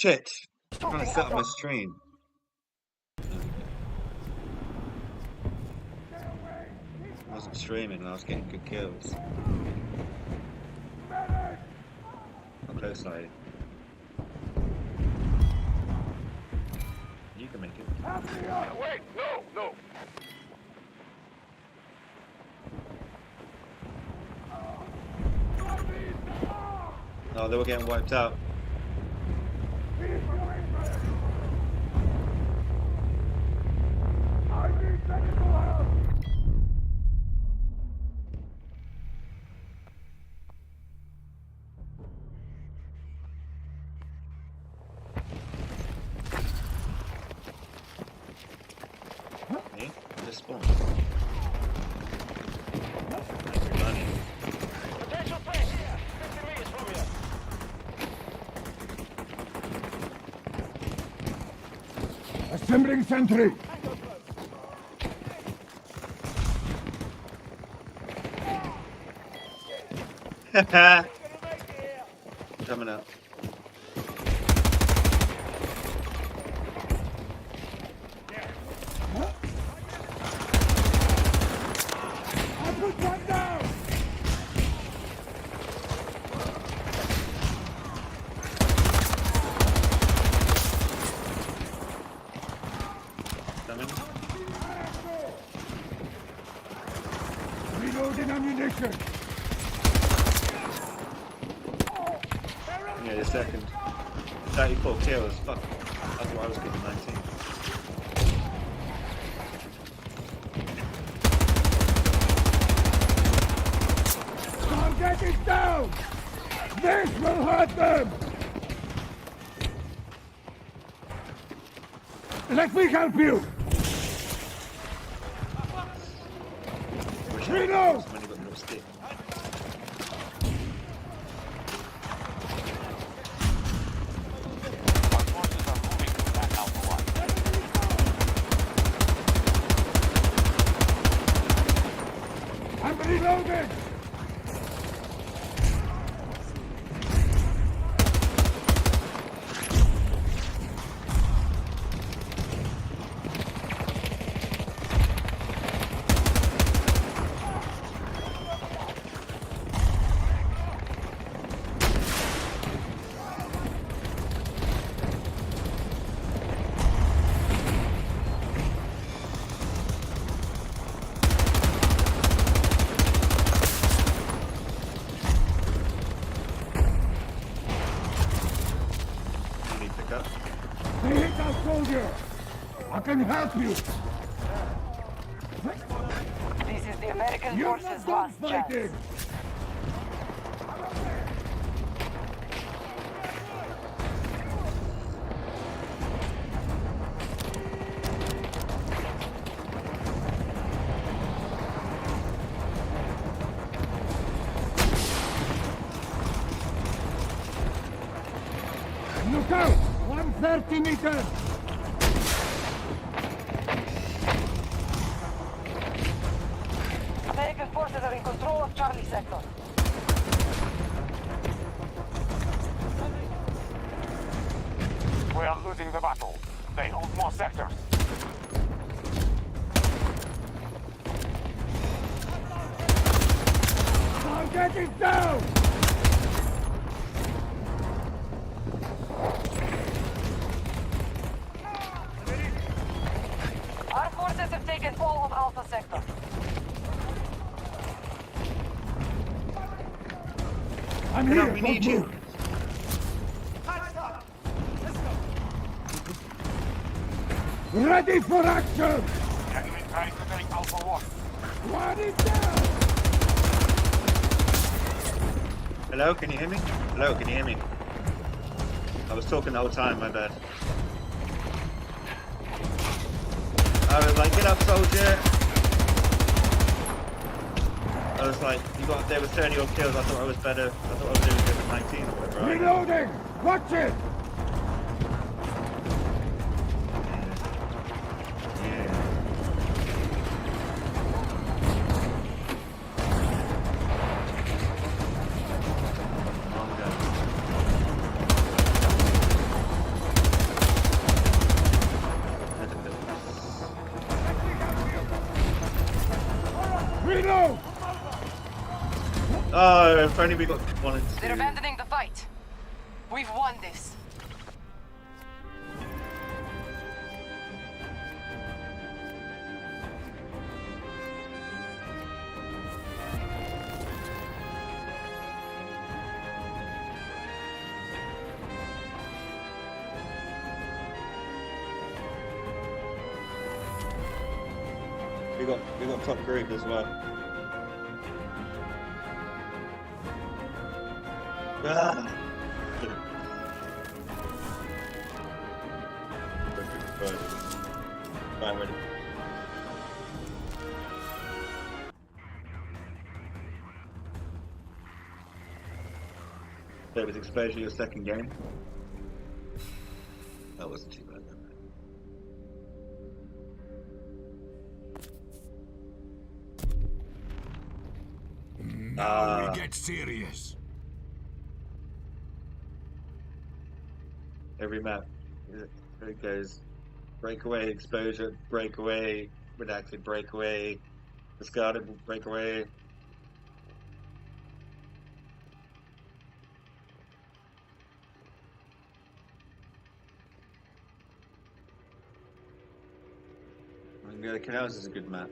Shit! I'm trying to set up my stream. I wasn't streaming and I was getting good kills. How close are you? You can make it. Wait, no. Oh, they were getting wiped out. Me? Just spawn. Money. Potential threat here. 50 meters from you. Assembling sentry. Coming up. I put one down. Coming. Reloading ammunition. Yeah, the second. 34 kills. Fuck. That's why I was getting 19. Target is down. This will hurt them. Let me help you. Wish I Reload! had this money, but no stick. Our forces are moving to attack Alpha 1. I'm reloading. You need to pick up. They hit our soldier. I can help you. This is the American You're forces' not last done chance. fighting. Look out! 130 meters! American forces are in control of Charlie sector. We are losing the battle. They hold more sectors. Target is down! Our forces have taken all of Alpha sector. I'm Come here. on, we need you. Ready for action! Enemy trying to take Alpha 1. One is down! Hello, can you hear me? Hello, can you hear me? I was talking the whole time, my bad. I was like, get up, soldier! I was like, there was 30 odd kills, I thought I was better. I thought I was doing good at 19 or whatever. Right? Reloading! Watch it! Yeah. Reload! Oh, if only we got one and They're two. abandoning the fight. We've won this. We got top group as well. Ah. Fine, ready. That was exposure your second game. That wasn't too bad. Now we get serious. Every map, there it goes. Breakaway, exposure, breakaway, redacted, breakaway, discarded, breakaway. I mean, the Canals is a good map.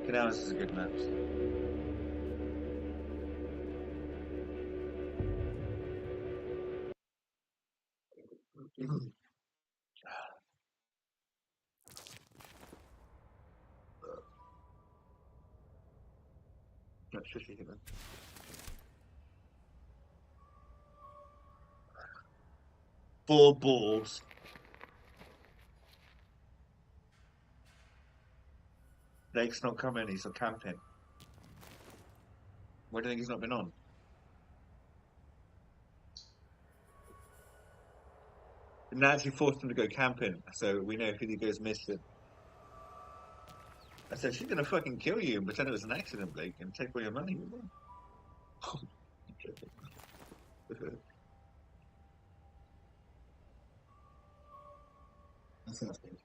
Canals is a good map. Not shitty even. Four balls. Nate's not coming, he's not camping. Why do you think he's not been on? Nancy forced him to go camping, so we know if he goes missing. I said, she's gonna fucking kill you and pretend it was an accident, Blake, and take all your money. That sounds good.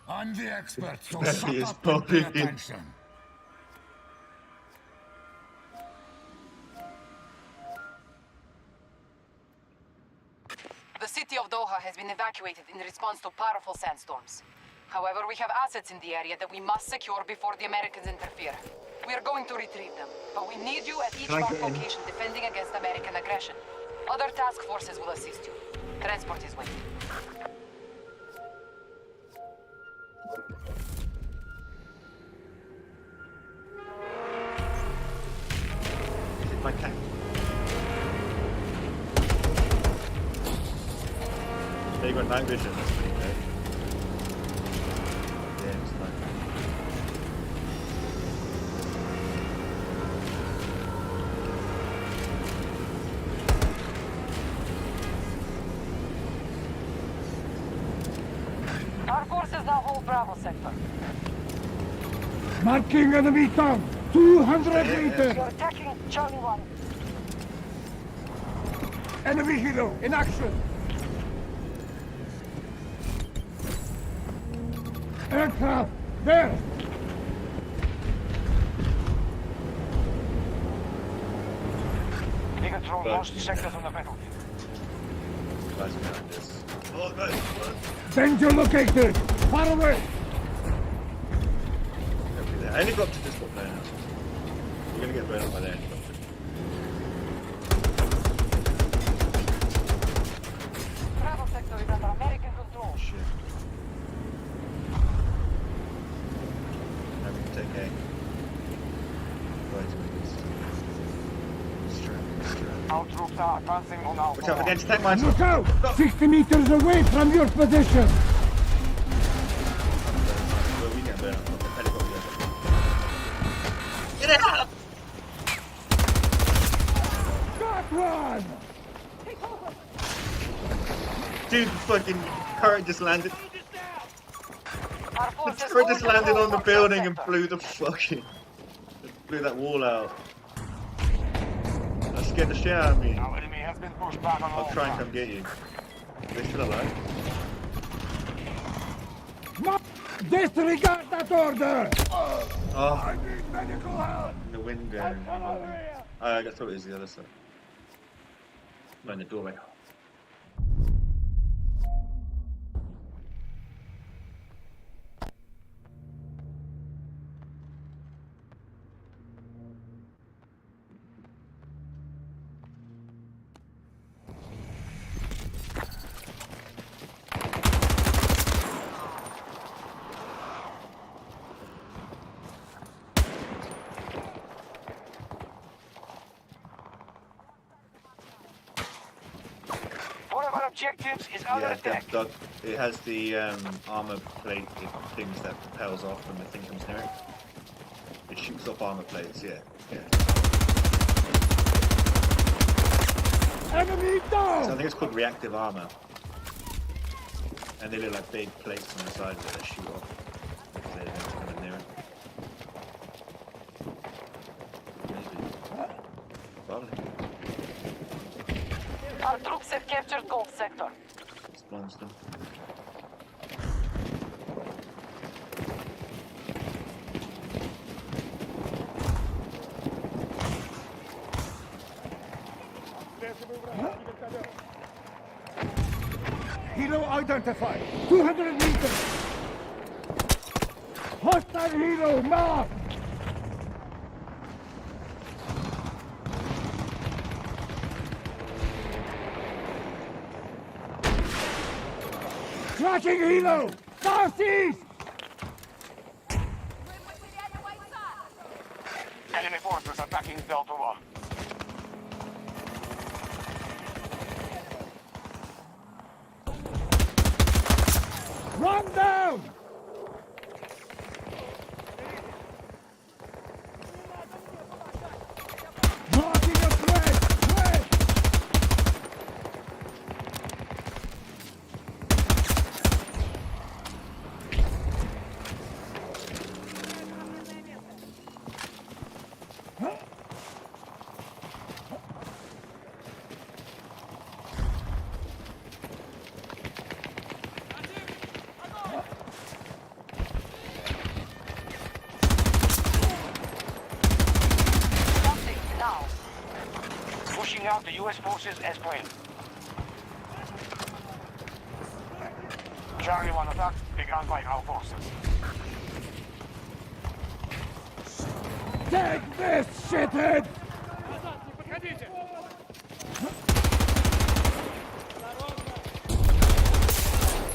I'm the expert, so That shut is up and pay popping. attention. The city of Doha has been evacuated in response to powerful sandstorms. However, we have assets in the area that we must secure before the Americans interfere. We are going to retrieve them, but we need you at each Can I marked get in? location defending against American aggression. Other task forces will assist you. Transport is waiting. Is it my cat? Yeah, you got night vision, that's pretty good. Yeah, it's fine. Our forces now hold Bravo sector. Marking enemy town. 200 Yeah. meters. You're attacking Charlie 1. Enemy helo in action. Aircraft there. We control most sectors on the battlefield. Guys behind us. Oh, guys! Danger located. Far away. The helicopter just got blown up. You're gonna get blown up by the helicopter. Bravo sector is under American control. Shit. Now we can take A. Right, strap. Our troops are advancing on our Watch out forward. against tank mines. Look out. 60 meters away from your position. Well, we get blown up. Helicopter. Get out! Got one. Dude, the fucking turret just landed. Our The forces turret just hold landed control on the of building and sector. blew the fucking. Blew that wall out. That scared the shit out of me. Our enemy has been pushed back on all I'll try and fronts. come get you. Are they still alive? Disregard that order! Oh, I need medical help! in the wind going. Come over here! I thought it was the other side. No, in the doorway. One of our objectives is under Yeah, attack. Doug, it has the armor plate things that propels off when the thing comes near it. It shoots off armor plates, yeah. Enemy So I down! think it's called reactive armor. And they look like big plates on the side of it that shoot off. If they're coming near it. Maybe. Probably. Our troops have captured Gold Sector. Spawns them. Helo identified! 200 meters! Hostile helo marked! Tracking helo! Southeast! Enemy forces attacking Delta 1. Run down! Marking a threat! Something now. Pushing out the US forces as planned. Charlie 1 attack begun by our forces. Take this, shithead!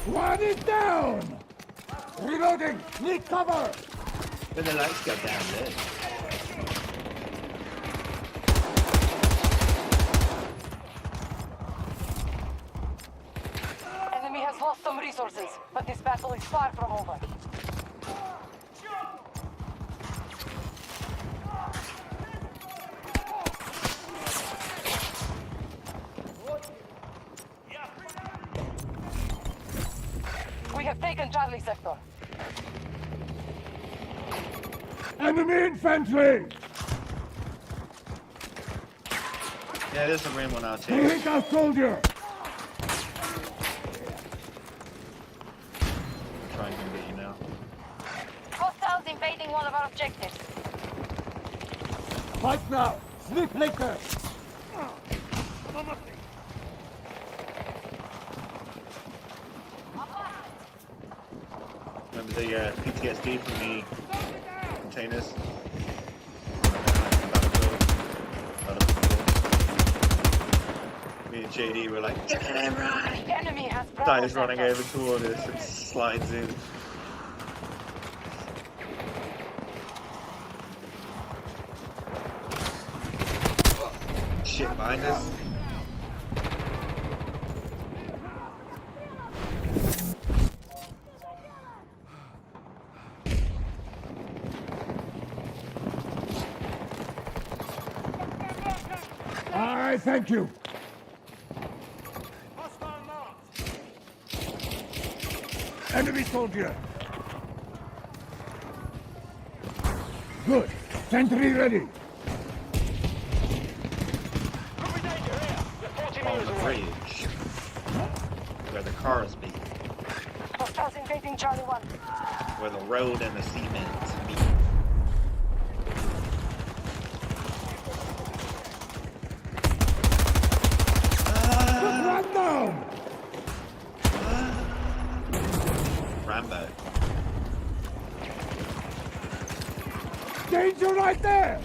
One is down! Reloading! Need cover! Then the lights go down there. Enemy has lost some resources, but this battle is far from over. We have taken Charlie Sector. Enemy infantry! Yeah, there's a rim on our They team. hit our soldier! Try and come get you now. Hostiles invading one of our objectives. Fight now! Sleep later! Remember the PTSD from the containers? Me and JD were like, get him right! The enemy has Bravo Dies running Sector. over toward us and slides in. Shit behind us. I thank you! Enemy soldier! Good! Sentry ready! on the bridge where the cars be, Hostiles invading Charlie 1. where the road and the cement meet. Run down! Rambo. Danger right there!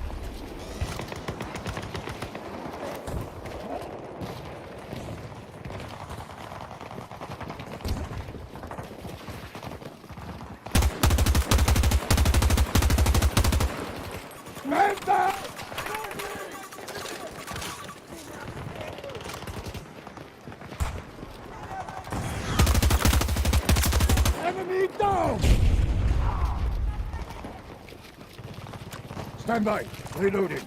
Man down! Enemy down! Stand by. Reloading.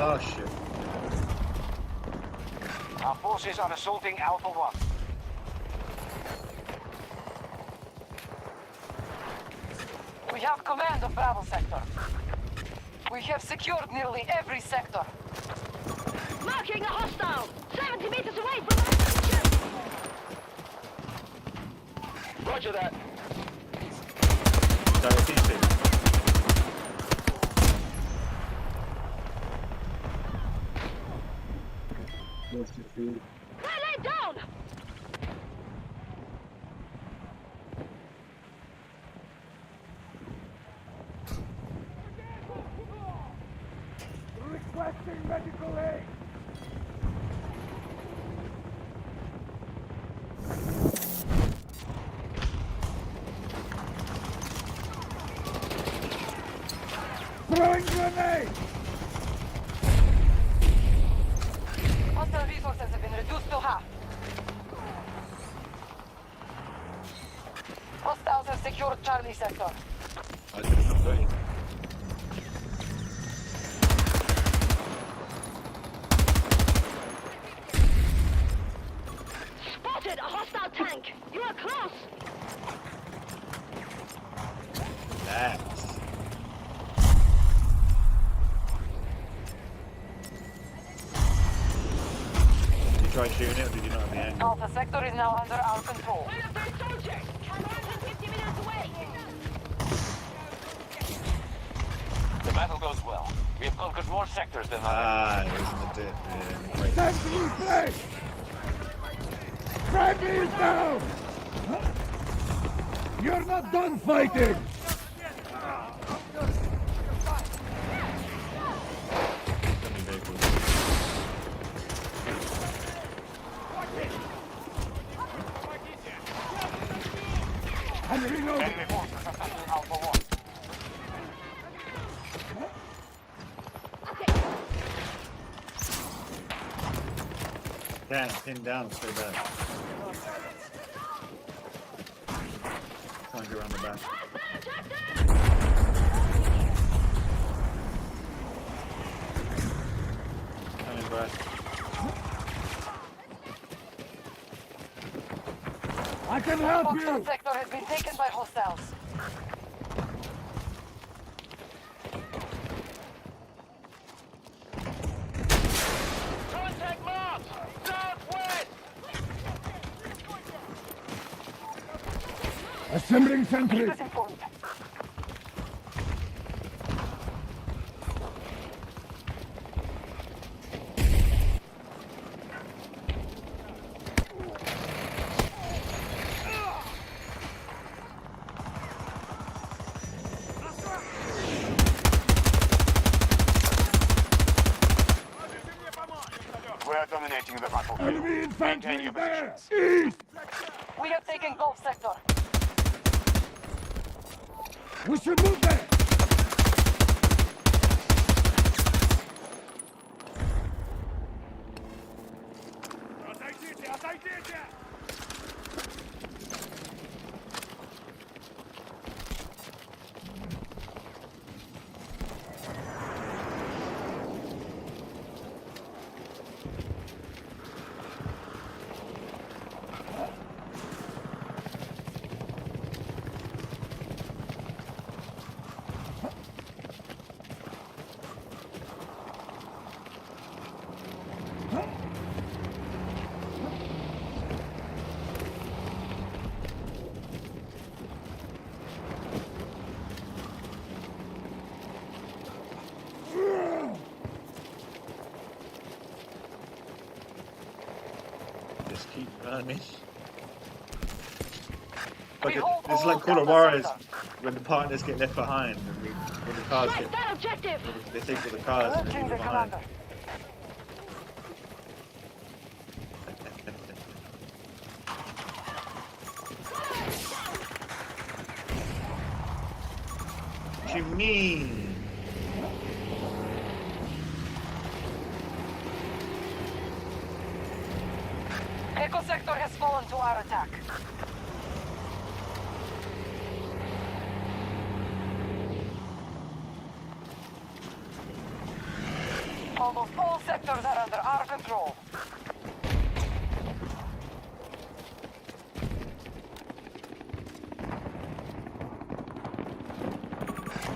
Oh shit. Our forces are assaulting Alpha 1. We have command of Bravo sector. We have secured nearly every sector. Marking a hostile! 70 meters away from our position! Roger that. Sorry, PC. Lay down! Requesting medical aid! Throwing grenade! Hostile resources have been reduced to half. Hostiles have secured Charlie sector. I did not say. Spotted a hostile tank! You are close! Nice. Did you try shooting it or did you not have the angle? Alpha sector is now under our control. Wait up there, soldier! 150 meters away! The battle goes well. We have conquered more sectors than others. Ah, it wasn't a dip. Yeah, great. Time to replay! Bradley is down! You're not done fighting! Enemy vehicles. I'm reloading! Enemy forces attacking Alpha 1. Damn, pinned down so bad. Trying to go around the back. Coming back. I can help Foxtrot you! sector has been taken by hostiles. Contact marked! Southwest! Assembling sentry! Keep us informed. We are dominating the battlefield. Enemy infantry Maintain your there! positions. East! We have taken Gulf sector. We should move there! what I mean? We hold It's all like Call of Delta Juarez sector. when the partners get left behind and when the cars Strike get, that objective! they think of the cars and they Alerting leave the it behind. commander. What you mean? Echo sector has fallen to our attack. Almost all sectors are under our control.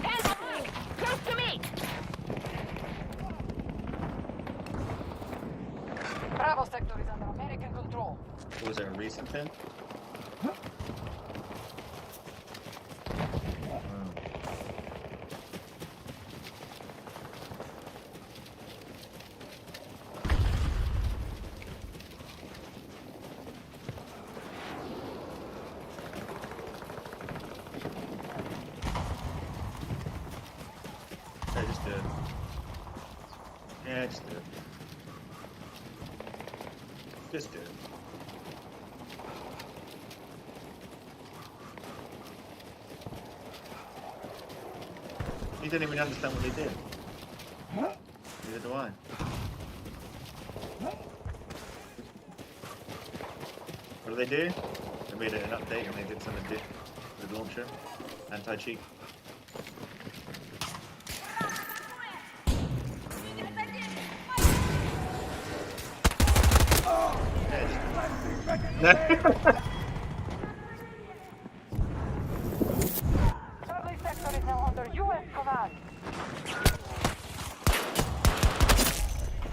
Hands up! Close to me! Bravo sector is under American control. Was there a recent thing? I just did. Yeah, I just did. Just did. He didn't even understand what they did. Neither do I. What did they do? They made an update and they did something with the launcher. Anti-cheat. Charlie sector is now under U.S. command.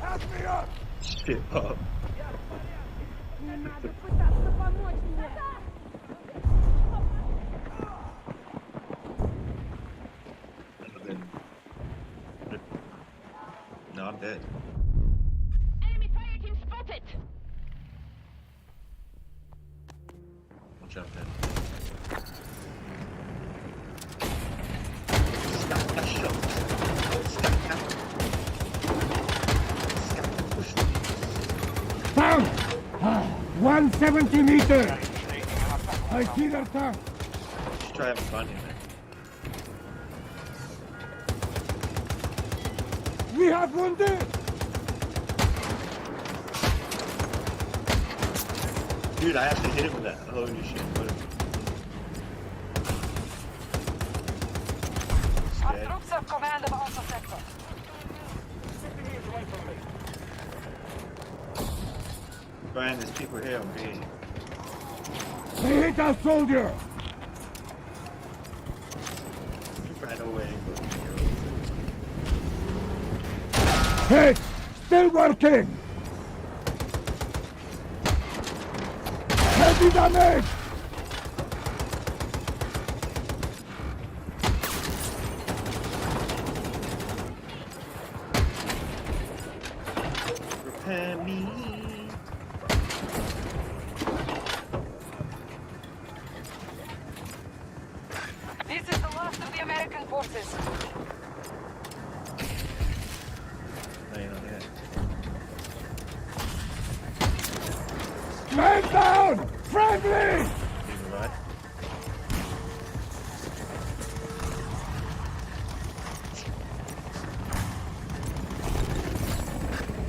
Help me up! Shit up. Мне надо пытаться помочь мне. No, I'm dead. Enemy fire team spotted! I'll jump in. Stack that shot. Stack that. Stack the push. Down! 170 meters! I see their tank! Just try having fun in it. We have wounded! Dude, I actually hit him with that. Holy shit. What Our Scared. troops have command of Alpha sector. Brian, there's people here on B. They hit our soldier! You ran away. Hit! Still working! Heavy damage! Repair me. This is the last of the American forces. No, you're not yet. Man down! Friendly! You right?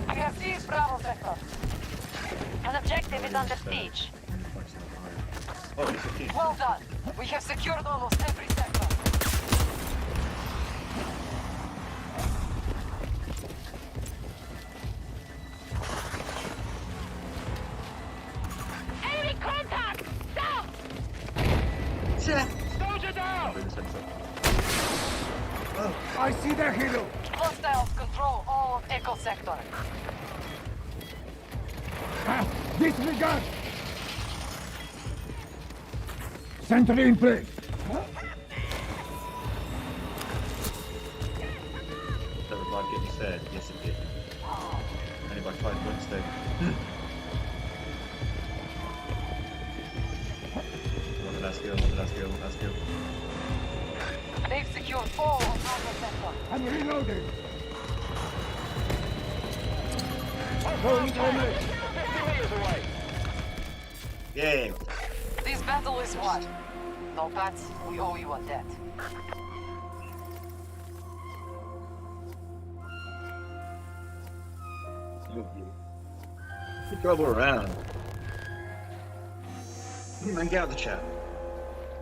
We have seized Bravo sector. An objective is under siege. Oh, it's a team. Well done. We have secured almost every sector. Enemy contact! Stop! Soldier down! Oh, I see their hero! Hostiles control all of Echo sector. Ah, disregard! Sentry in place! that was like it said. Yes, it did. Only by 5 points though. go. They've secured all of Alpha Sector. I'm reloading. Going for me. 50 meters away. Yay! This battle is won. No, Pat, we owe you a debt. Good job all around. Hey man, get out of the chat.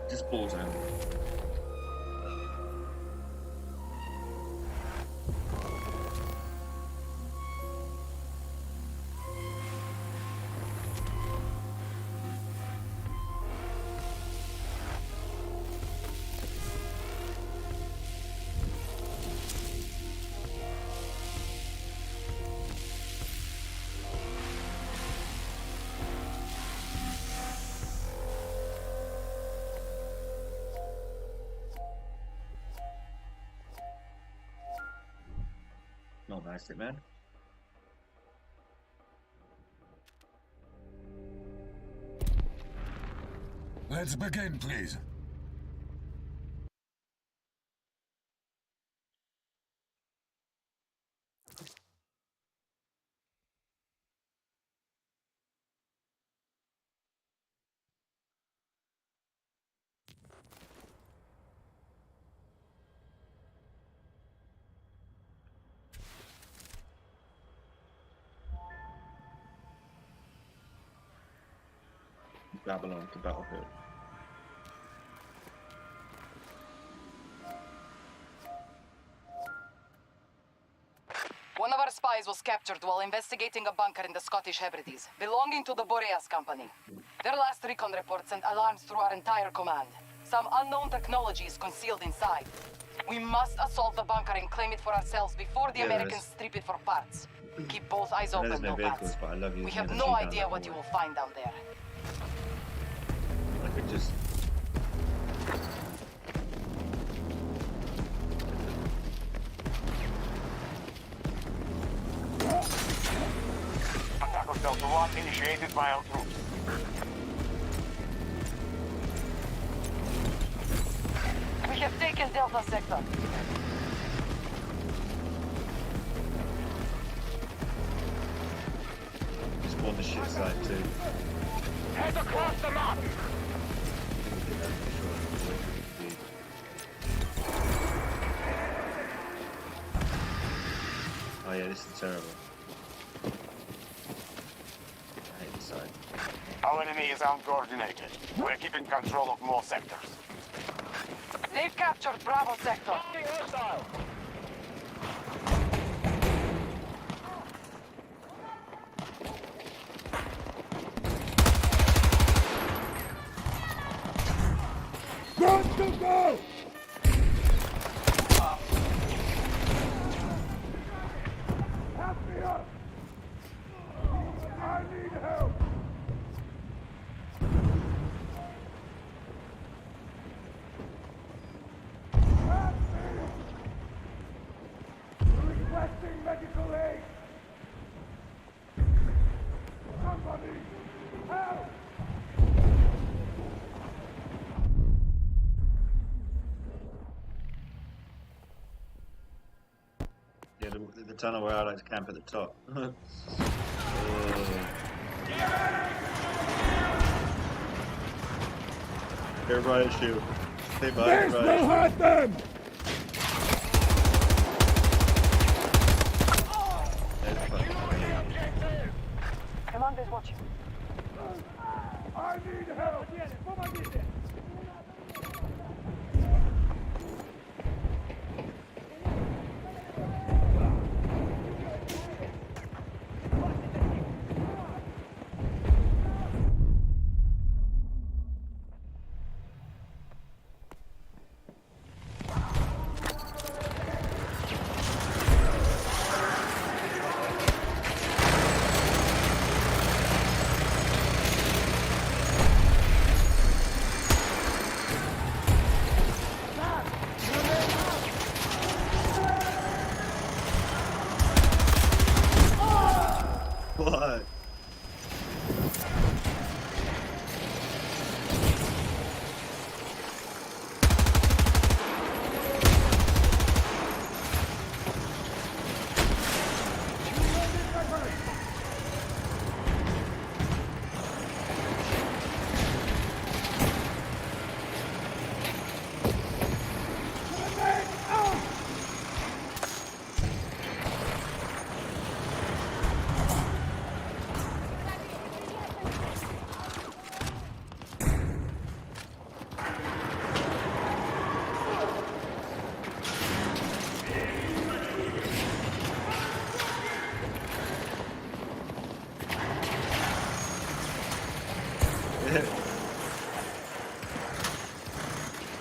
Just balls out. Not nice, man. Let's begin, please. Babylon to Battlefield. One of our spies was captured while investigating a bunker in the Scottish Hebrides, belonging to the Boreas Company. Their last recon report sent alarms through our entire command. Some unknown technology is concealed inside. We must assault the bunker and claim it for ourselves before the Yeah, Americans strip it for parts. Keep both eyes I know there's open, no vehicles, Nomads. but I love you. We have no idea what you will find down there. I could just. Attack on Delta 1 initiated by our troops. We have taken Delta Sector. Just on the shit side too. Head across the map. Oh yeah, this is terrible. I hate this side. Our enemy is uncoordinated. We're keeping control of more sectors. They've captured Bravo Sector. Hostile. Got to go! Help me up! I need help! Help me! Requesting medical aid! Somebody! Help! Yeah, the tunnel where I like to camp at the top. Everybody shoot. Stay by, There's no everybody. hurt them! Commander's watching. I need help!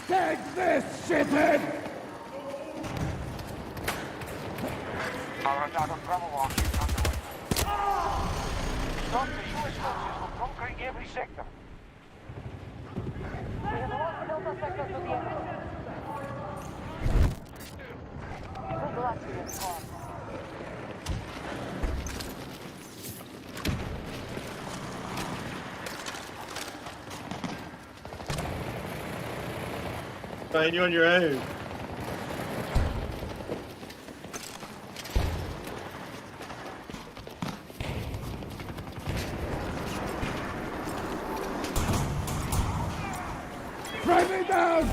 Take this, shithead! Our attack on Bravo 1 is underway. Stop the US forces will conquer every sector. We have lost Delta Sector to the enemy. Good luck to your squad. Fine, you're on your own. Drive me down!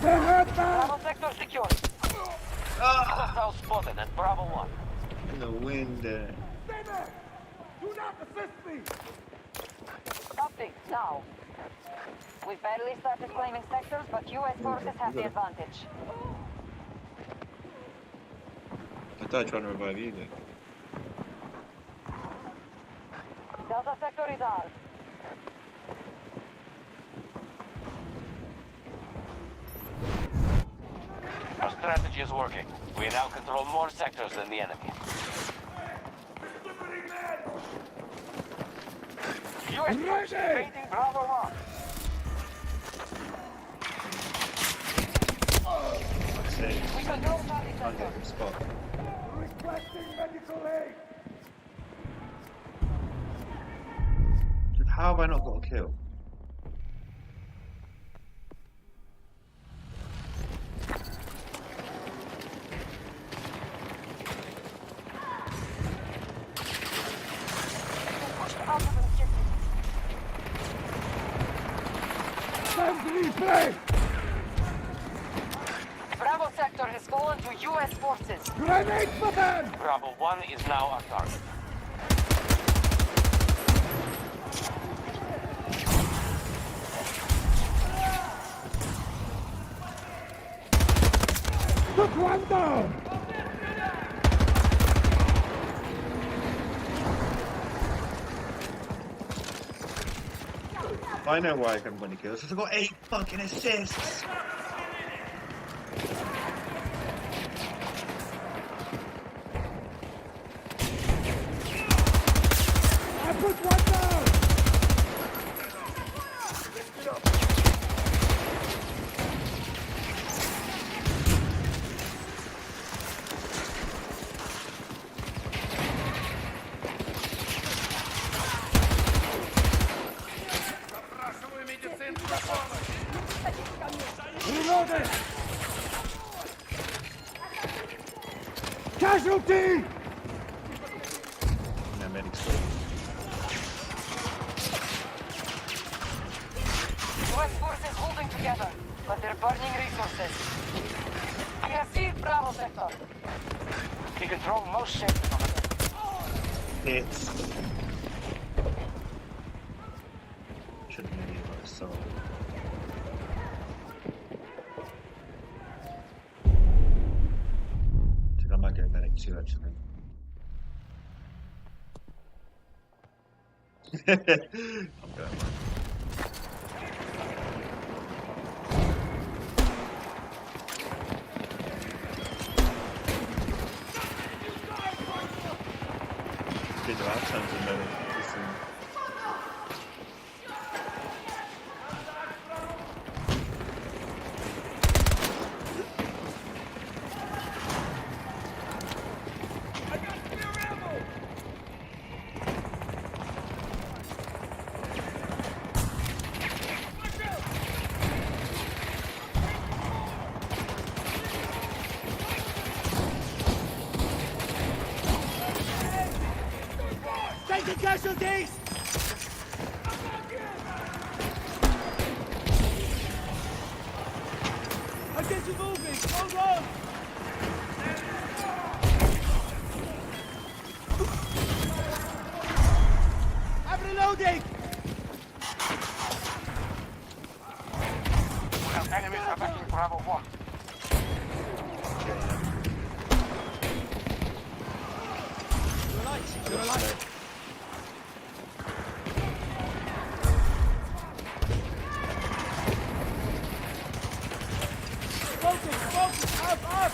They're hurt now! Bravo Sector secure. Hostile spotted at Bravo 1. In the wind. Stay there! Do not assist me! Optics, now. We barely started claiming sectors, but US forces have the advantage. I thought I was trying to revive you then. Delta Sector is ours. Our strategy is working. We now control more sectors than the enemy. US troops invading Bravo 1. Say, We control Charlie can't Sector. get them spot. Requesting medical aid! Dude, how have I not got a kill? Pushed out of the ship. Time to replay! Bravo Sector has fallen to US forces. Grenade for them! Bravo 1 is now our target. Took one down! I know why I haven't got any kills. Because I got 8 fucking assists! I put one down! Reloaded! Casualty! No medics still. US forces holding together, but they're burning resources. We have seized Bravo Sector. We control most sectors on the Hits. Should have been able to solve. I think I might go medic too actually. I'm going. Did there are tons of medic. Listen. Taking casualties! I'll get you moving! Hold on! I'm reloading! We have enemies attacking Bravo 1. You're alive! Focus! Up!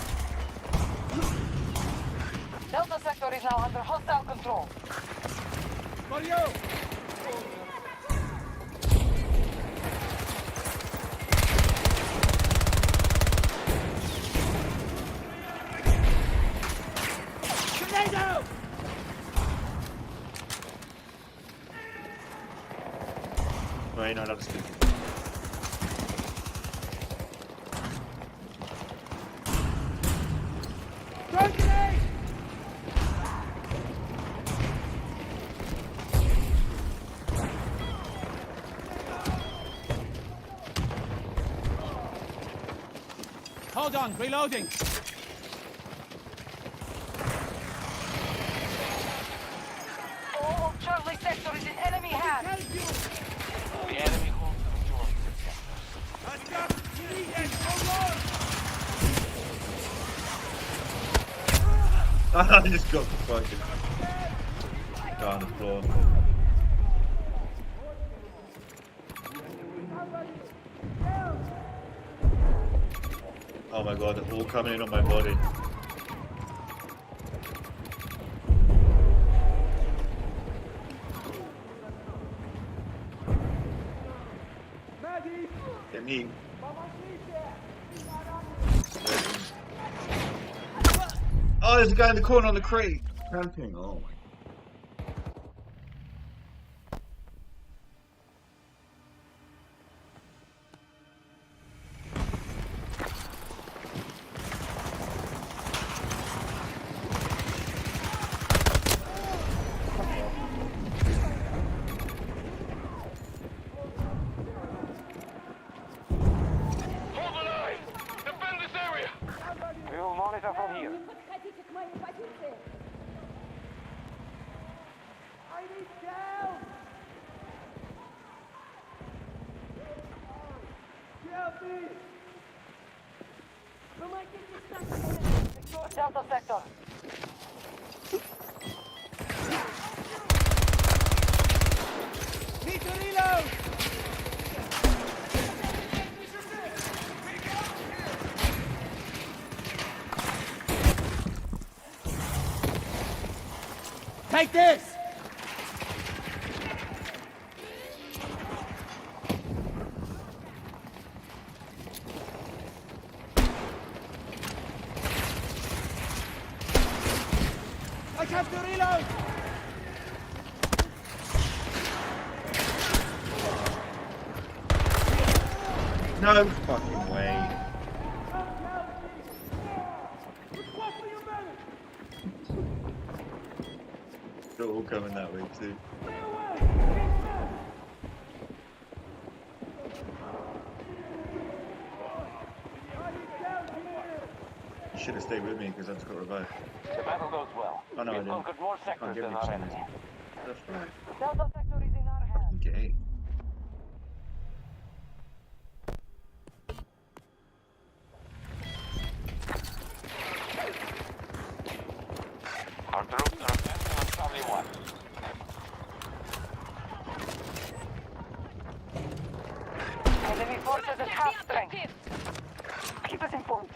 Delta sector is now under hostile control. Mario! Tornado! Wait, no, that's good. Throw grenade! Hold on, reloading. Oh, Charlie sector is in enemy hands. The enemy holds the majority of sectors. I just got fucking down the floor. Oh my god, they're all coming in on my body. Get me. Oh, there's a guy in the corner on the crate. Camping. Oh my. Hold the line! Defend this area! We will monitor from here. Подходите к моей позиции! I need down! Help me! Помогите стать! Secure Delta sector. Need to reload! Take this! I have to reload! No fucking way. They're all coming that way too. You should have stayed with me because I just got revived. The battle goes well. Oh, no, I We've didn't. conquered more I'll sectors give than you our some enemy. reason. That's right. Delta sector is in our hands. Gay. Our troops are advancing on Charlie 1. Enemy forces at half strength. Keep us informed.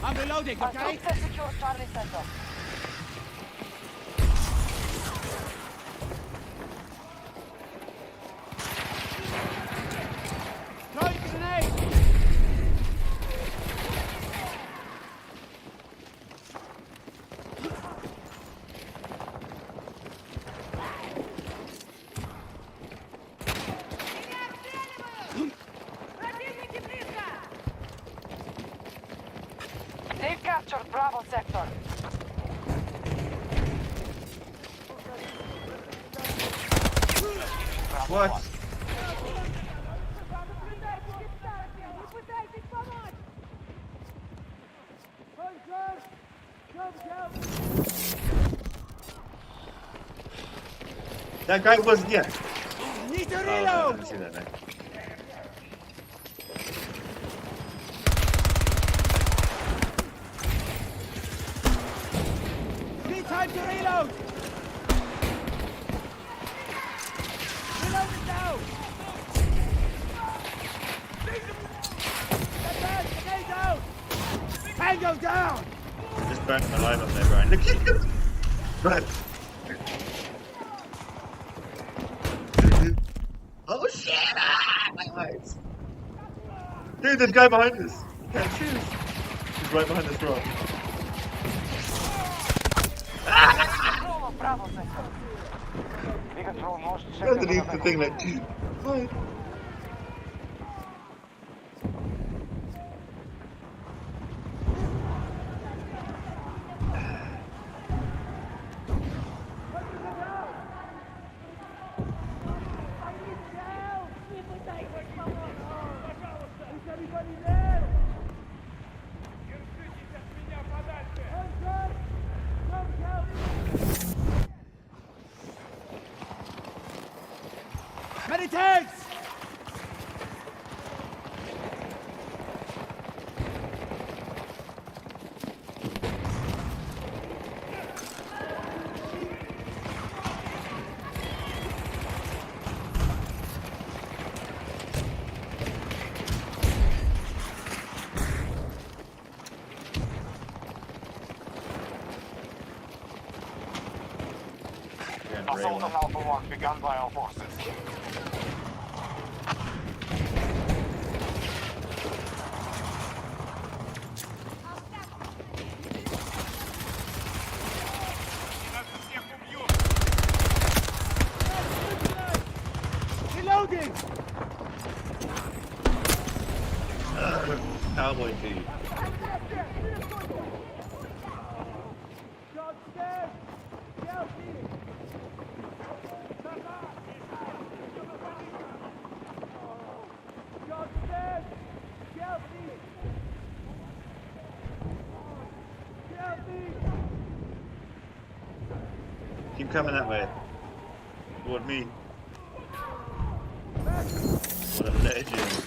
I'm reloading, Our okay? troops have secured Charlie sector. Throwing grenade! Противники близко! They've captured Bravo sector. What? Не пытайтесь помочь! That guy was, yeah. Need to Oh, no, I reload! didn't see that now. Need time to reload! Reload it now! Stay down! Tango down! Just burnt him alive up there, Brian. Look at him! Right. Oh shit! Ah, my eyes! Dude, there's a guy behind us! You can't choose! He's right behind this rock. Control of Bravo sector. We control most sectors Underneath of the the thing like, dude, what? Many tanks! assault on Alpha 1 begun by our forces. Reloading! Cowboy dude. Keep coming that way. Toward me. What a legend.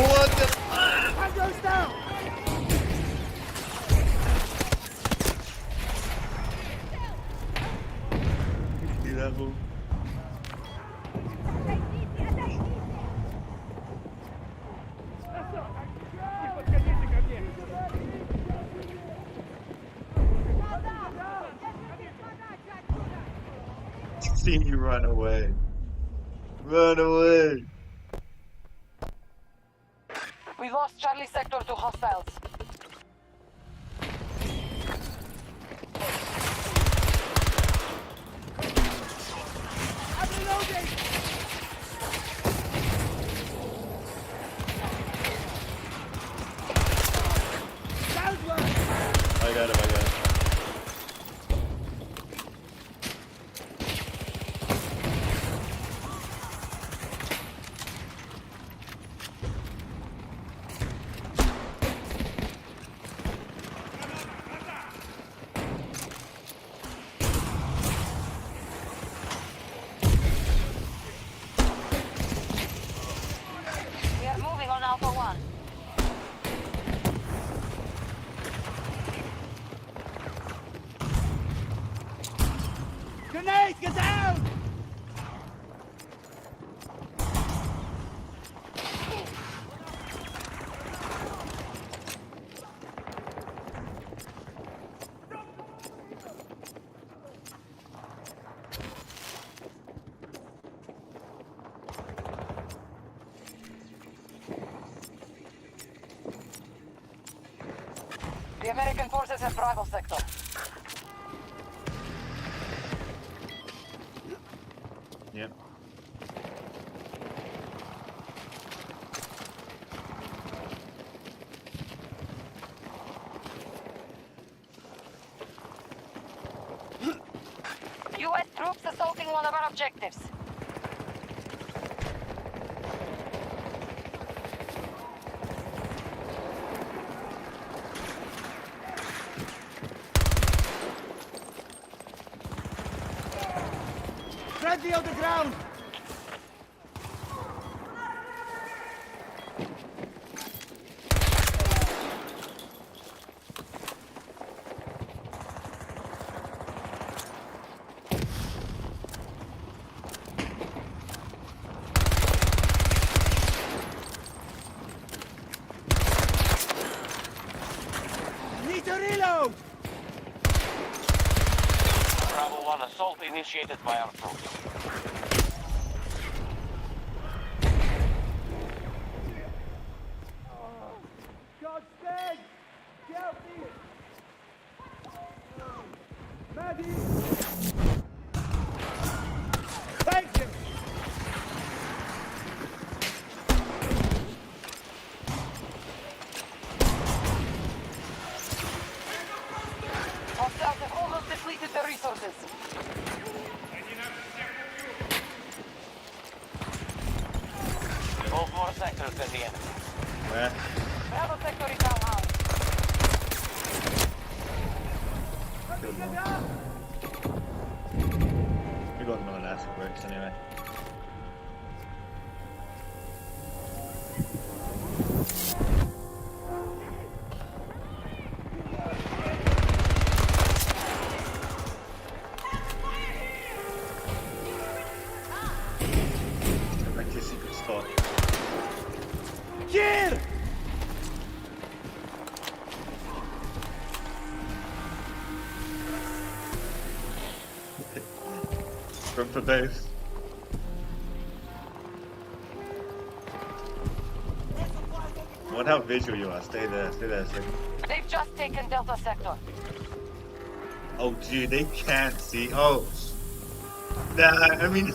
What the One goes down! See that move? Seeing you run away. Run away. We lost Charlie Sector to hostiles. I'm reloading! Southward! I got him, I got him. We are moving on Alpha 1. Grenade, get down! The American forces have Bravo Sector. Yep. U.S. Troops assaulting one of our objectives. Friendly on the ground! Need to reload! Bravo 1 assault initiated by our troops. God stand! Help me! Maddie! Thank you! Hostiles have almost depleted their resources. Hold more sectors than the enemy. Where? Bravo sector is down now. Killed one. We got no elastic works anyway. Back to your secret spot. Here! Run for base. What how visual you are. Stay there a second. They've just taken Delta sector. Oh dude, they can't see. Oh. Nah, I mean,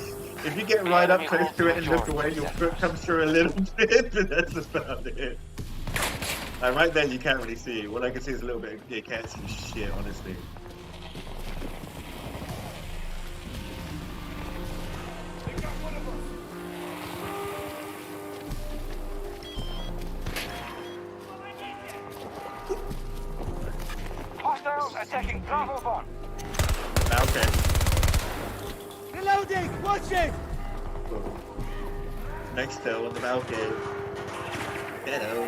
if you get right up close to it and look away, your foot comes through a little bit, but that's about it. Right there you can't really see. What I can see is a little bit, you can't see shit, honestly. Hostiles attacking Bravo 1. Okay. Reloading! Watch it! Next hill on the balcony. Hello.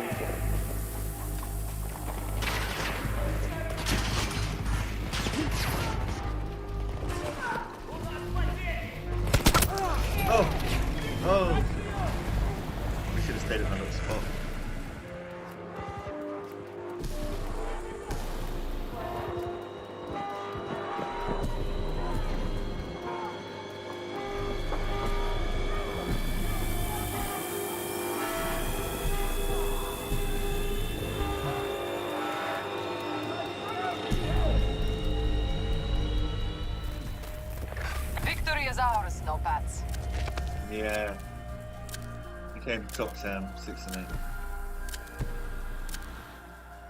Oh! Oh! We should have stayed in another spot. Victory is ours, no pats. Yeah. We came top 10, 6 and 8.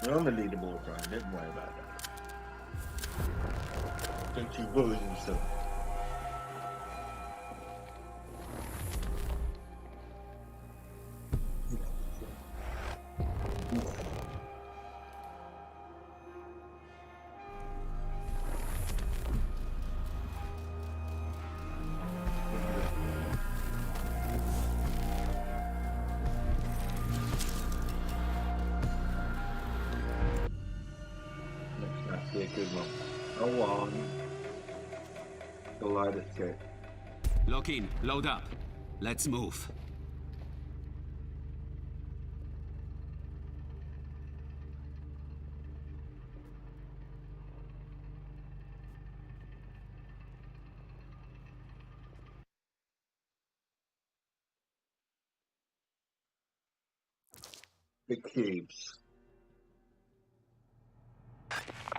We're on the leaderboard, Brian. Don't worry about that. Don't you worry yourself. That's be a good one. Go on. Glider kick. Lock in, load up. Let's move. The cubes.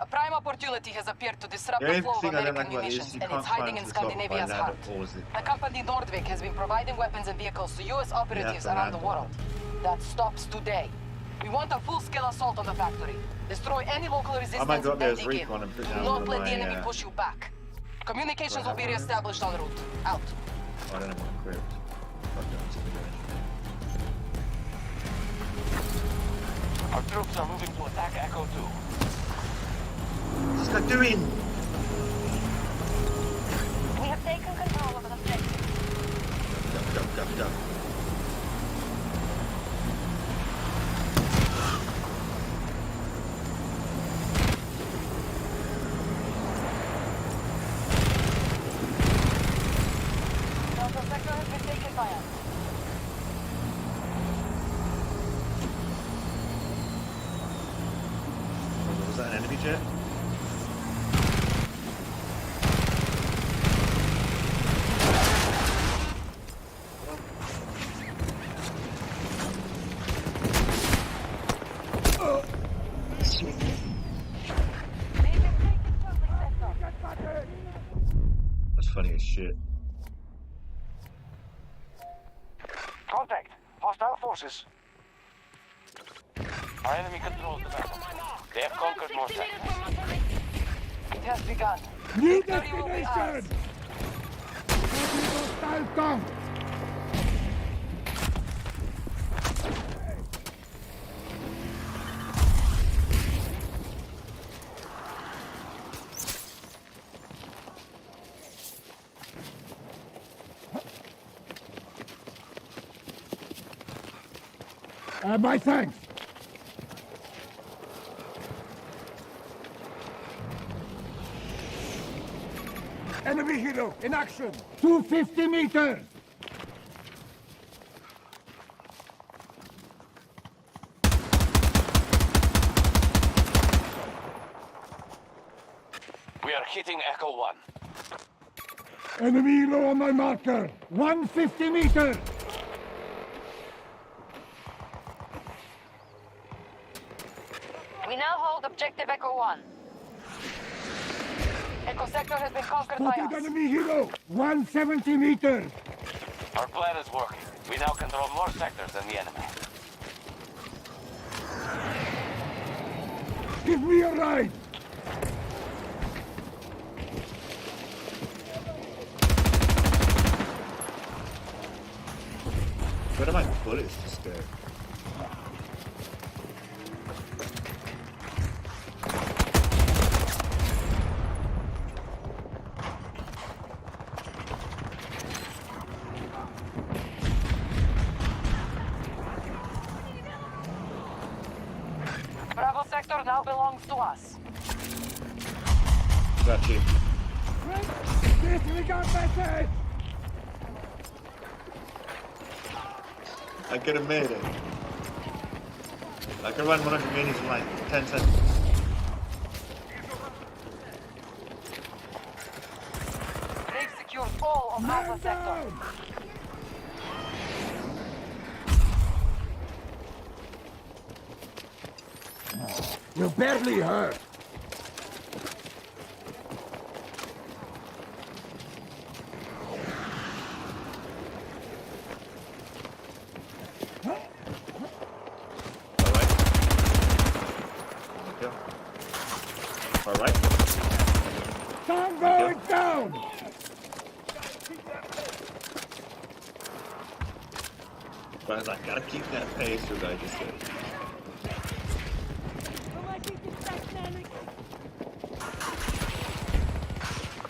A prime opportunity has appeared to disrupt The the only flow of thing I don't American like about it munitions, is you and can't it's hiding climb in to the top by Scandinavia's land heart. or pause it. The company Nordvik has been providing weapons and vehicles to U.S. operatives to around the land. world. That stops today. We want a full-scale assault on the factory. Destroy any local resistance go up there and as begin. recon and put Do down not one of let the my, enemy push you back. Communications will be reestablished en route. Out. Oh, I don't have one equipped. Fuck that, it's gonna go. Our troops are moving to attack Echo 2. What's that doing? We have taken control of the objective. Duck. Delta sector has been taken by us. Was that an enemy jet? That's funny as shit. Contact! Hostile forces. Our enemy controls the battle. They have conquered more 60 meters sectors. from my position. It has begun. New Victory will be ours. destination! Hostile tank! My thanks! Enemy hero in action! 250 meters! We are hitting Echo 1. Enemy hero on my marker! 150 meters! We now hold objective Echo 1. Echo sector has been conquered by Spotted us. enemy hero! 170 meters! Our plan is working. We now control more sectors than the enemy. Give me a ride! Where do my bullets just go? Bravo sector now belongs to us. Got you. Disregard message! I could have made it. I could run 100 minis in like 10 seconds. They've secured all of Alpha Man sector. down! You barely hurt. Alright. Tango is down! But I gotta keep that pace, as I just said.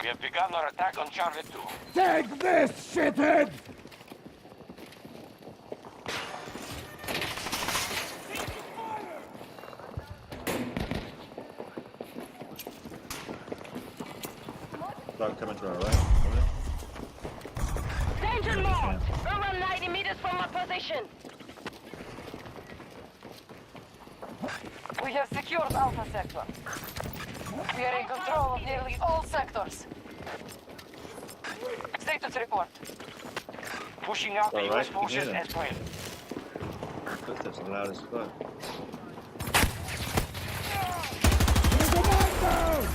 We have begun our attack on Charlie 2. Take this, shithead! Start coming to our right. Danger marked! Around 90 meters from my position. We have secured Alpha sector. We are in control of nearly all sectors. Status report. Pushing out the All US right, forces yeah. as planned. Footsteps are loud as fuck. There's a man down!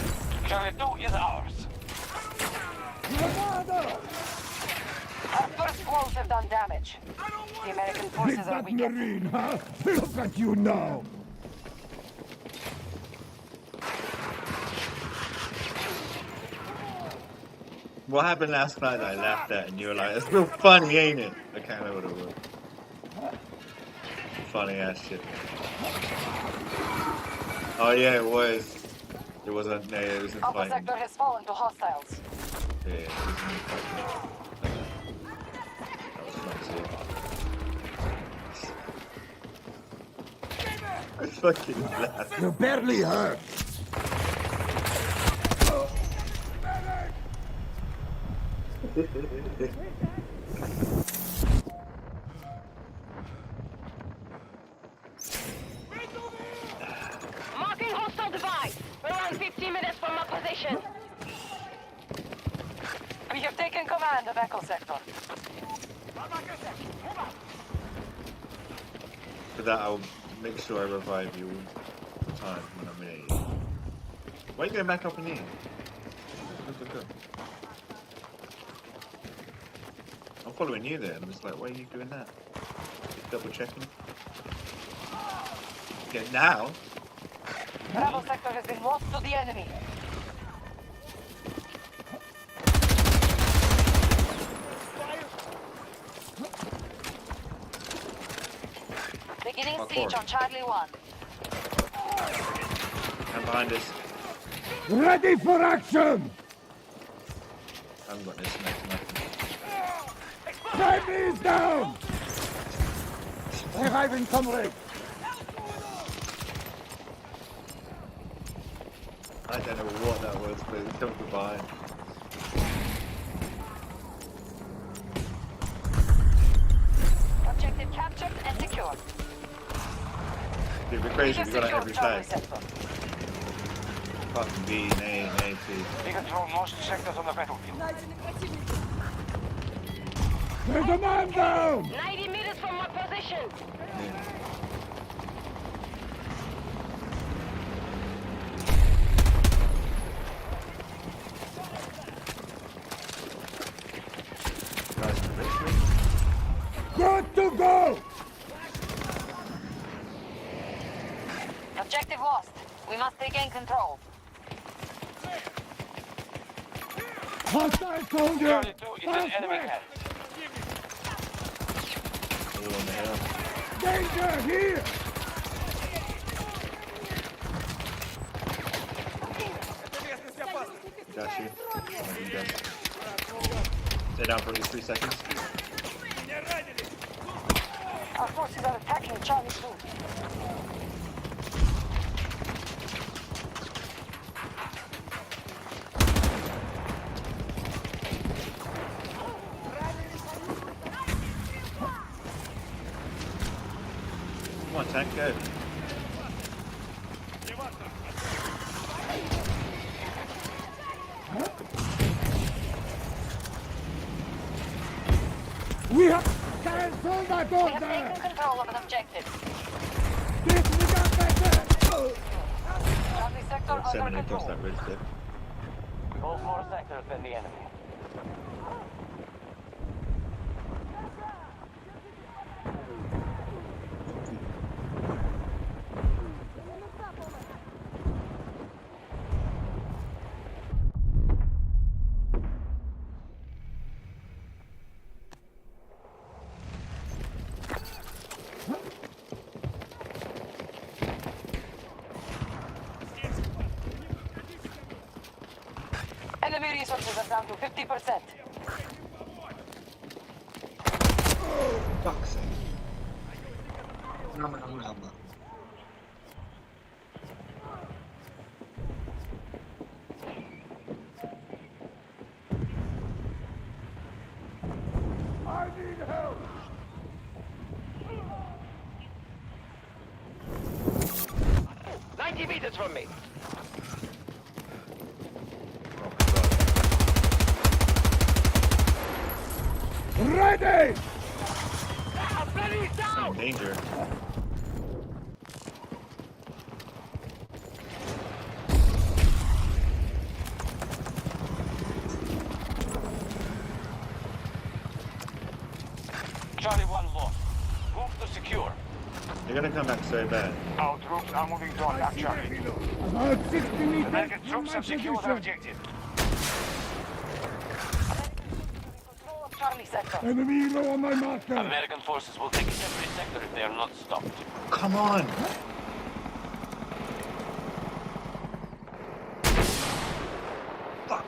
Charlie 2 is ours. Commander! Our first blows have done damage. The American Big forces are that weakened. marine, huh? Look at you now! What happened last night that I laughed at and you were like, it's real funny, ain't it? I can't remember what it was. Funny ass shit. Oh yeah, it was. It wasn't. No, it wasn't Alpha fighting. sector has fallen to hostiles. Yeah, it wasn't fighting. That was fun too. I fucking laughed. You barely hurt. Marking hostile device. Around 15 minutes from our position. We have taken command of Echo Sector. For that, I'll make sure I revive you all the time when I'm in. Why are you going back up in here? Look. I'm following you there. I'm just like, why are you doing that? Just double checking. Okay, now. Bravo Sector has been lost to the enemy. Beginning siege on Charlie 1. Come behind us. Ready for action! I haven't got this nothing. Enemy is down! Reviving comrade! I don't know what that was, but it comes from behind. Objective captured and secured. It'd be crazy if We we got have it every secured Charlie time. Sector. Apart from B and A and A2. We control most sectors on the battlefield. There's a man down! 90 meters from our position. Guys, victory. Good to go! Objective lost. We must regain control. Hostile soldier! Charlie 2 is in enemy hands. All on the hill. Danger here! Got you. I'm dead. Stay down for at least 3 seconds. Our forces are attacking Charlie 2. Come on, tank, go. We have cancelled that We have order! taken control of an objective. This we got better! Charlie Sector under 7 across control. that ridge there. All 4 sectors than the enemy. Enemy resources are down to 50%. Fuck's sake. No. 90 meters from me. Ready! I'm in danger. Charlie 1 lost. Move to secure. They're gonna come back so bad. Our troops are moving to attack Charlie. About 60 meters American from troops my have secured our position. objective. every sector. Enemy low on my marker. American forces will take every sector if they are not stopped. Come on. Fuck.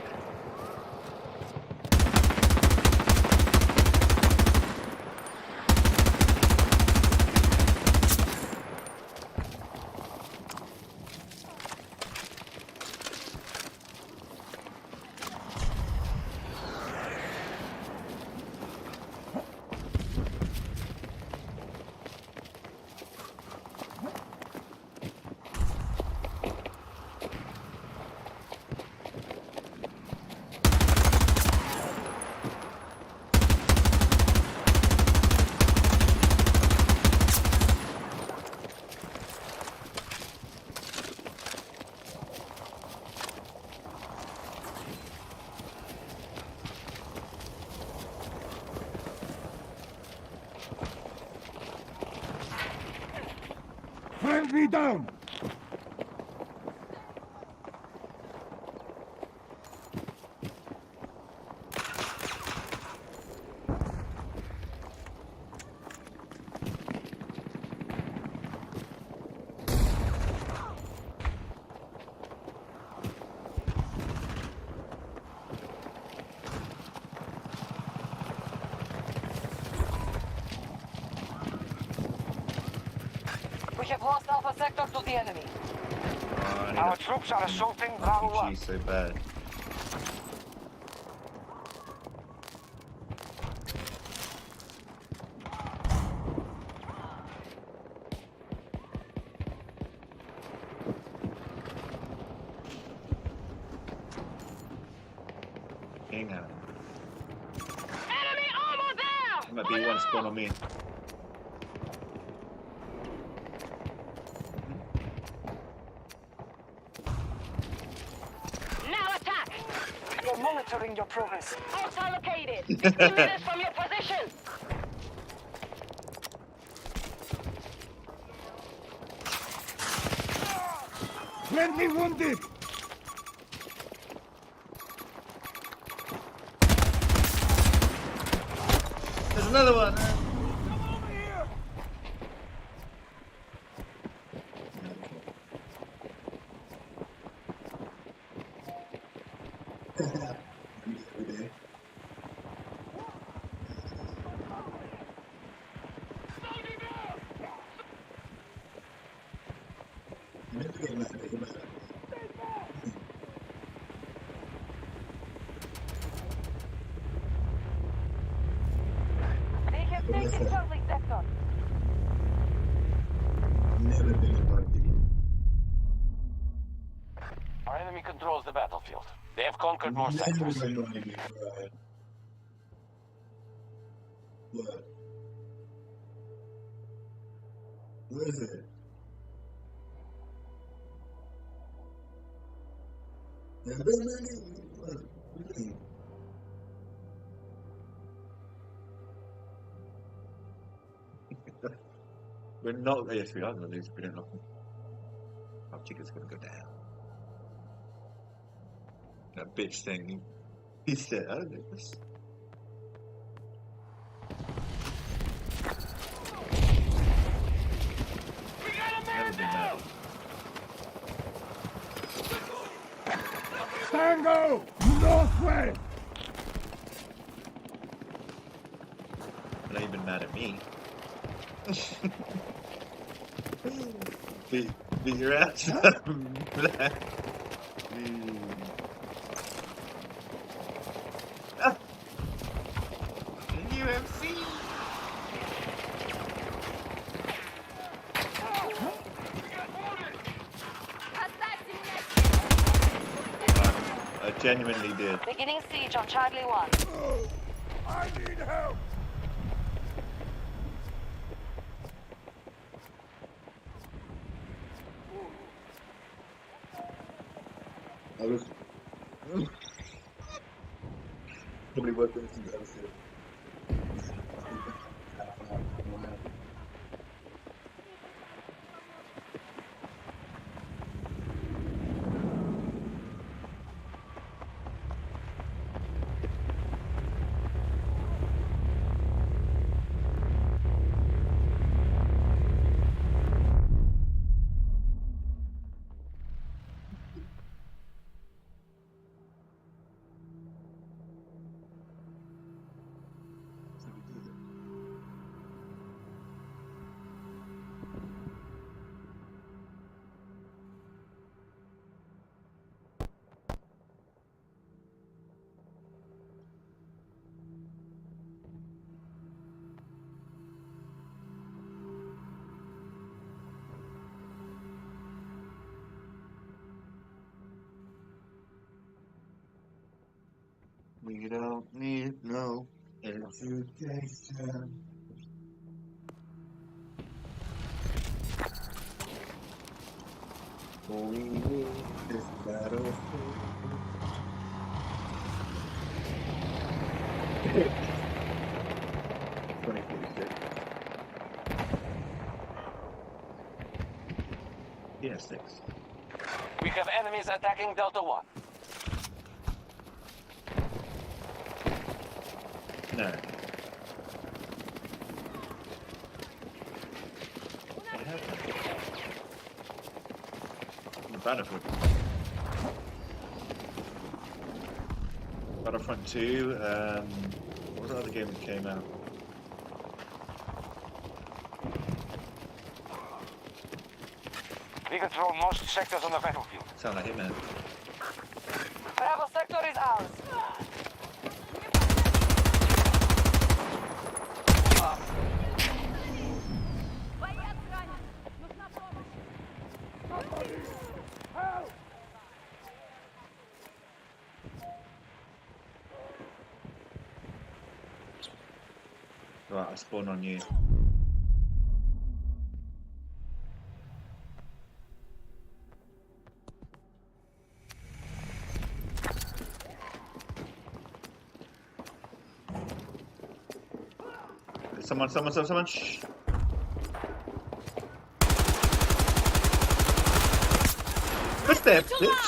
Friendly down. We have lost Alpha Sector to the enemy. I need Our a troops are assaulting fucking Bravo 1. RPG so bad. Hang on. Enemy armor there! Might be one spawn on me. Now attack! We're monitoring your progress. Force allocated. 50 meters from your position. Friendly wounded. There's another one. They have taken Charlie Sector. Our enemy controls the battlefield. They have conquered more sectors. Where is it? We're not. Yes, we are going to lose. We don't know. Our chicken's going to go down. That bitch thing. He said, "Oh, this." Never been that. Tango! Northwest! Not even mad at me. beat your ass up. Ah. UFC. I genuinely did. Beginning siege on Charlie 1. I need help! I was probably worth it to go see it. We don't need no education. All we need is battlefield. Yeah, 6. We have enemies attacking Delta 1. No. What happened? The Battlefield. Battlefront 2, what was the other game that came out? We control most sectors on the battlefield. Sound like Hitman. Bravo sector is ours. Right, I spawn on you. Someone, shh. Footsteps, bitch.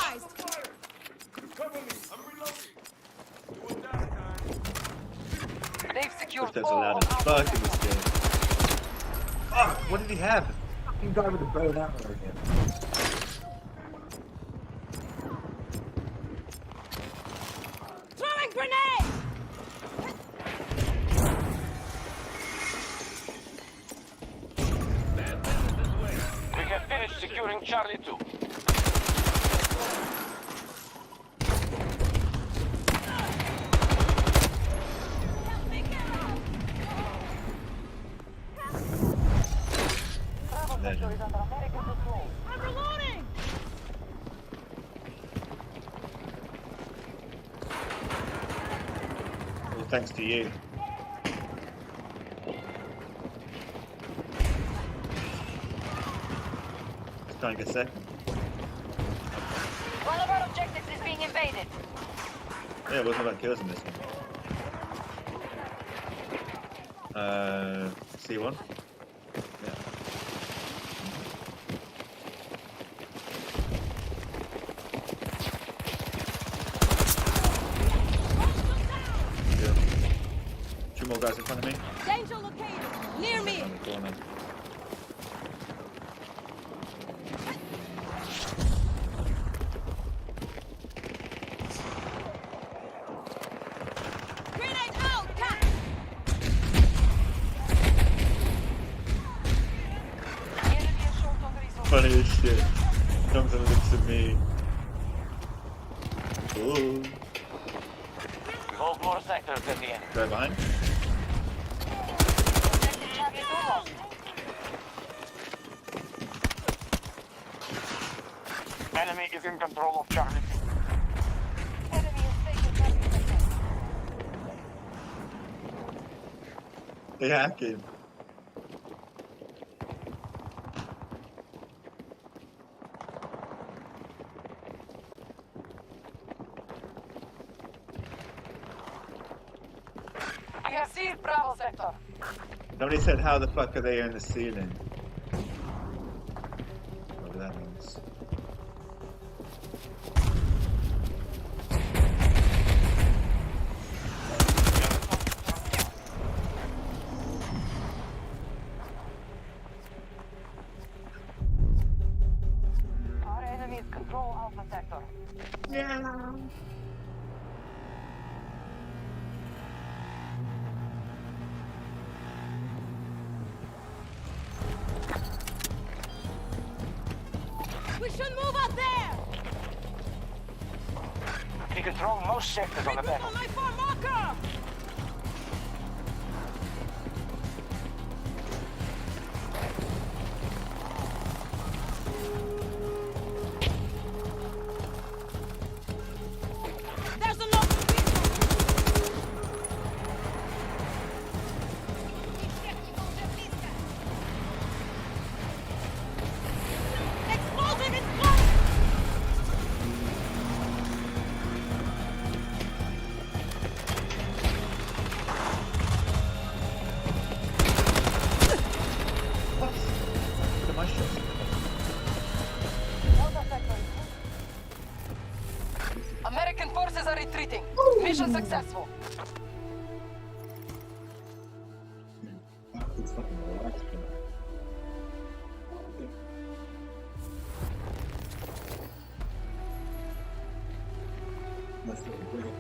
They've secured Footsteps all are loud of as our fuck in this game. Oh, what did he have? Fucking guy with a bow and arrow again. Throwing grenade! We have finished securing Charlie 2. Bravo sector is under American control. I'm reloading! Well, thanks to you. Let's try and get second. One of our objectives is being invaded. Yeah, it wasn't about kills in this one. C1? Yeah. Good. 2 more guys in front of me. Danger located. Near me. Around the corner. Grenade out! Cut! Enemy is short on resources. Funny as shit. Comes and looks at me. Ooh. We hold more sectors than the enemy. Guy behind. Objective Charlie 2 lost. Enemy is in control of Charlie 2. Enemy is taking Charlie sector. They hacked him. We have seized Bravo sector. Somebody said, how the fuck are they in the ceiling? Whatever that means. Our enemies control Alpha sector. We should move out there! We control most sectors on the Regroup battlefield. on my far marker! There's a local vehicle! It's fucking relaxed. That's what we're doing.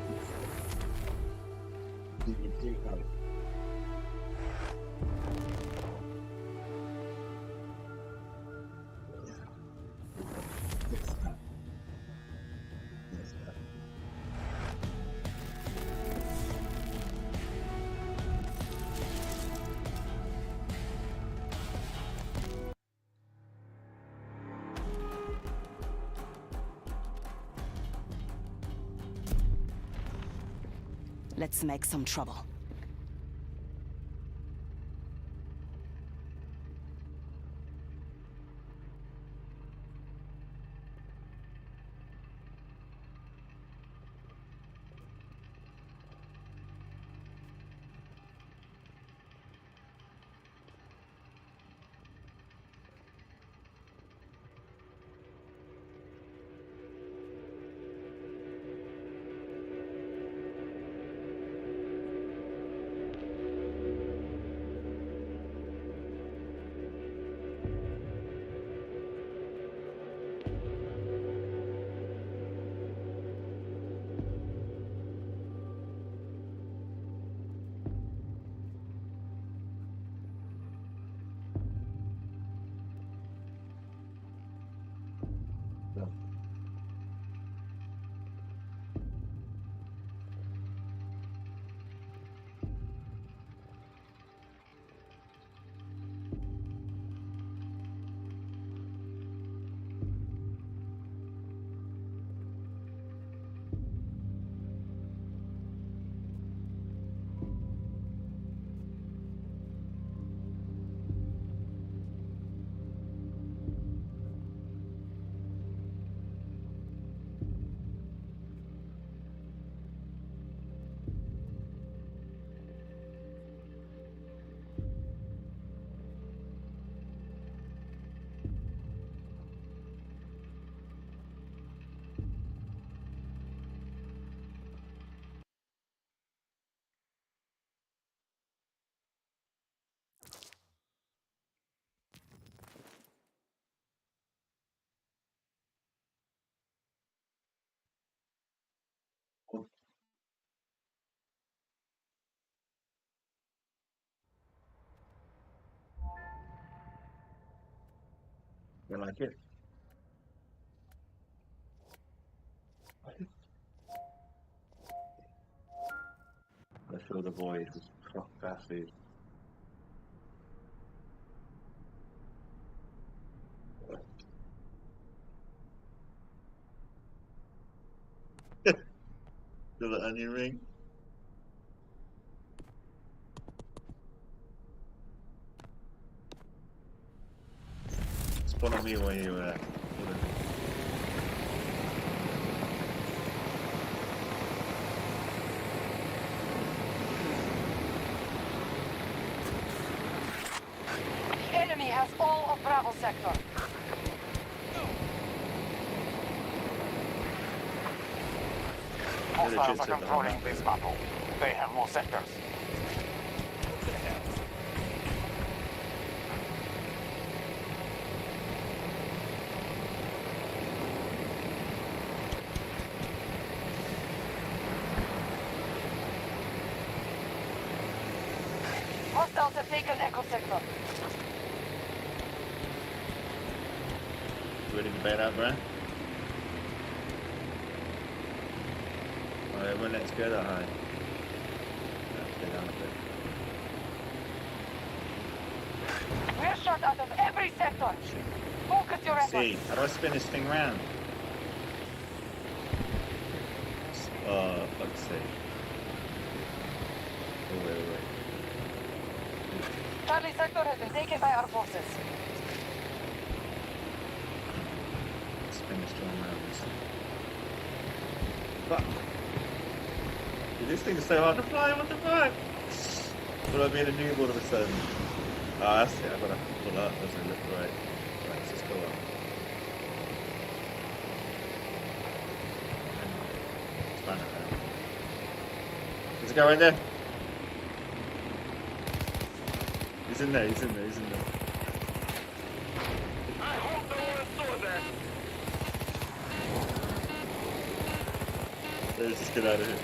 DVD card. Let's make some trouble. You like it? I feel the void was fast. Feel the onion ring? Spawn on me when you The enemy has all of Bravo sector. Hostiles are controlling this battle. They have more sectors. Hostiles have taken Echo sector. ready to bail out, Brian? Alright, everyone, let's go that high. Let's go down a bit. We're shot out of every sector. Focus your efforts. See, how do I spin this thing round? Let's see. Oh, wait. Charlie sector has been taken by our forces. Spin this drum around this. Fuck. Dude, this thing is so hard to fly, what the fuck? Will I be in a noob all of a sudden? Oh, that's it, I've got to pull up, doesn't it look right? Right, let's just go up. Span it around. Does it go right there? He's in there. He's in there. He's in there. I hope no one saw that. Let's just get out of here.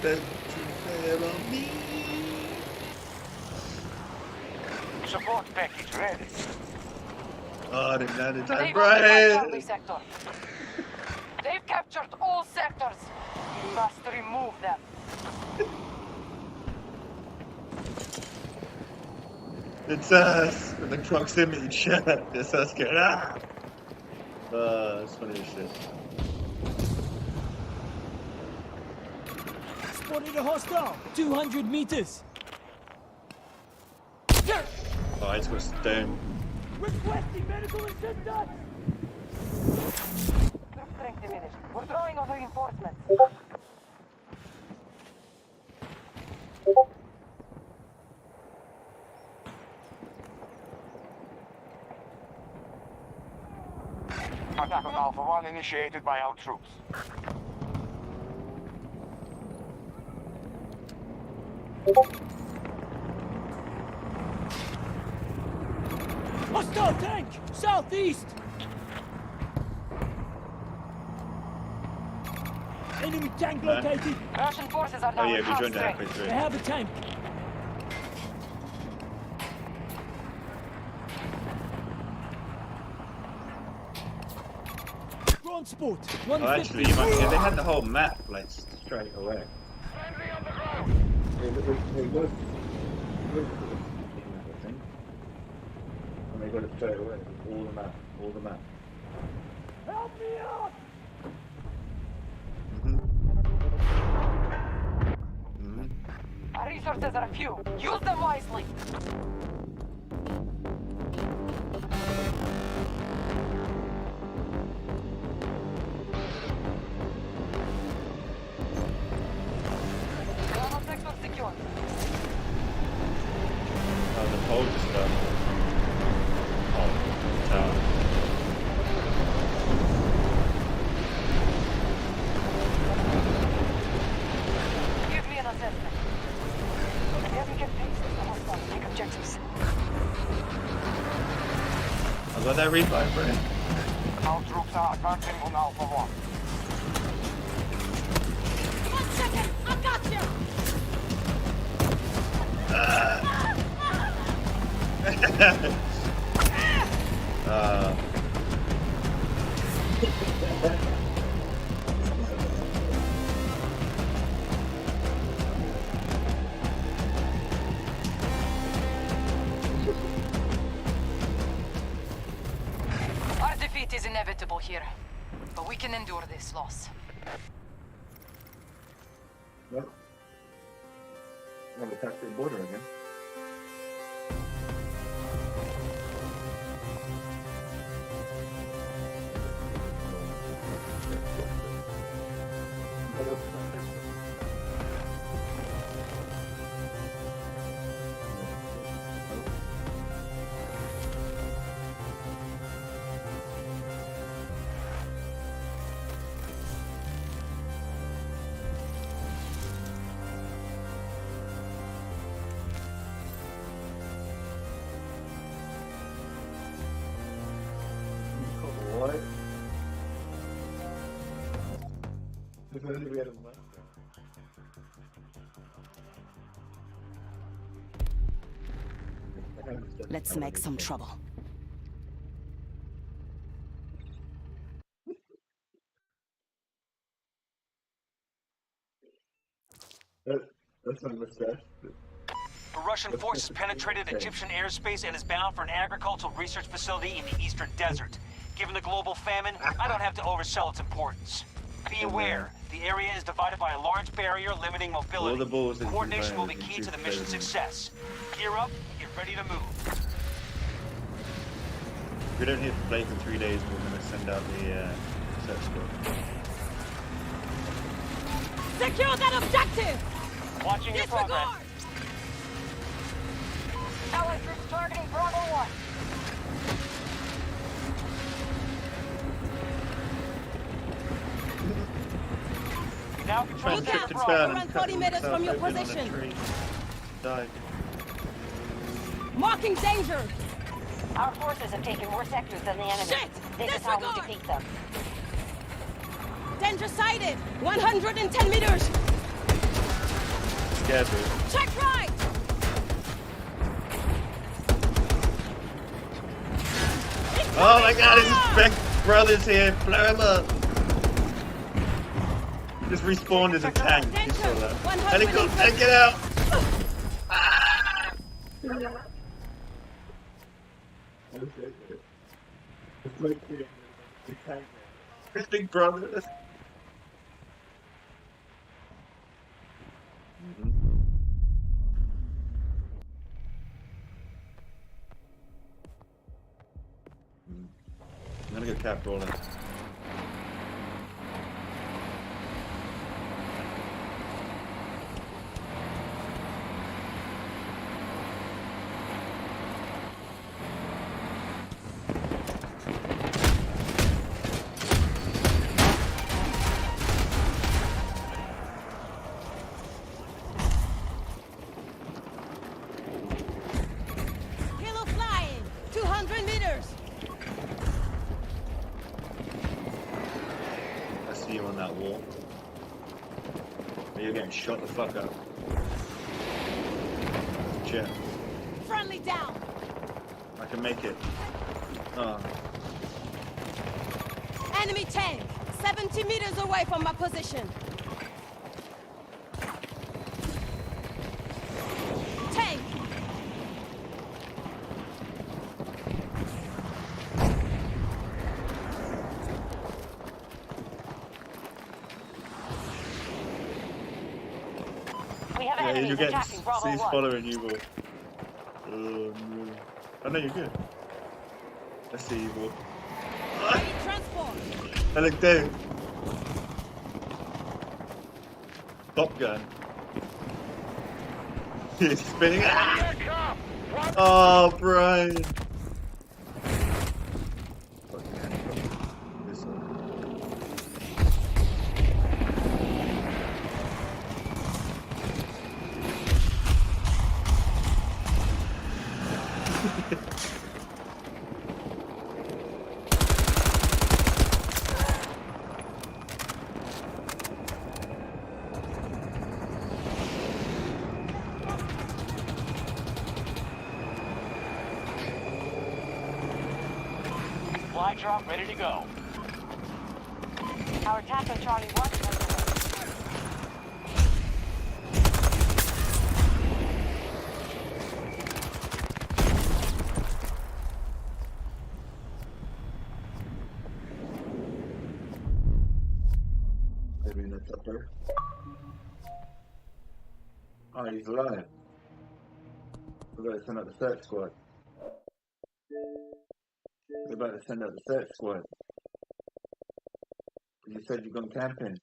Don't you fair on me. Support package ready. Oh, they landed They've time. occupied Charlie Right. sector. They've captured all sectors. We must remove them. It's us with the proximity shot. It's us going, ah! It's funny as shit. Spotted a hostile. 200 meters. Oh, I just got stoned. Requesting medical assistance. Troop strength diminished. We're drawing on reinforcements. Attack on Alpha 1 initiated by our troops. Hostile tank. Southeast. Enemy tank located. Russian forces are Oh now yeah, at we half joined strength. halfway They through. have a tank. Transport. Oh, actually, you might, yeah, they had the whole map like straight away. Friendly on the ground. It was. And they got it straight away. All the map. All the map. Help me out. Our resources are few. Use them wisely. Bravo sector secure. Oh, the pole just fell. Oh, tower. Give me an assessment. Yeah, we can pace the hostile. Take objectives. I got that revive, bro. Our troops are advancing on Alpha 1. 1 second! I got you! Our defeat is inevitable here, but we can endure this loss. Well, I'll attack the border again. What? If only we had a map. Let's make some trouble. That's my mustache. A Russian force has penetrated Egyptian airspace and is bound for an agricultural research facility in the eastern desert. Given the global famine, I don't have to oversell its importance. Be aware, the area is divided by a large barrier limiting mobility. All the balls in Coordination will be Japan key to the is mission's better. success. Gear up, get ready to move. If we don't hit Blake in 3 days, we're going to send out the search squad. Secure that objective! Watching your progress. Disregard! Allied troops targeting Bravo 1. Now control Friend the tripped air. and fell and Around cut 40 meters himself from your open on a position. tree. Died. Marking danger! Our forces have taken more sectors than the enemy. Shit! This is how we Disregard! defeat them. Danger sighted! 110 meters! Scared me. Check right! Oh my god, his Spec brothers here. Blow him up. Just respawned as a tank. You saw that. Helicopter, get out! His big brother. I'm gonna get cap rolling. Kilo flying! 200 meters! I see you on that wall. You're getting shot the fuck up. Shit. Friendly down! I can make it. Oh. Enemy tank! 70 meters away from my position! Tank! We have Yeah, enemies you get. attacking Bravo He's 1. following you, bro. No. Oh no, you're good. I see you, bro. Ready transport! I look down. Top gun. He's spinning. Ah! Oh, Brian. This one. Fly drop ready to go. Our attack on Charlie 1 is underway. Maybe that's up there. Oh, he's alive. We're about to send out the search squad. We're about to send out the search squad. You said you're going camping.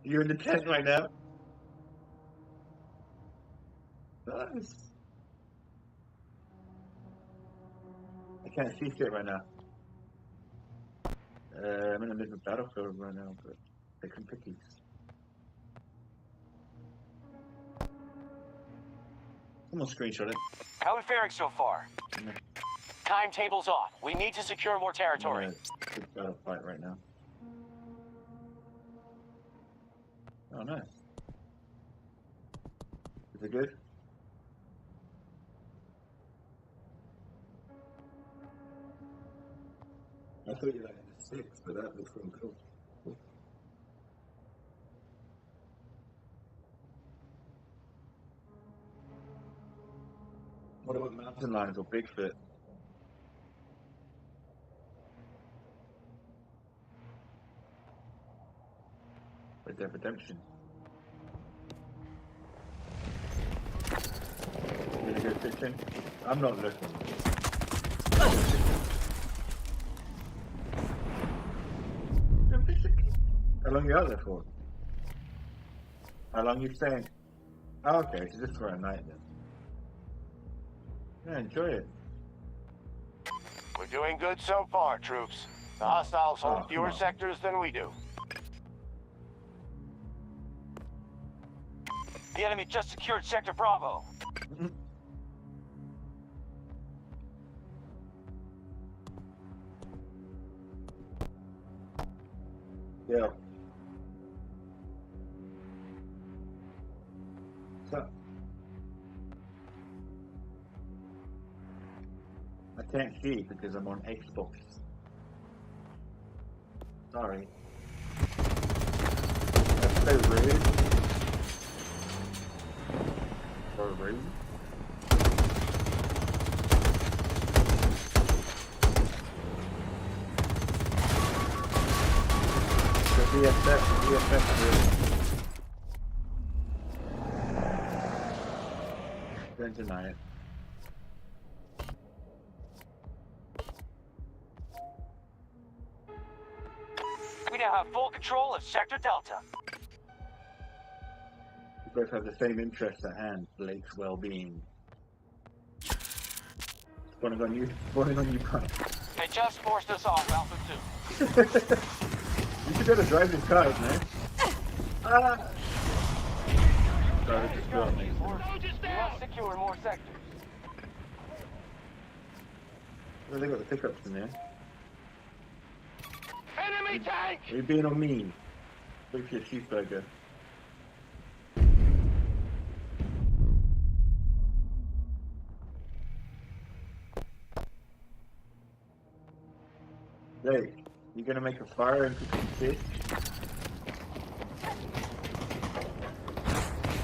You're in the tent right now. Nice. I can't see shit right now. I'm in the middle of battlefield right now, but they can pickies. Someone screenshot it. How are we faring so far? Timetable's off. We need to secure more territory. Good battle fight right now. Oh, nice. Is it good? I thought you were like in the 6, but that looks really cool. What about mountain lions or Bigfoot? Red Dead Redemption. Really good fishing. I'm not looking. How long you out there for? How long you staying? Oh, okay, so just for a night then. Yeah, enjoy it. We're doing good so far, troops. The hostiles hold Oh, fewer come on. sectors than we do. The enemy just secured Sector Bravo. Yeah. So, I can't see because I'm on Xbox. Sorry. That's so rude. So rude. The VFX really. Don't deny it. We now have full control of Sector Delta. We both have the same interests at hand, Blake's well-being. Spawning on you, Prime. They just forced us off Alpha 2. You should be able to drive these cars, man. Ah! Sorry, just go on me. We must secure more sectors. Well, they got the pickups in there. Enemy tank! Are you being on me? Wait for your cheeseburger. Blake, you gonna make a fire and cook some fish?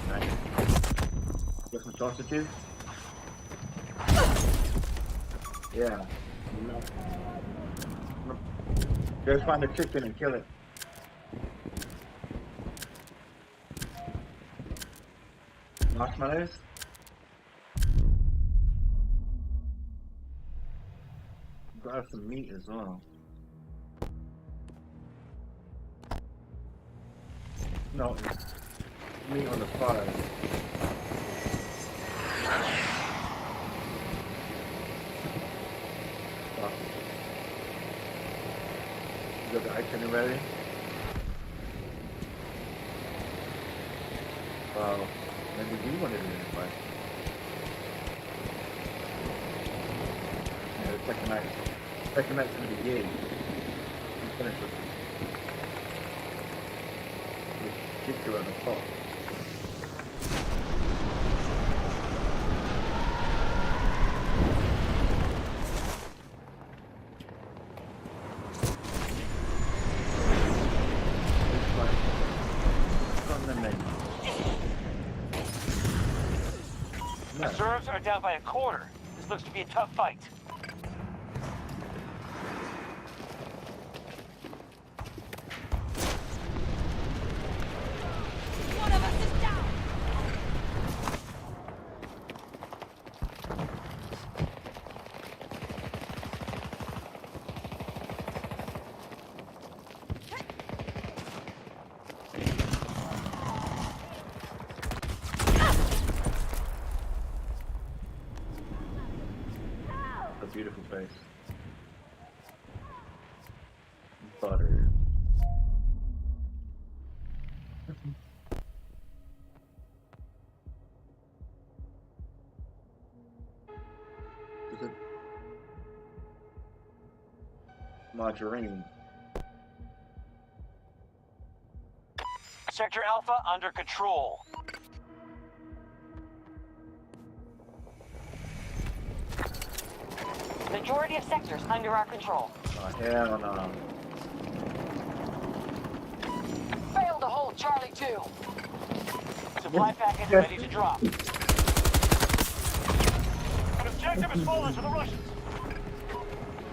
Nice. Got some sausages? Yeah. Go find a chicken and kill it. Marshmallows? Gotta have some meat as well. No, meat on the fire. Oh. You got the itinerary? Wow, maybe we wanted to invite. Yeah, the second night's gonna be yay. We finished with kick you on the top. Reserves are down by a quarter. This looks to be a tough fight. One of us is down! A beautiful face. Butter. Is it margarine? Sector Alpha under control. Majority of sectors under our control. Oh, hell no. Failed to hold Charlie 2. Supply package ready to drop. An objective has fallen to the Russians.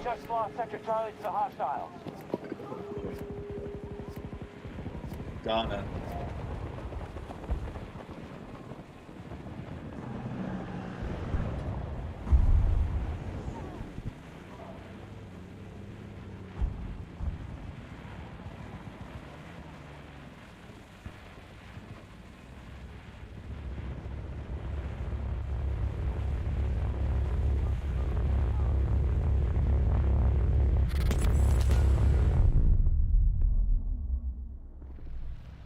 Just lost Sector Charlie to the hostiles. Ghana.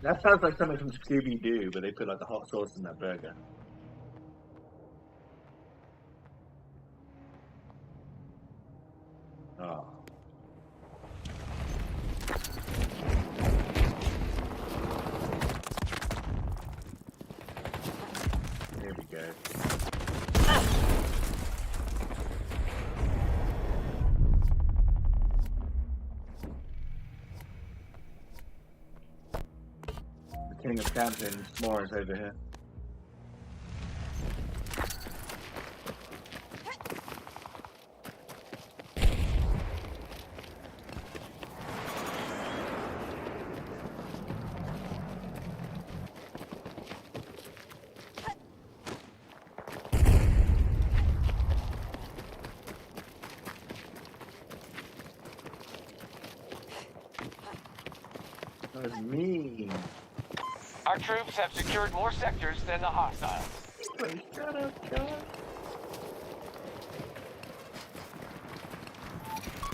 That sounds like something from Scooby Doo, but they put like the hot sauce in that burger. Oh. Here we go. The king of camping, s'mores over here. That was mean. Our troops have secured more sectors than the hostiles. Wait, shut up, John.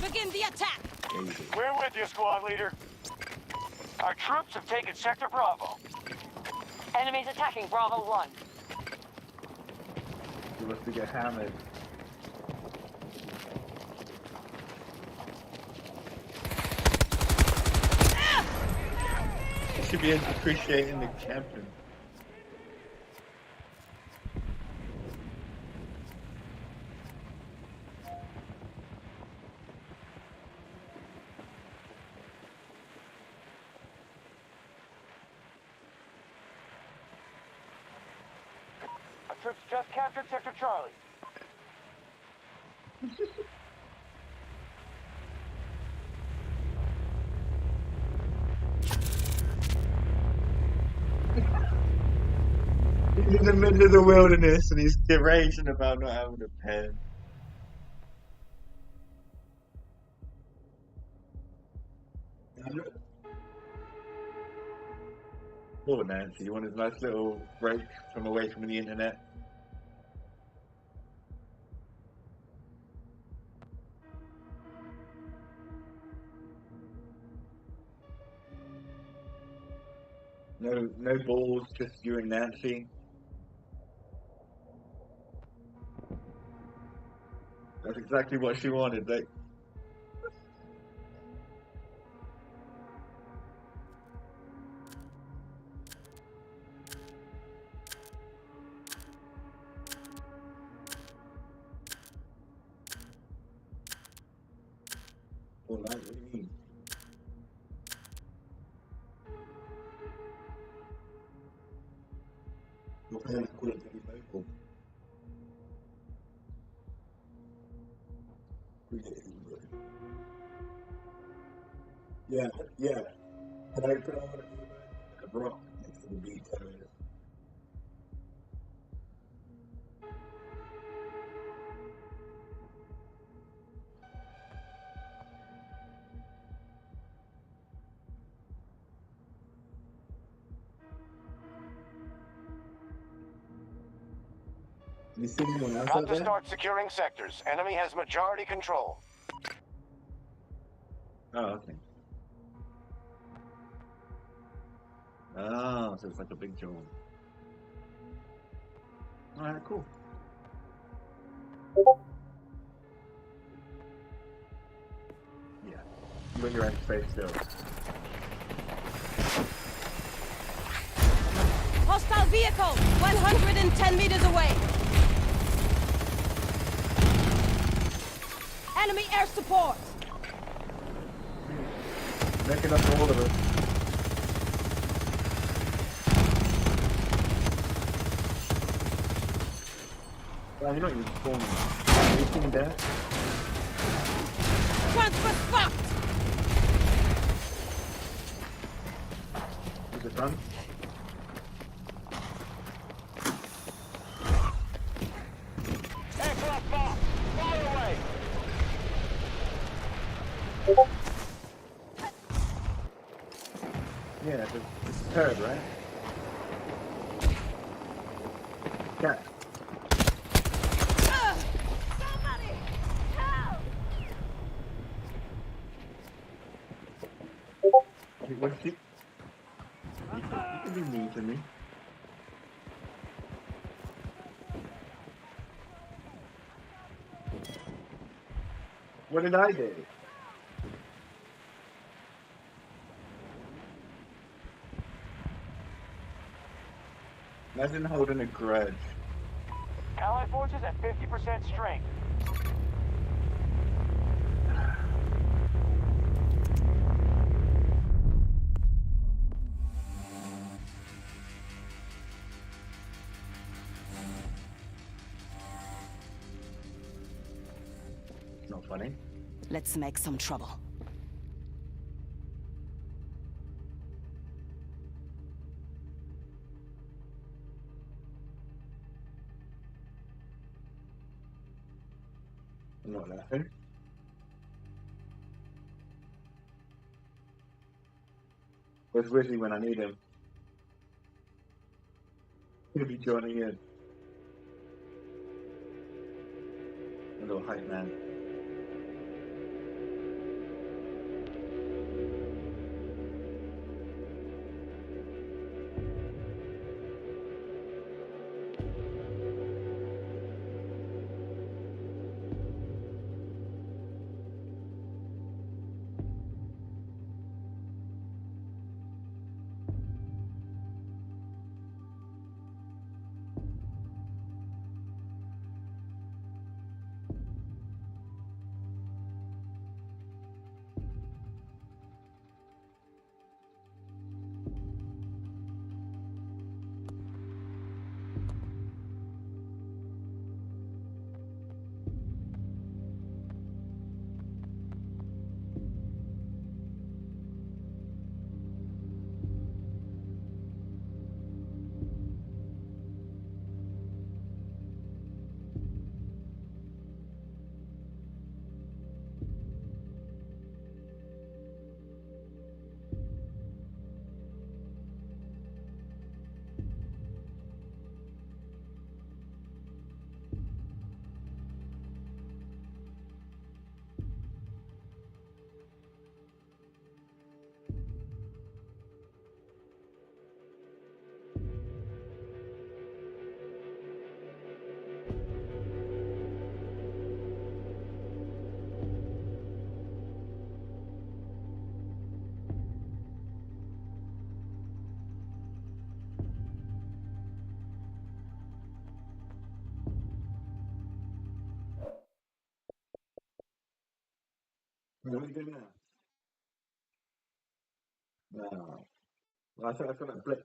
Begin the attack! Easy. We're with you, squad leader. Our troops have taken Sector Bravo. Enemies attacking Bravo 1. You must get hammered. You should be appreciating the camping. Our troops just captured Sector Charlie. He's in the middle of the wilderness and he's raging about not having a pen. Poor Nancy, you want a nice little break from away from the internet? No balls, just you and Nancy. That's exactly what she wanted. Like, well, what do you mean? Your parents call it very vocal. Yeah, yeah. Can I put on a bra next to the beat? You see anyone else Got out to there? start securing sectors. Enemy has majority control. Oh, okay. Oh, so it's like a big job. Alright, cool. Yeah. You got your own space still. Hostile vehicle! 110 meters away! Enemy air support! Making up for all of us. Well, you're not even spawning. Are you seeing that? Transfer fucked! Is it done? Aircraft box! Fire away! Yeah, it's a turd, right? Yeah. Somebody! Help! What did you... to me. What did I do? Imagine holding a grudge. Allied forces at 50% strength. It's not funny. Let's make some trouble. I'm not laughing. Where's Rizzy when I need him? He'll be joining in. A little hype man. What are you doing now? No. Well, I feel like Blake.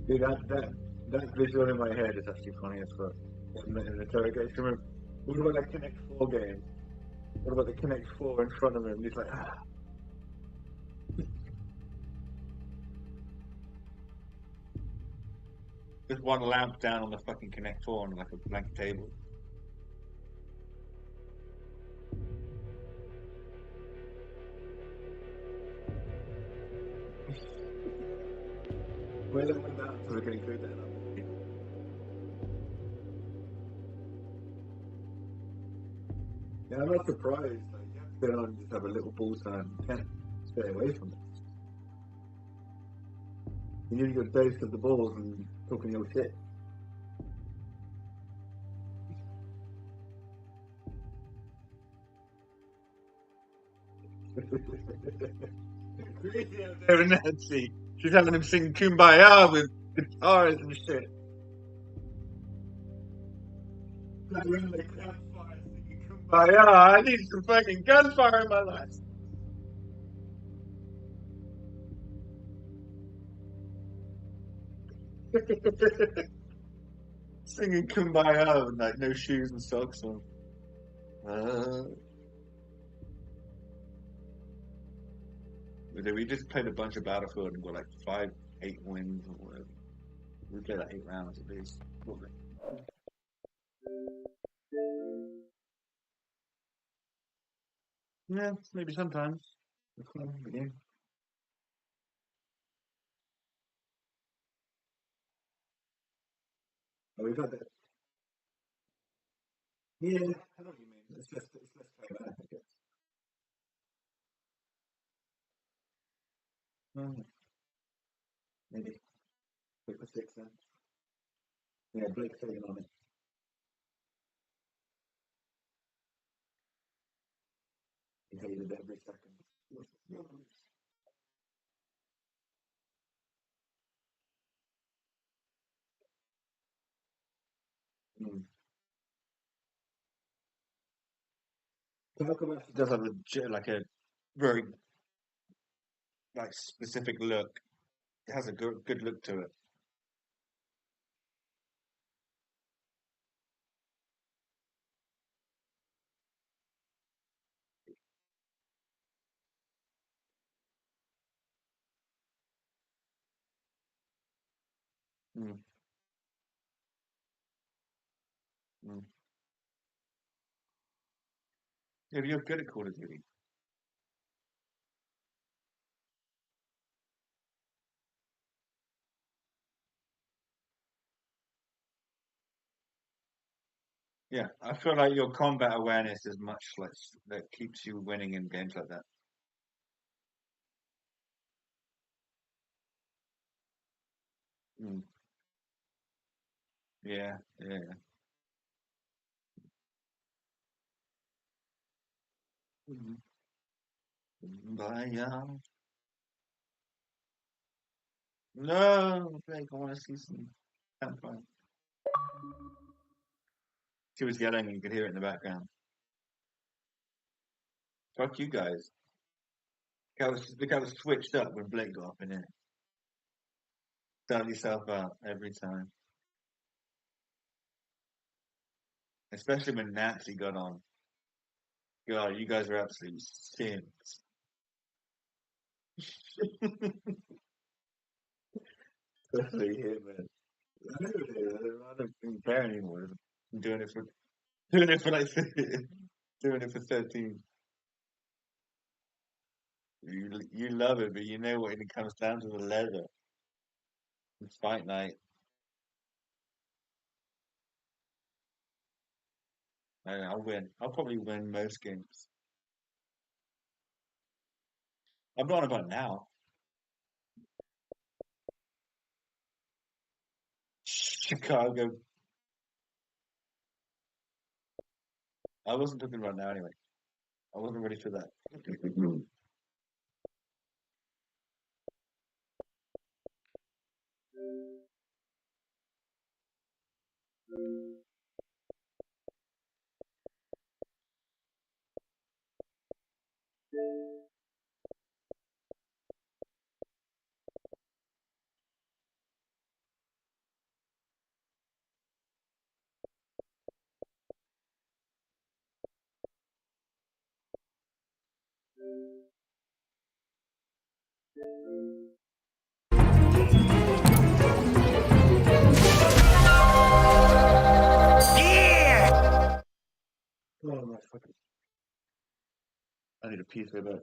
Dude, that visual in my head is actually funny as fuck. In the interrogation room. What about that Connect 4 game? What about the Connect 4 in front of him? He's like, ah. Just one lamp down on the fucking Connect 4 on like a blank table. Where they went down so we can include that in our movie. Yeah, I'm not surprised. Like, you have to go on and just have a little ball sign. You can't stay away from it. You need to get dosed of the balls and talking your shit. There with Nancy. She's having him sing Kumbaya with guitars and shit. Around the campfire singing Kumbaya. I need some fucking gunfire in my life. Singing Kumbaya with like no shoes and socks on. We just played a bunch of Battlefield and got like 5, 8 wins or whatever. We played like 8 rounds at least. Probably. Yeah, maybe sometimes. Again. Oh, we've got that. Yeah, I know what you mean. It's less playback, I guess. Maybe. Quick for 6 then. Yeah, Blake's taking on it. He hated every second. Mm. Tarkov actually does have like a very like specific look. It has a good look to it. Mm. Mm. Yeah, but you're good at Call of Duty. Yeah, I feel like your combat awareness is much less that keeps you winning in games like that. Mm. Yeah, yeah. Mhm. Bye, no, Blake, I want to see some campfire. She was yelling, and you could hear it in the background. Fuck you guys. The guy was switched up when Blake got up in it. Dug yourself out every time. Especially when Nancy got on. God, you guys are absolute simps. Especially him, man. I don't even care anymore. I'm doing it for like doing it for 13. You love it, but you know what? It comes down to the leather. It's fight night. I'll win. I'll probably win most games. I'm not about now. Chicago. I wasn't talking about now anyway. I wasn't ready for that. Oh my fucking! I need a piece of that.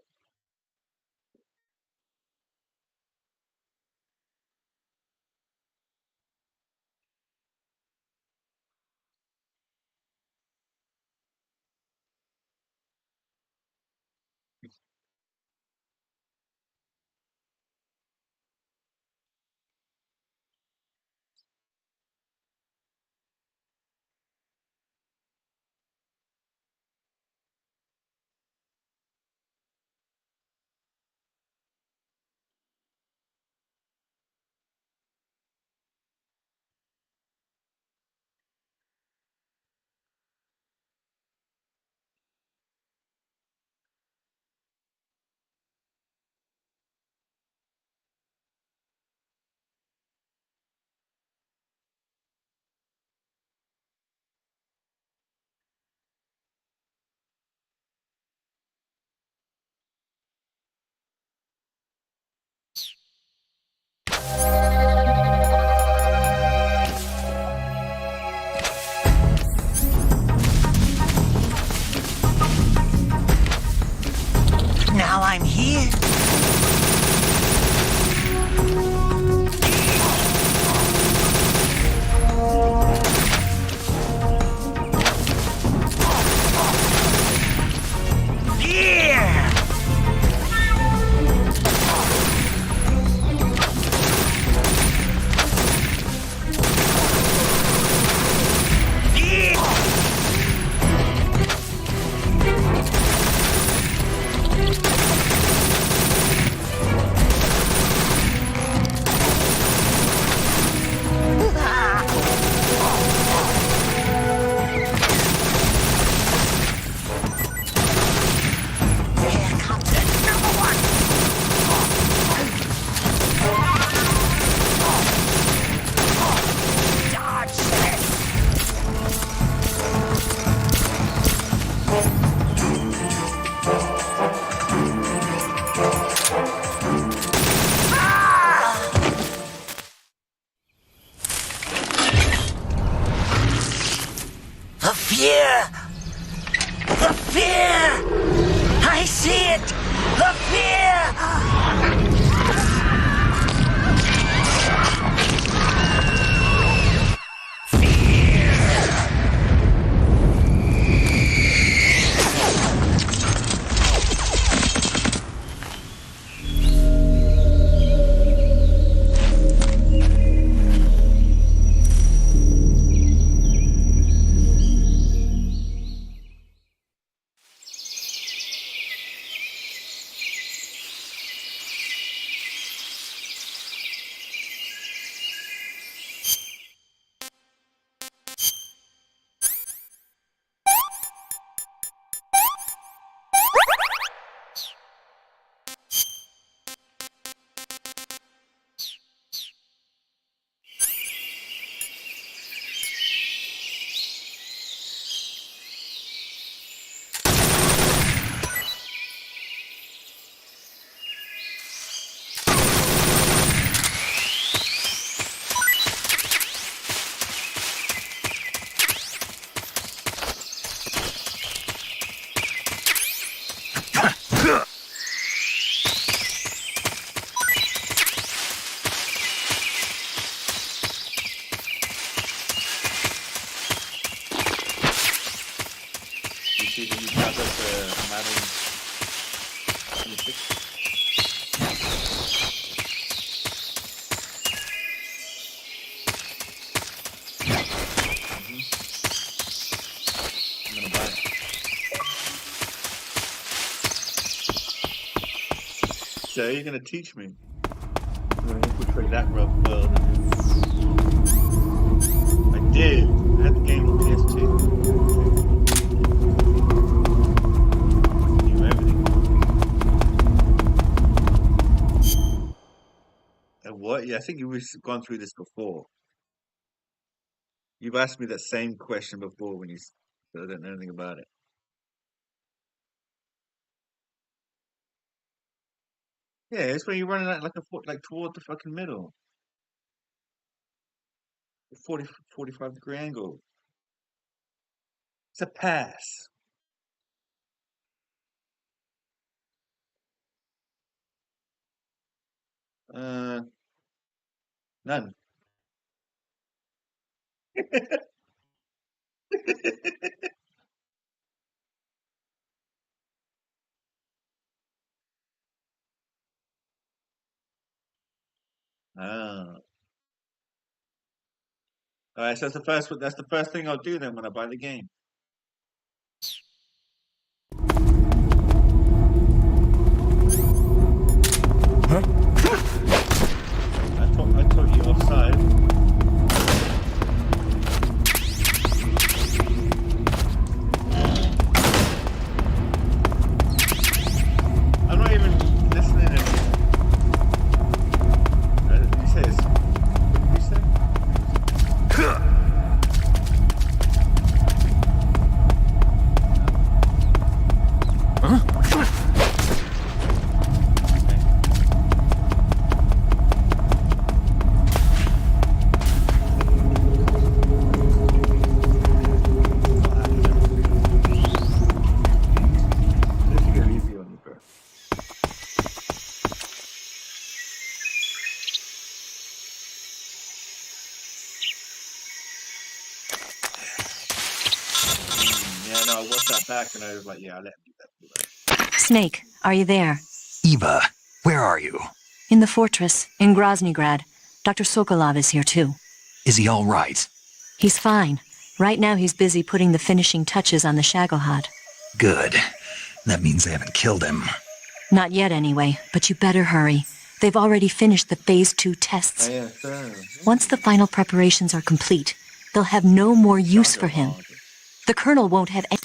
fear! I see it! The fear! See the new Kazakh Madden 26? I'm gonna buy it. So you're gonna teach me. I'm gonna infiltrate that rough world. I did. I had the game on PS2. What? Yeah, I think we've gone through this before. You've asked me that same question before when you said I don't know anything about it. Yeah, it's when you're running like toward the fucking middle. 45-degree angle. It's a pass. None. Ah. All right, so that's the first one. That's the first thing I'll do then when I buy the game. Huh? I taught you offside. I'm not even listening anymore. He says, what did he say? Back and I was like, yeah, I'll let him do that. Snake, are you there? Eva, where are you? In the fortress, in Groznygrad. Dr. Sokolov is here too. Is he all right? He's fine. Right now he's busy putting the finishing touches on the Shagohod. Good. That means they haven't killed him. Not yet anyway, but you better hurry. They've already finished the Phase 2 tests. Oh, yeah, sure. Once the final preparations are complete, they'll have no more use for him. The Colonel won't have any...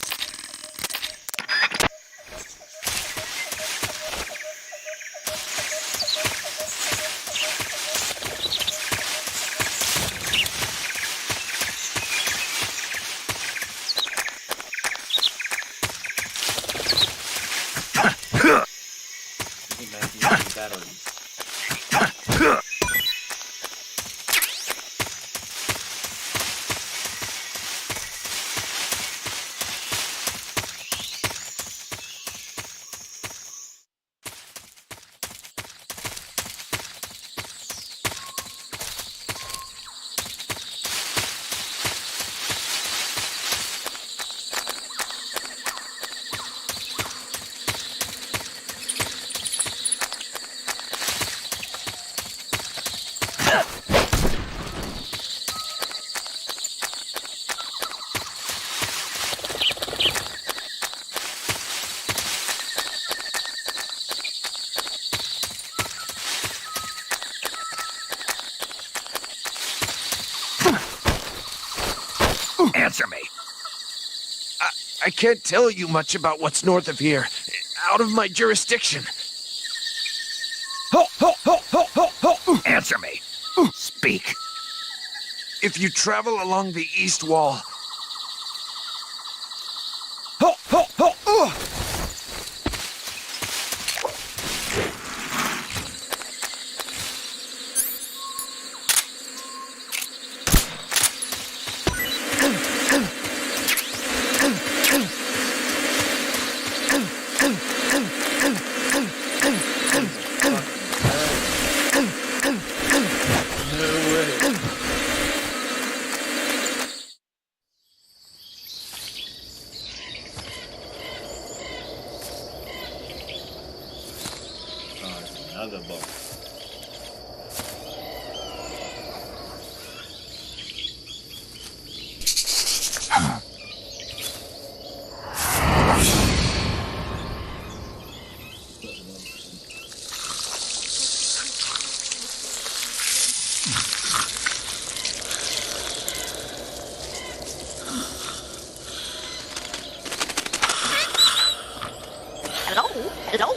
Answer me. I can't tell you much about what's north of here. Out of my jurisdiction. Answer me. Speak. If you travel along the east wall... Another book. Hello?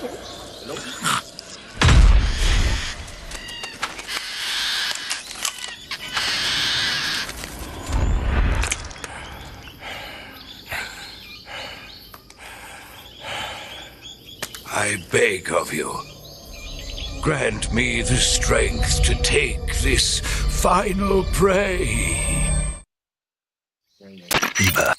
I beg of you, grant me the strength to take this final prey. Eva.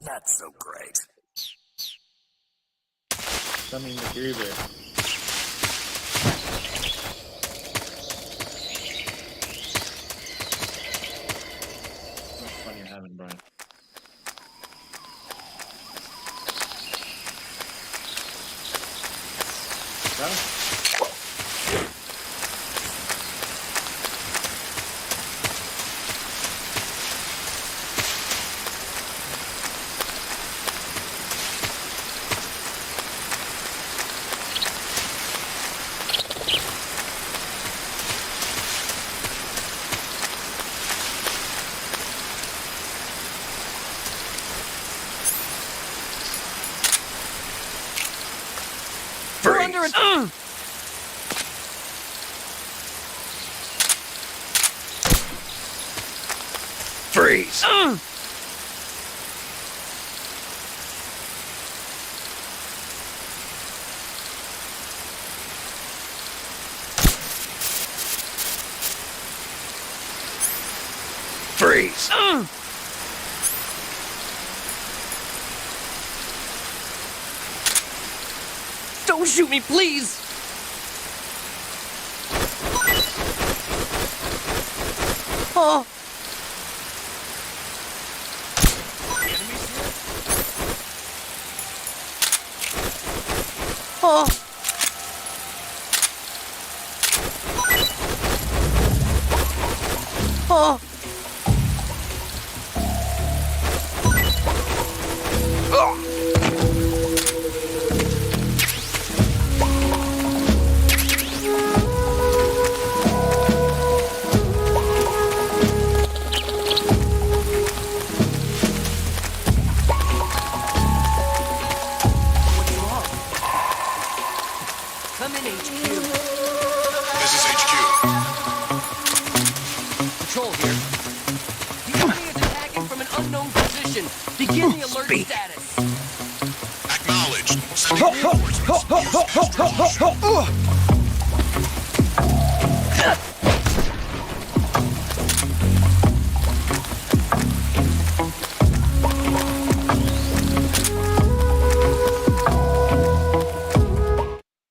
Not so great. Something to do there. What fun you're having, Brian. Go. We're under a... Freeze! Freeze! Don't shoot me, please! Oh! Oh! Oh! Come in, HQ. This is HQ. Patrol here. The enemy is attacking from an unknown position. Begin the alert status.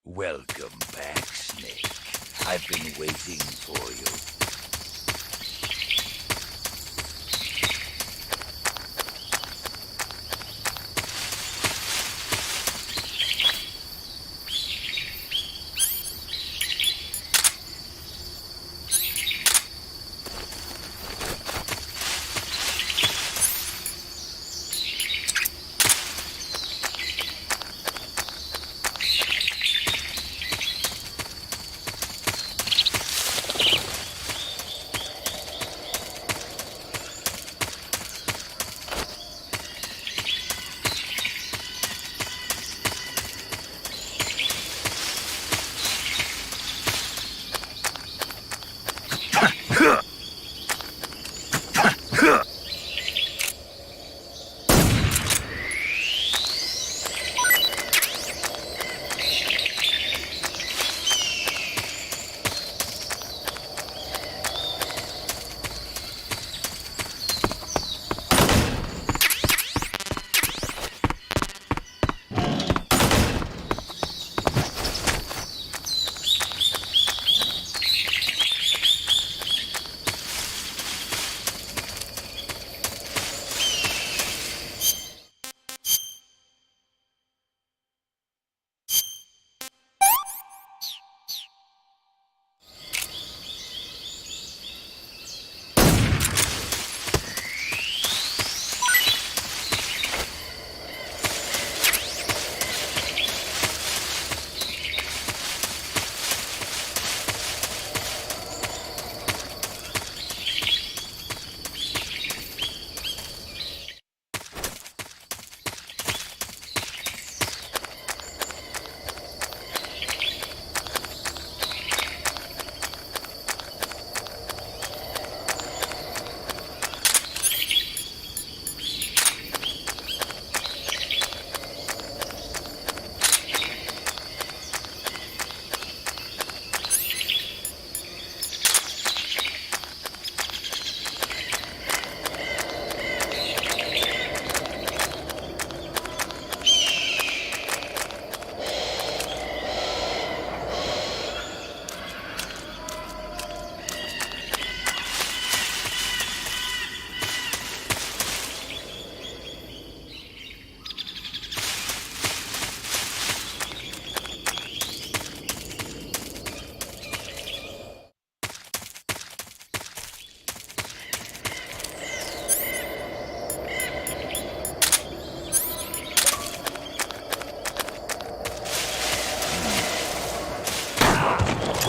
Welcome back, Snake. I've been waiting for you.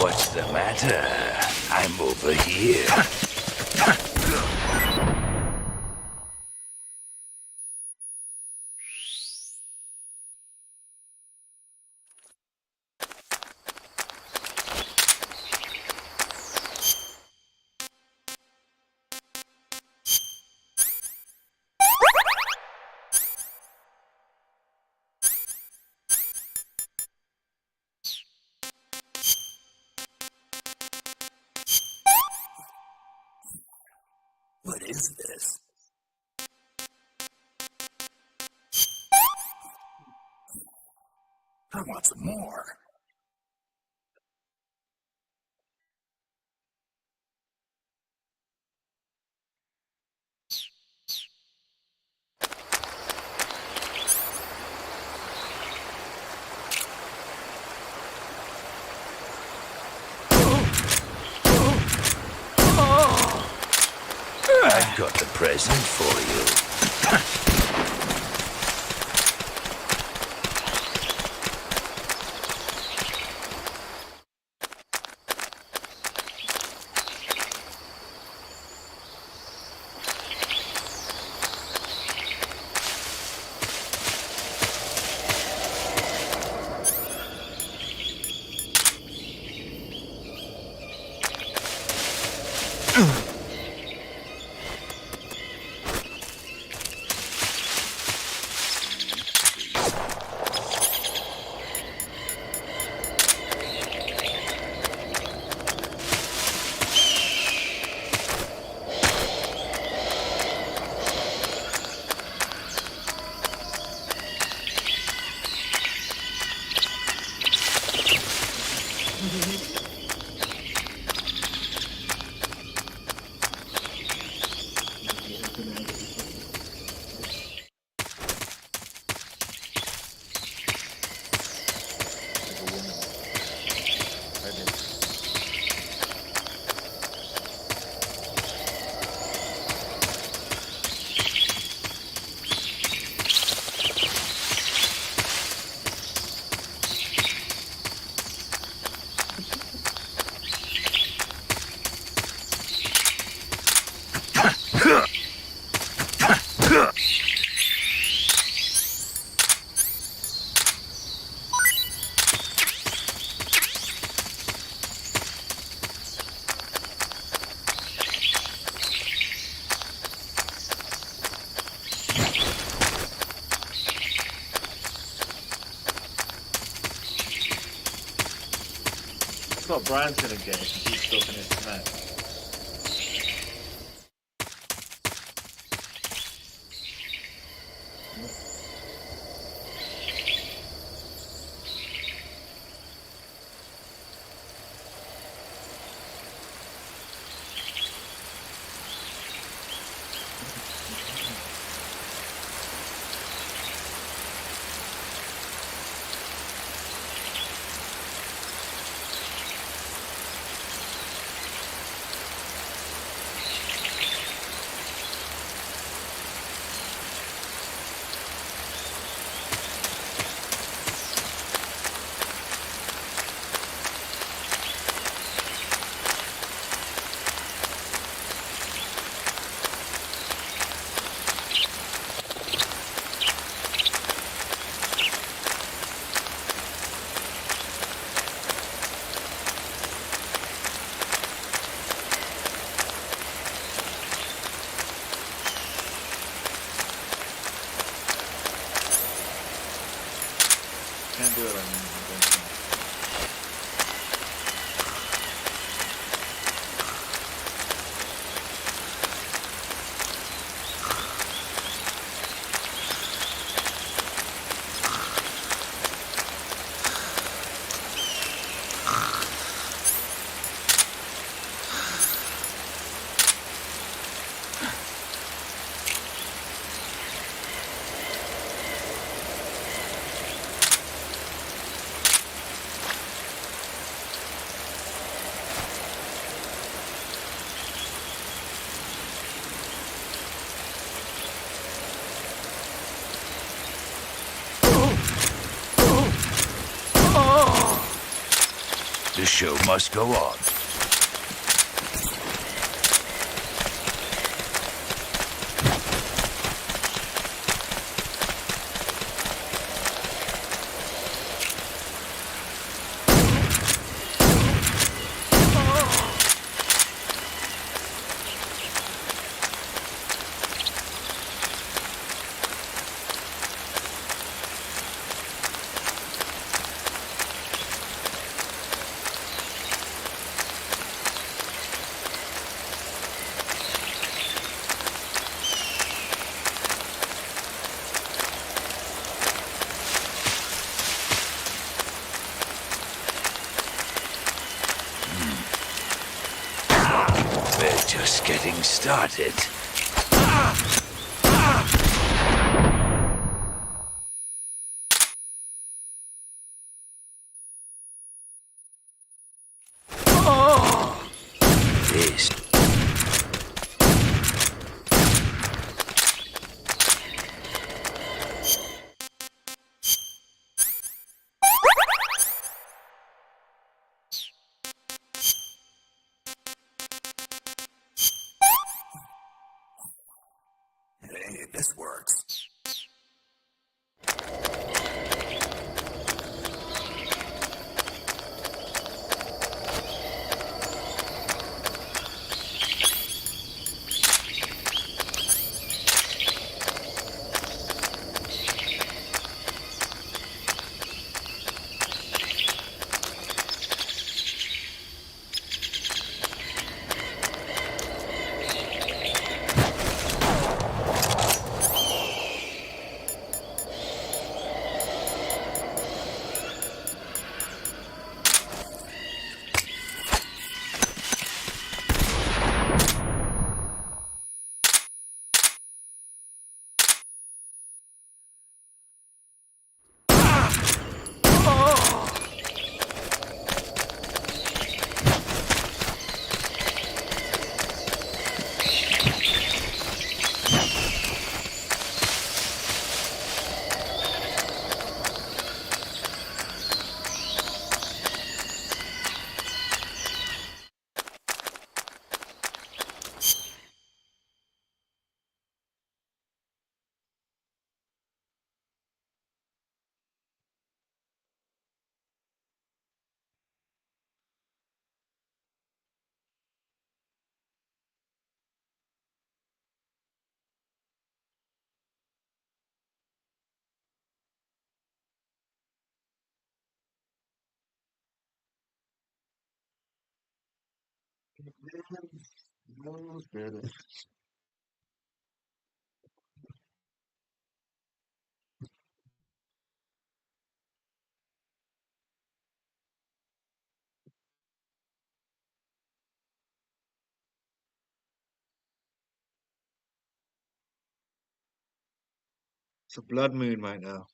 What's the matter? I'm over here. What is this? I want some more. I've got the present for you. what Brian's gonna get if he keeps talking his smack. Can't do it right now. The show must go on. We're just getting started. This. Hey, this works. It's a blood moon right now.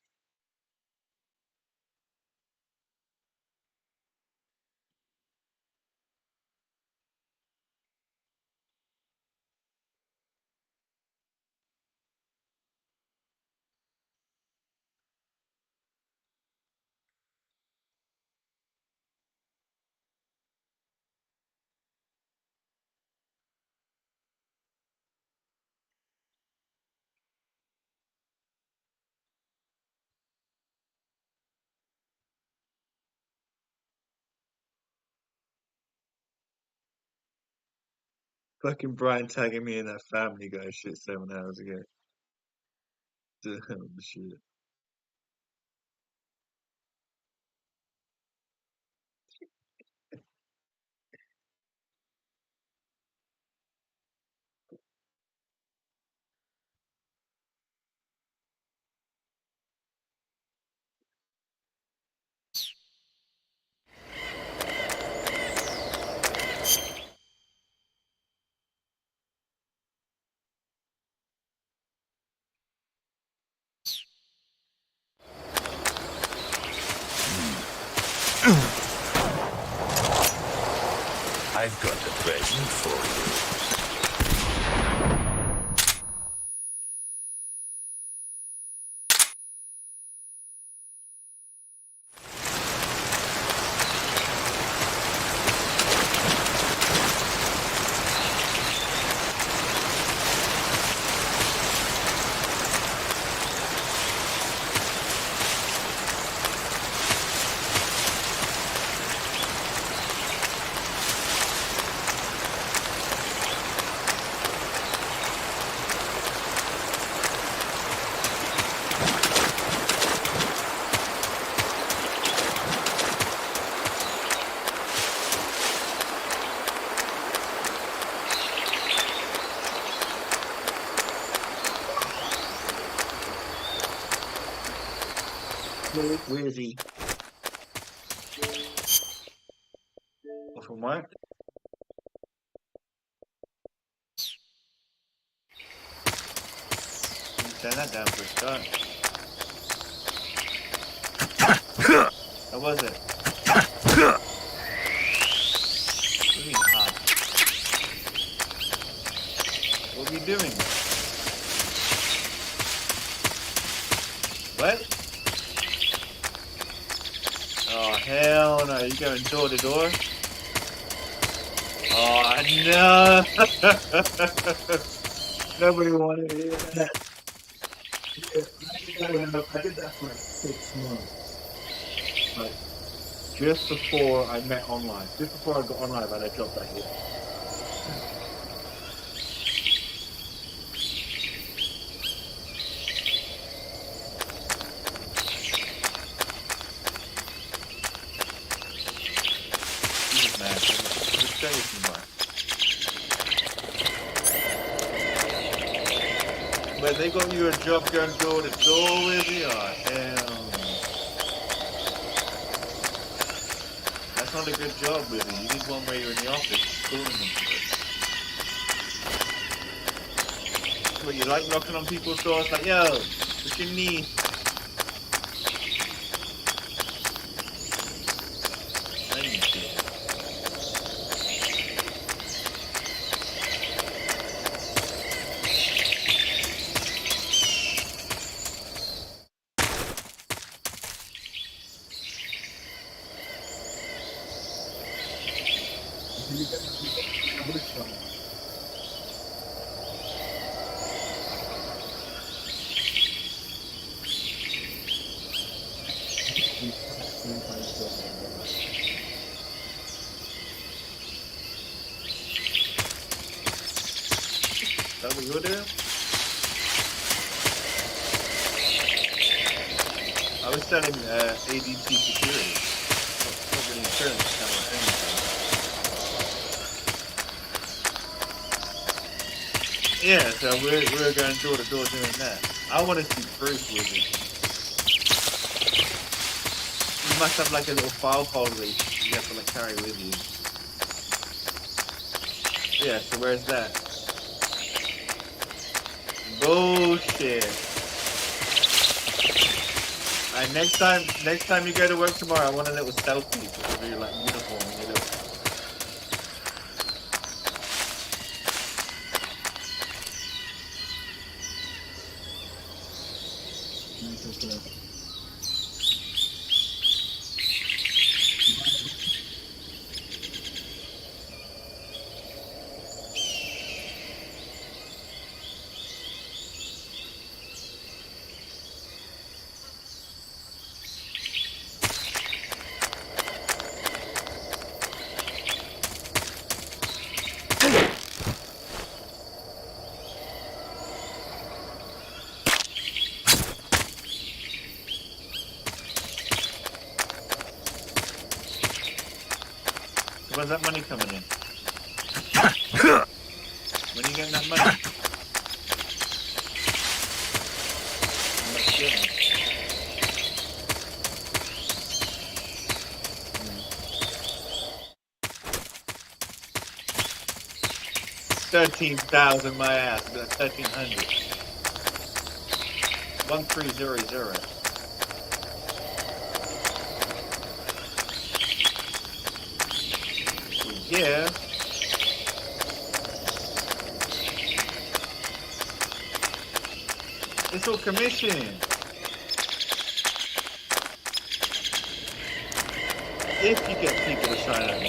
Fucking Brian tagging me in that Family Guy shit 7 hours ago. Damn shit. I've got a present for you. Where is he? Off of mic? Turn that down for a start. How was it? What do you mean hard? What were you doing? What? Oh, hell no. You going door to door? Oh, no. Nobody wanted to hear that. I did that for like 6 months. Like, just before I met online. Just before I got online, I had a job that year. But they got you a job going door to door with you? Oh, hell. That's not a good job, really. You need one where you're in the office calling them to it. What, you like knocking on people's doors like, yo, what you need? Is that what you're doing? I was selling ADT security. Not really insurance, kind of thing. Yeah, so we're going door to door doing that. I want to see Bruce with it. You must have like a little file folder you have to like carry with you. Yeah, so where's that? Bullshit. Alright, next time you go to work tomorrow, I want a little selfie of your like uniform and your little... Where's that money coming in? When are you getting that money? $13,000 my ass. That's 1,300. 1300. Yeah. It's all commission. If you get people to sign up.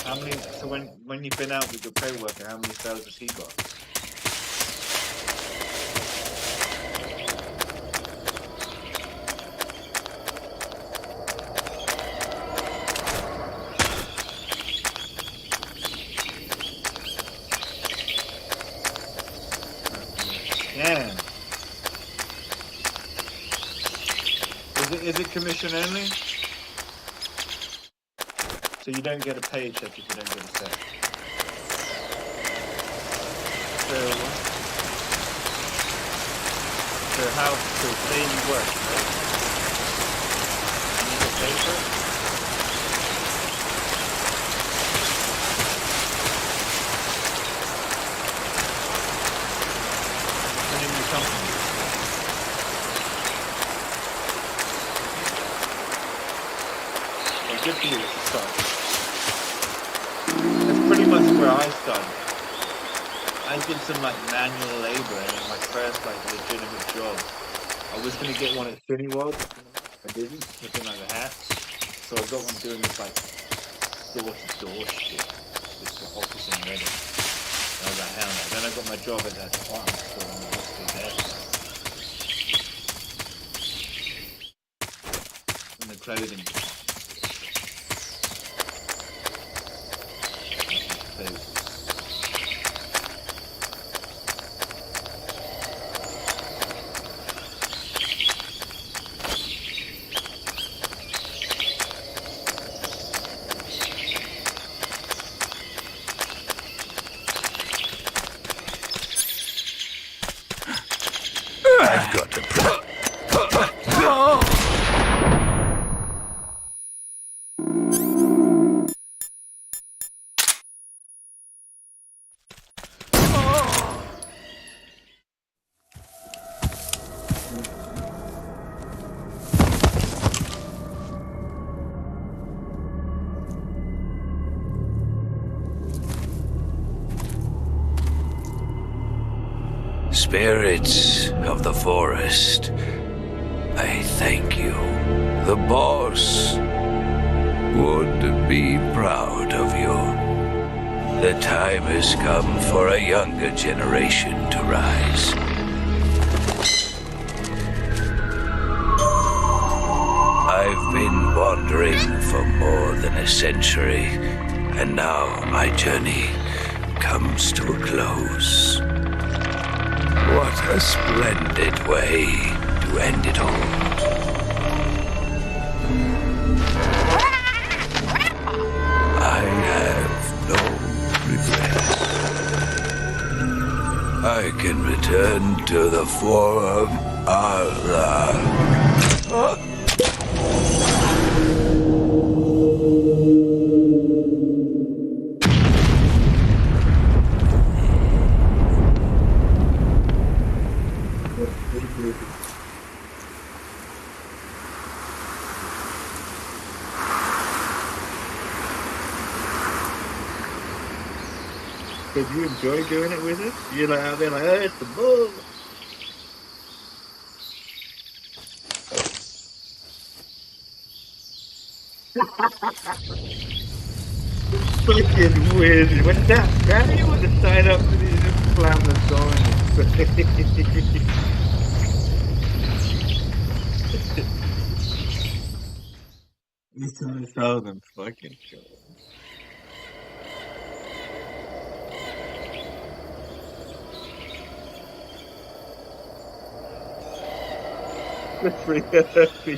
How many? So when you've been out with your co-worker, how many sales has he got? Damn. Is it commission only? So you don't get a paycheck if you don't get a set. So how? So say you work, right? And you get paid for it. And in your company. Well, good for you to start. That's pretty much where I started. I did some like manual labor in my first like legitimate job. I was gonna get one at Cineworld. I didn't, looking like a hat. So I got one doing this like door-to-door shit. This office in Reading. I was like, hell no. Then I got my job at that department store in the hospital there. In the clothing department. I've got to Spirits of the forest, I thank you. The boss would be proud of you. The time has come for a younger generation to rise. been wandering for more than a century, and now my journey comes to a close. What a splendid way to end it all. I have no regrets. I can return to the Forum Allah. Did you enjoy doing it with us? You're like out there like, oh, it's the bull. Fucking weird. When that guy want to sign up to these, just slam the door in his face. This is how them fucking show. That's pretty happy.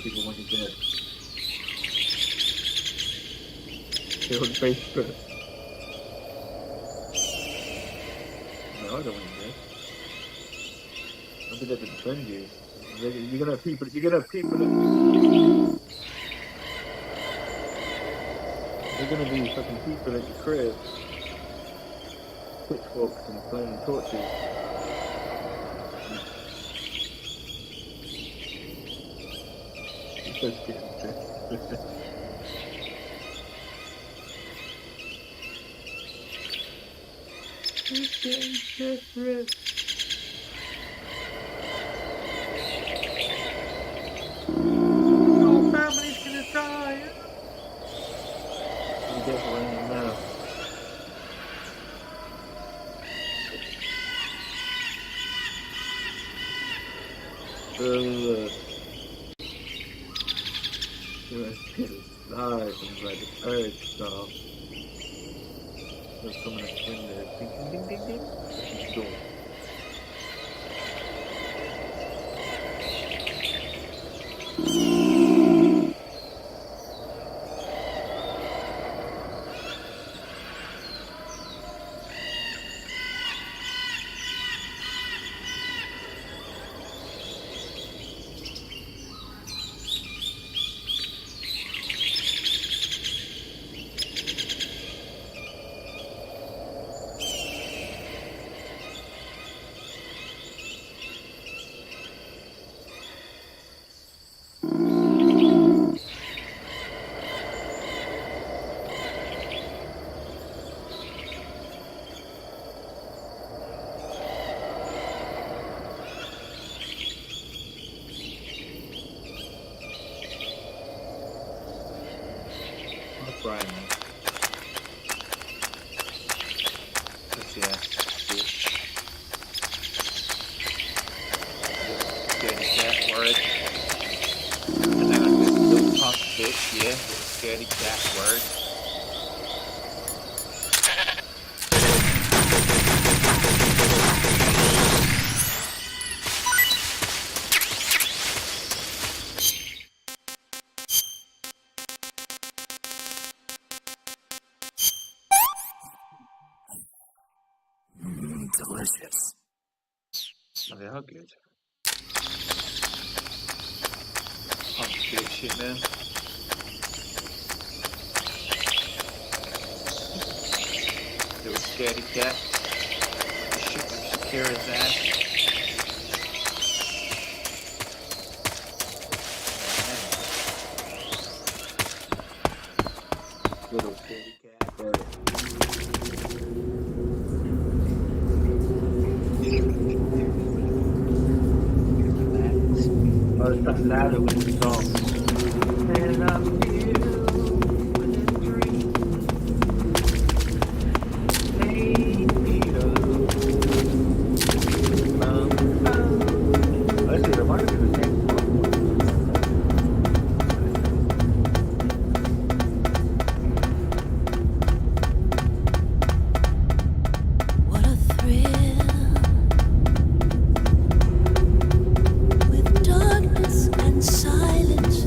People want you dead. They're on Facebook. No, I don't want you dead. I think that would defend you. You're gonna have people. You're gonna have people. They're gonna be fucking people at your crib, pitchforks and flaming torches. Just kidding. He's getting desperate. Your family's gonna die. You get one now. Like the third stuff. There's someone in there. Ding, ding, ding, ding, ding. She's going. Brian. Let's see. Scaredy cat word. And then I'm this little punk bitch, yeah. Scaredy cat word. Delicious. Oh, they are good. Punk bitch shit, man. Little scaredy cat. Shit with Shakira's ass. Little scaredy cat bird. Oh, it's not louder with the song. And I'm here with a dream. Hey, Peter. Let's see, remind me of the same song. What a thrill. With darkness and silence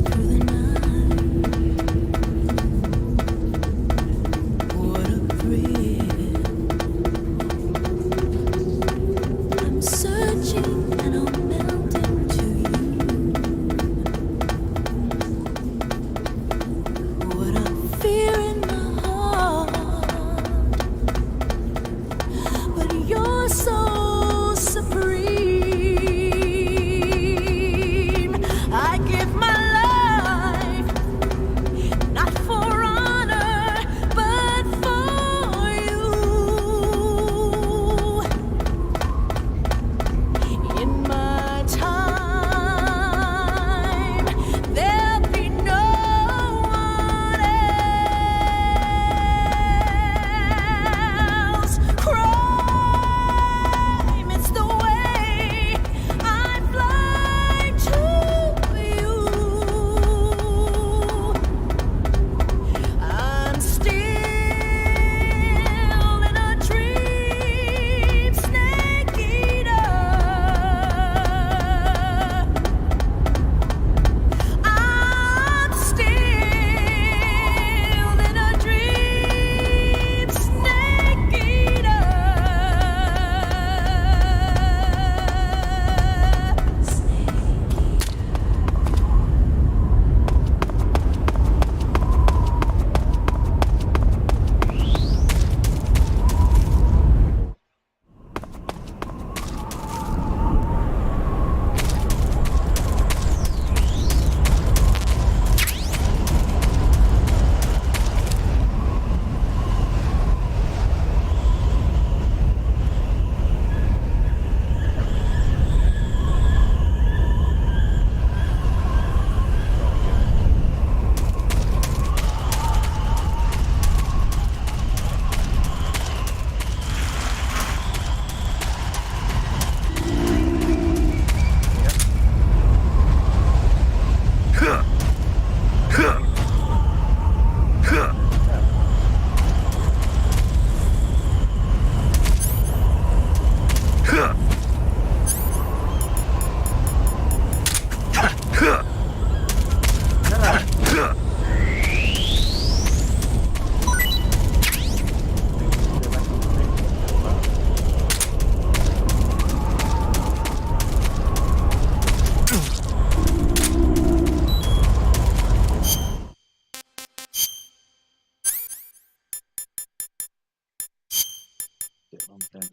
Shit, I'm dead.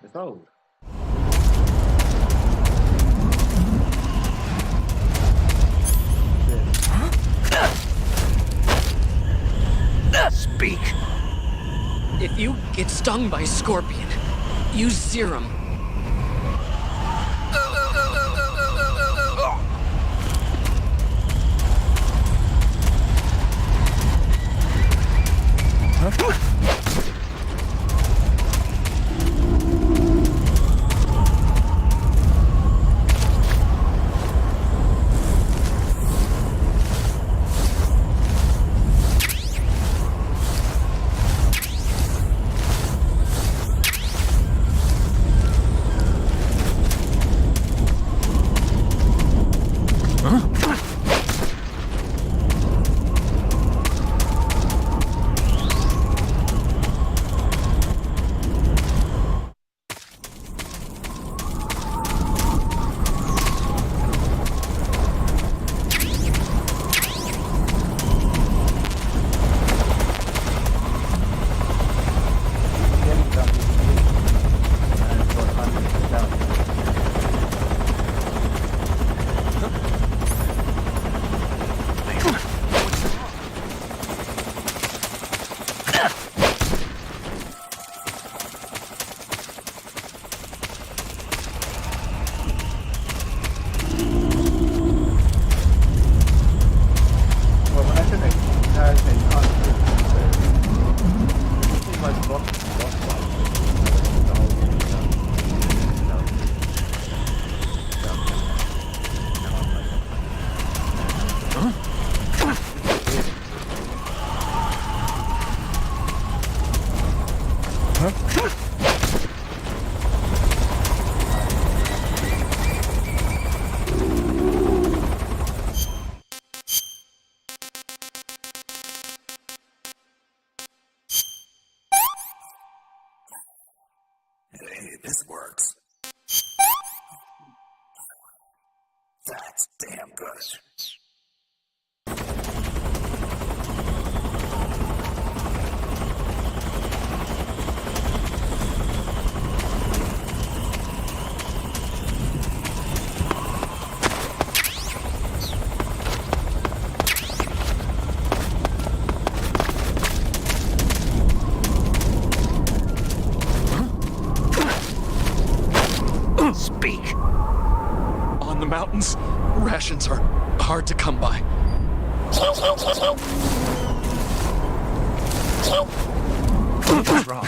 It's old. Speak. If you get stung by a scorpion, use serum. Hey, this works. That's damn good. Speak. On the mountains, rations are hard to come by. What's wrong?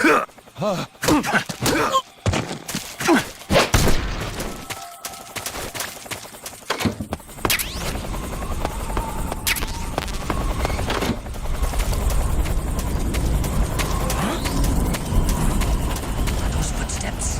Those footsteps.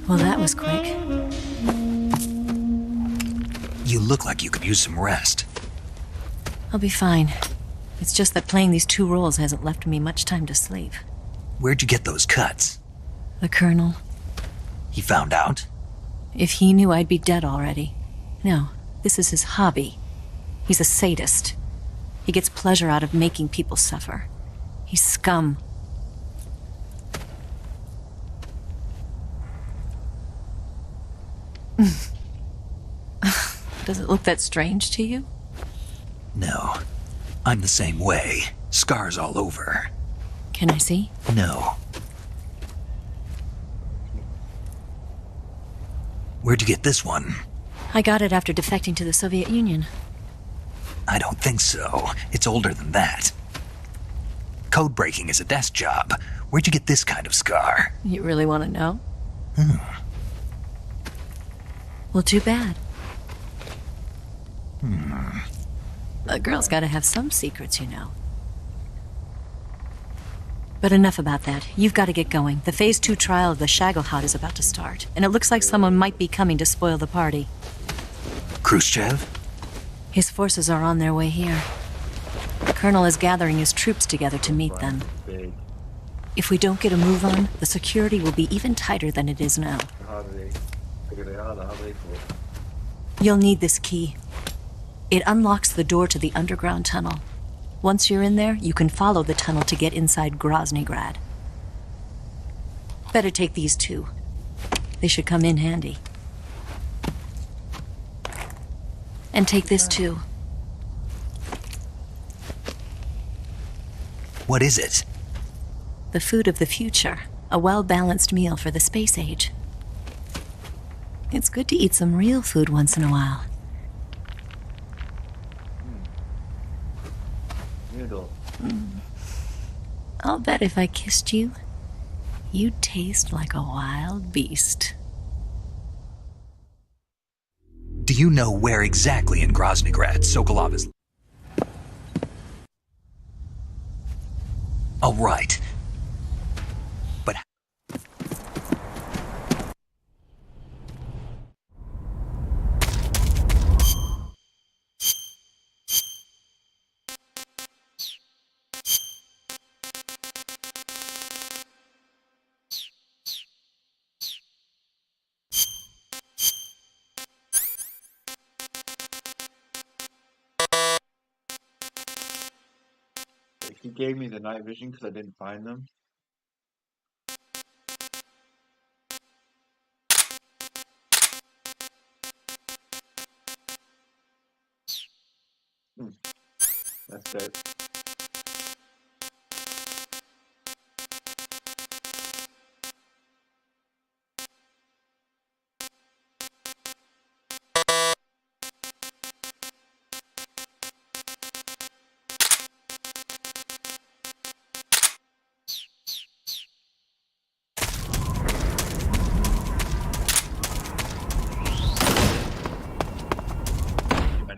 Well, that was quick. You look like you could use some rest. I'll be fine. It's just that playing these two roles hasn't left me much time to sleep. Where'd you get those cuts? The Colonel. He found out? If he knew, I'd be dead already. No, this is his hobby. He's a sadist. He gets pleasure out of making people suffer. He's scum. Does it look that strange to you? No. I'm the same way. Scars all over. Can I see? No. Where'd you get this one? I got it after defecting to the Soviet Union. I don't think so. It's older than that. Code breaking is a desk job. Where'd you get this kind of scar? You really want to know? Well, too bad. A girl's got to have some secrets, you know. But enough about that. You've got to get going. The Phase 2 trial of the Shagelhot is about to start, and it looks like someone might be coming to spoil the party. Khrushchev? His forces are on their way here. The Colonel is gathering his troops together to meet them. If we don't get a move on, the security will be even tighter than it is now. You'll need this key. It unlocks the door to the underground tunnel. Once you're in there, you can follow the tunnel to get inside Groznygrad. Better take these two. They should come in handy. And take this too. What is it? The food of the future. A well-balanced meal for the space age. It's good to eat some real food once in a while. I'll bet if I kissed you, you'd taste like a wild beast. Do you know where exactly in Groznygrad Sokolov is? All right. But he gave me the night vision because I didn't find them. That's it.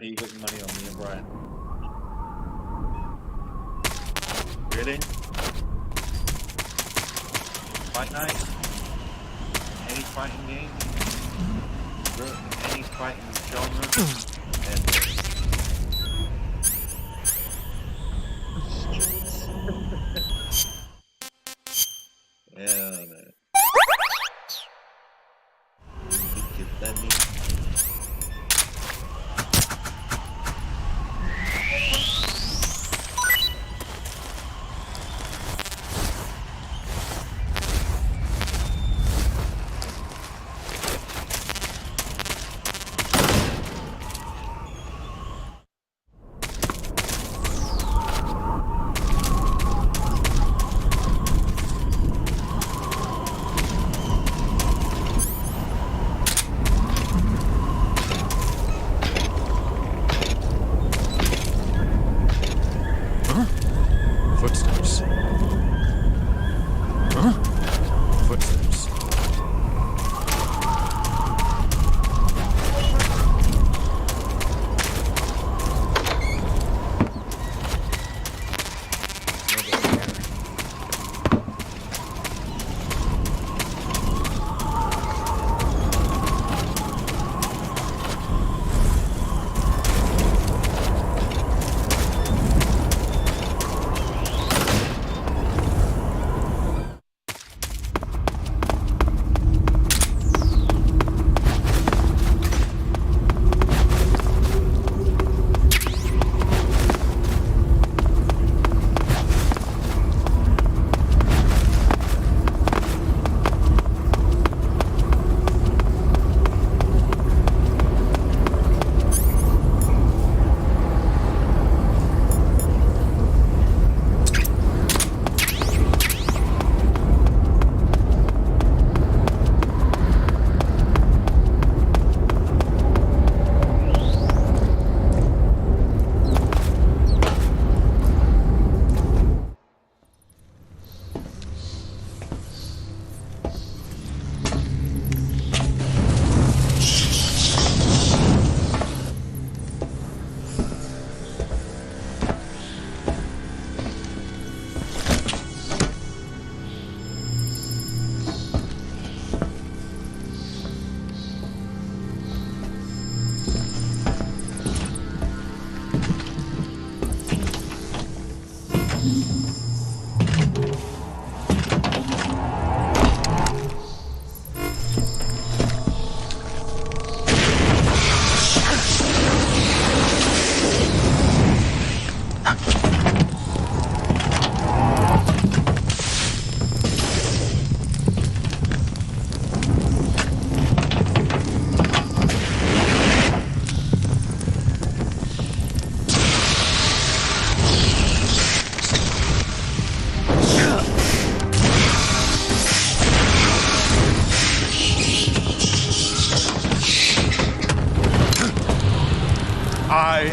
He put money on me and Brian. Really? Fight night? Any fighting game? Any fighting genre? Yeah, man.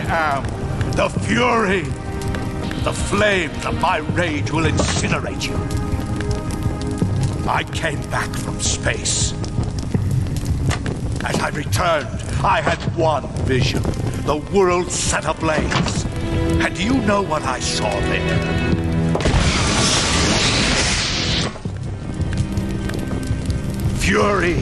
am the Fury. The flames of my rage will incinerate you. I came back from space. As I returned, I had one vision. The world set ablaze. And do you know what I saw there? Fury.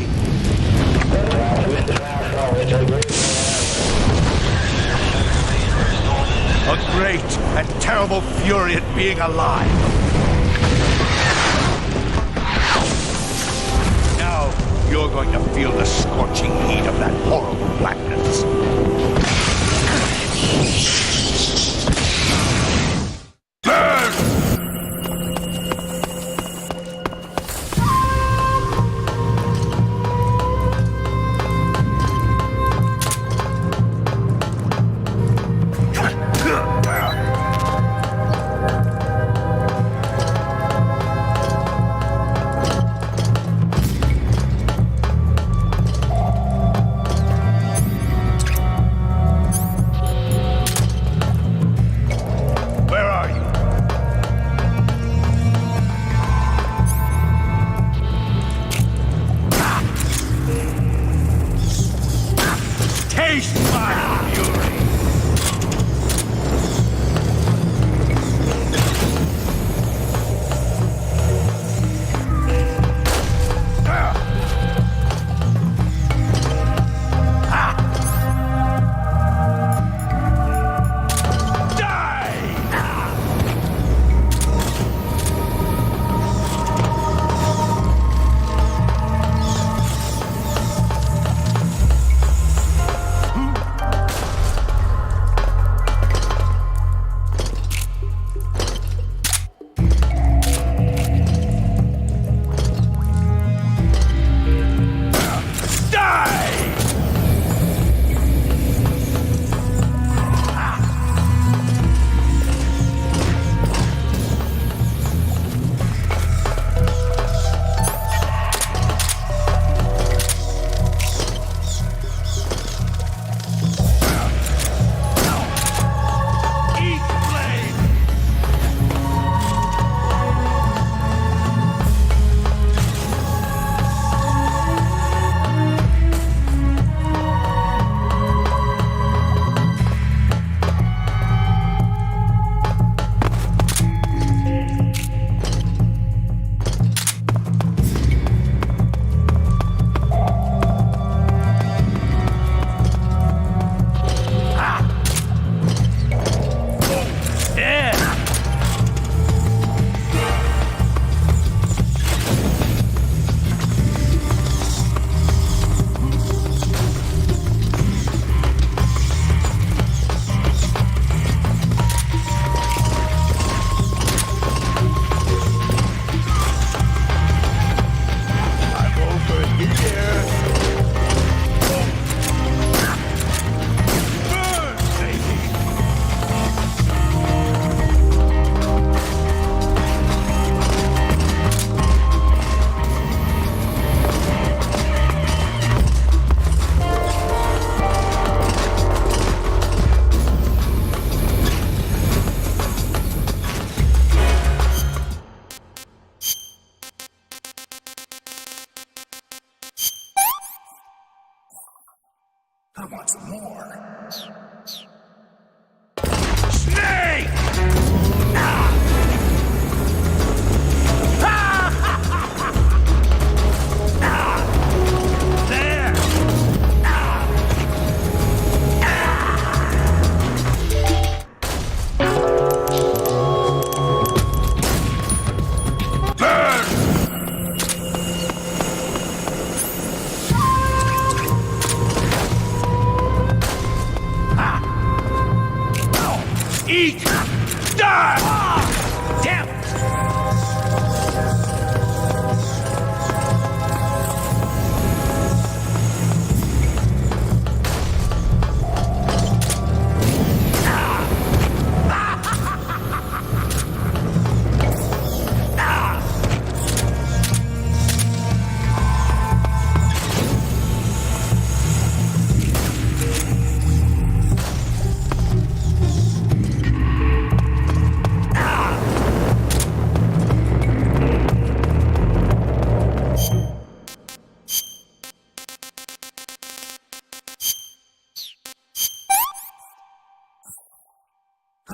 A great and terrible fury at being alive. Now you're going to feel the scorching heat of that horrible blackness.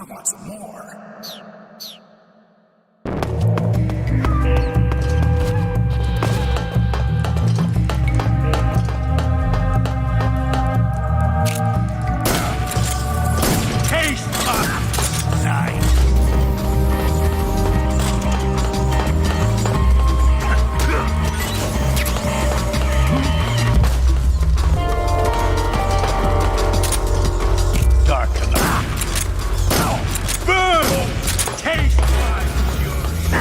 I want some more. Taste my knife. Darken up. Burn! Taste my fury.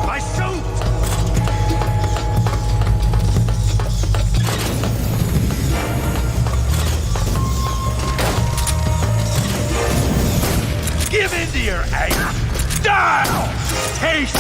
My suit! Give in to your anger! Die! Taste!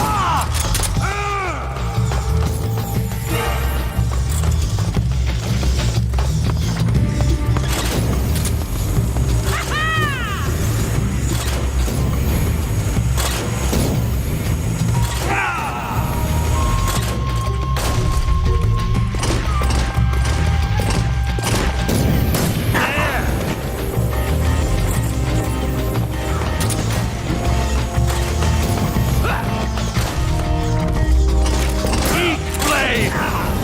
Eat flame!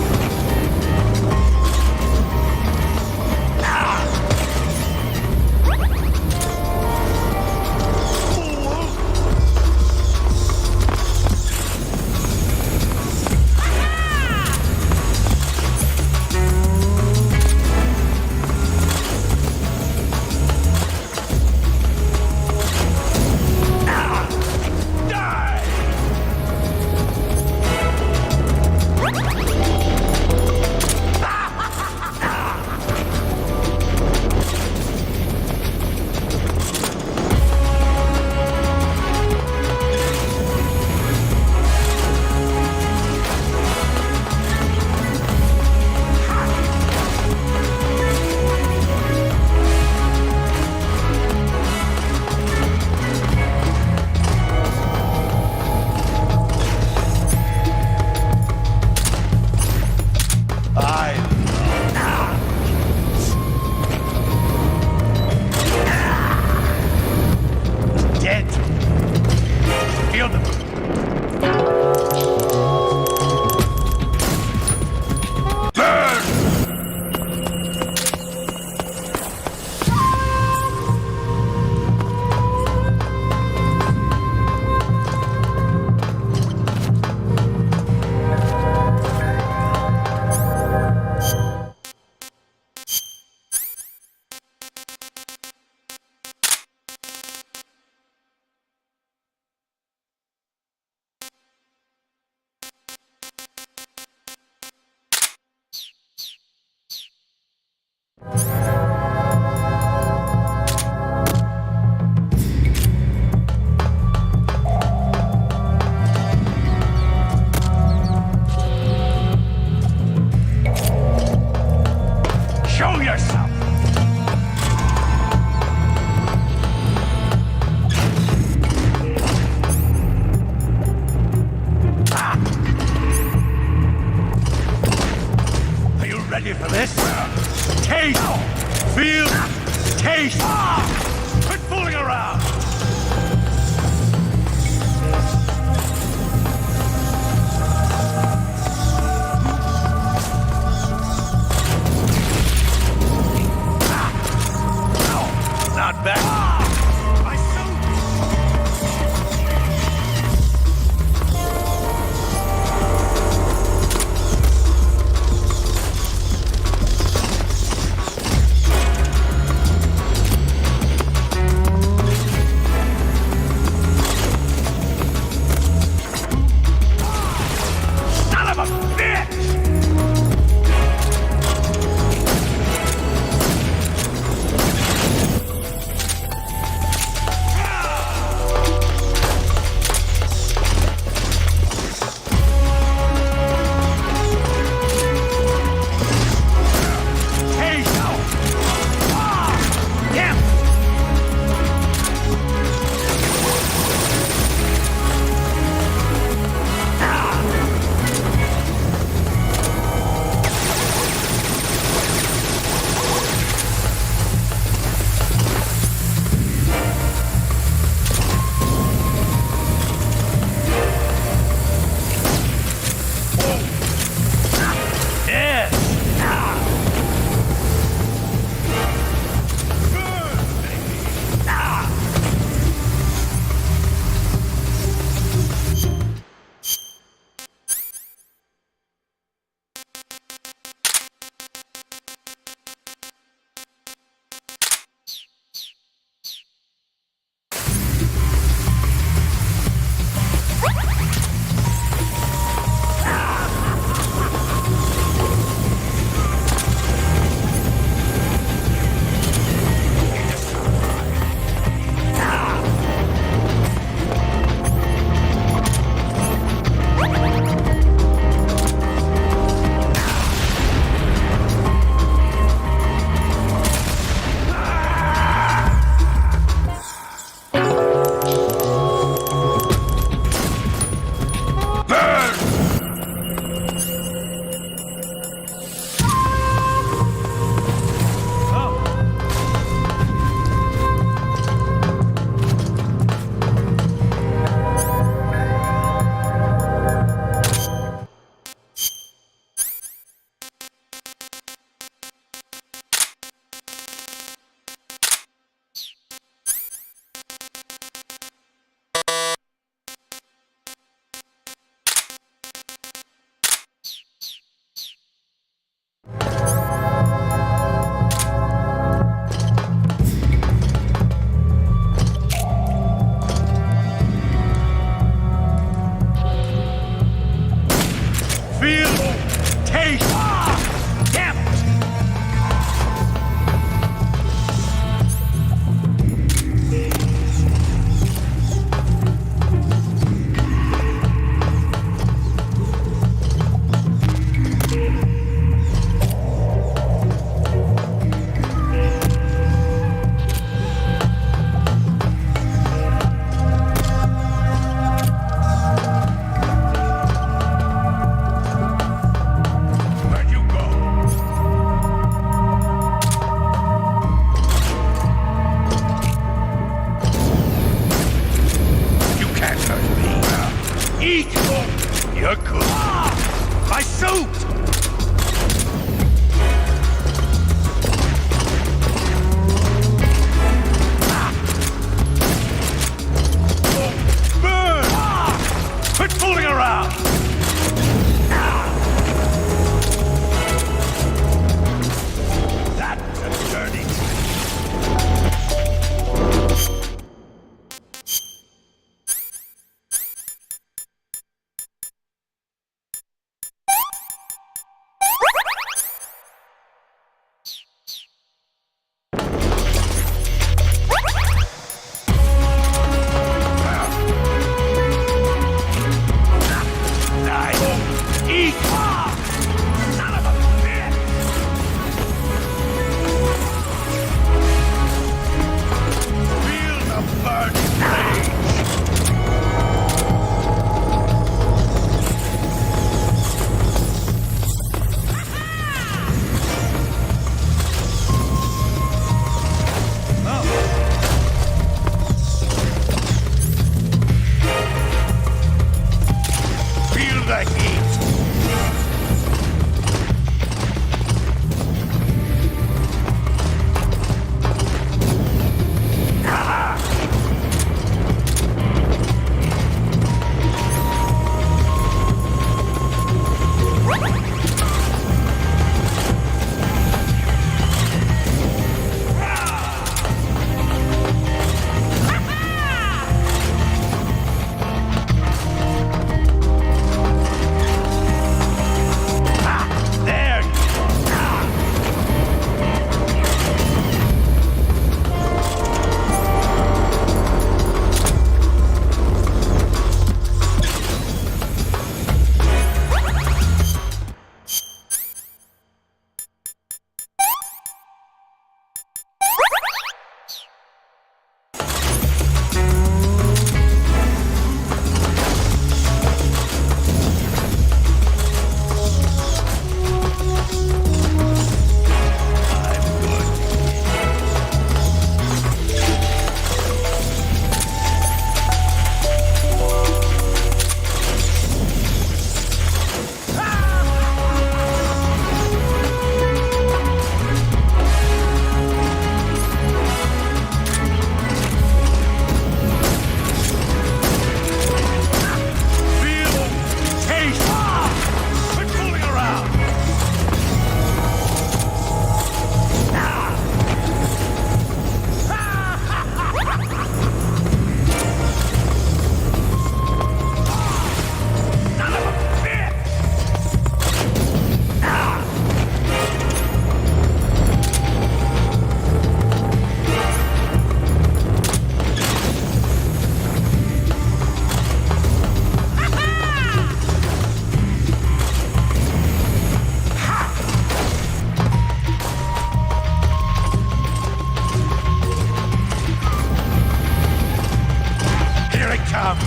comes!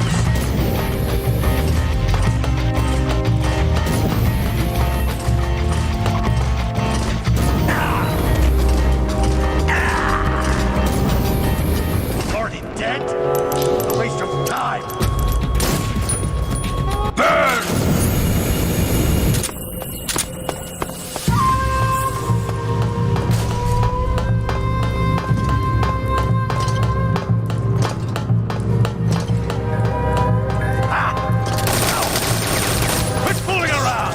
Already dead? A waste of time! Burn! Quit fooling around!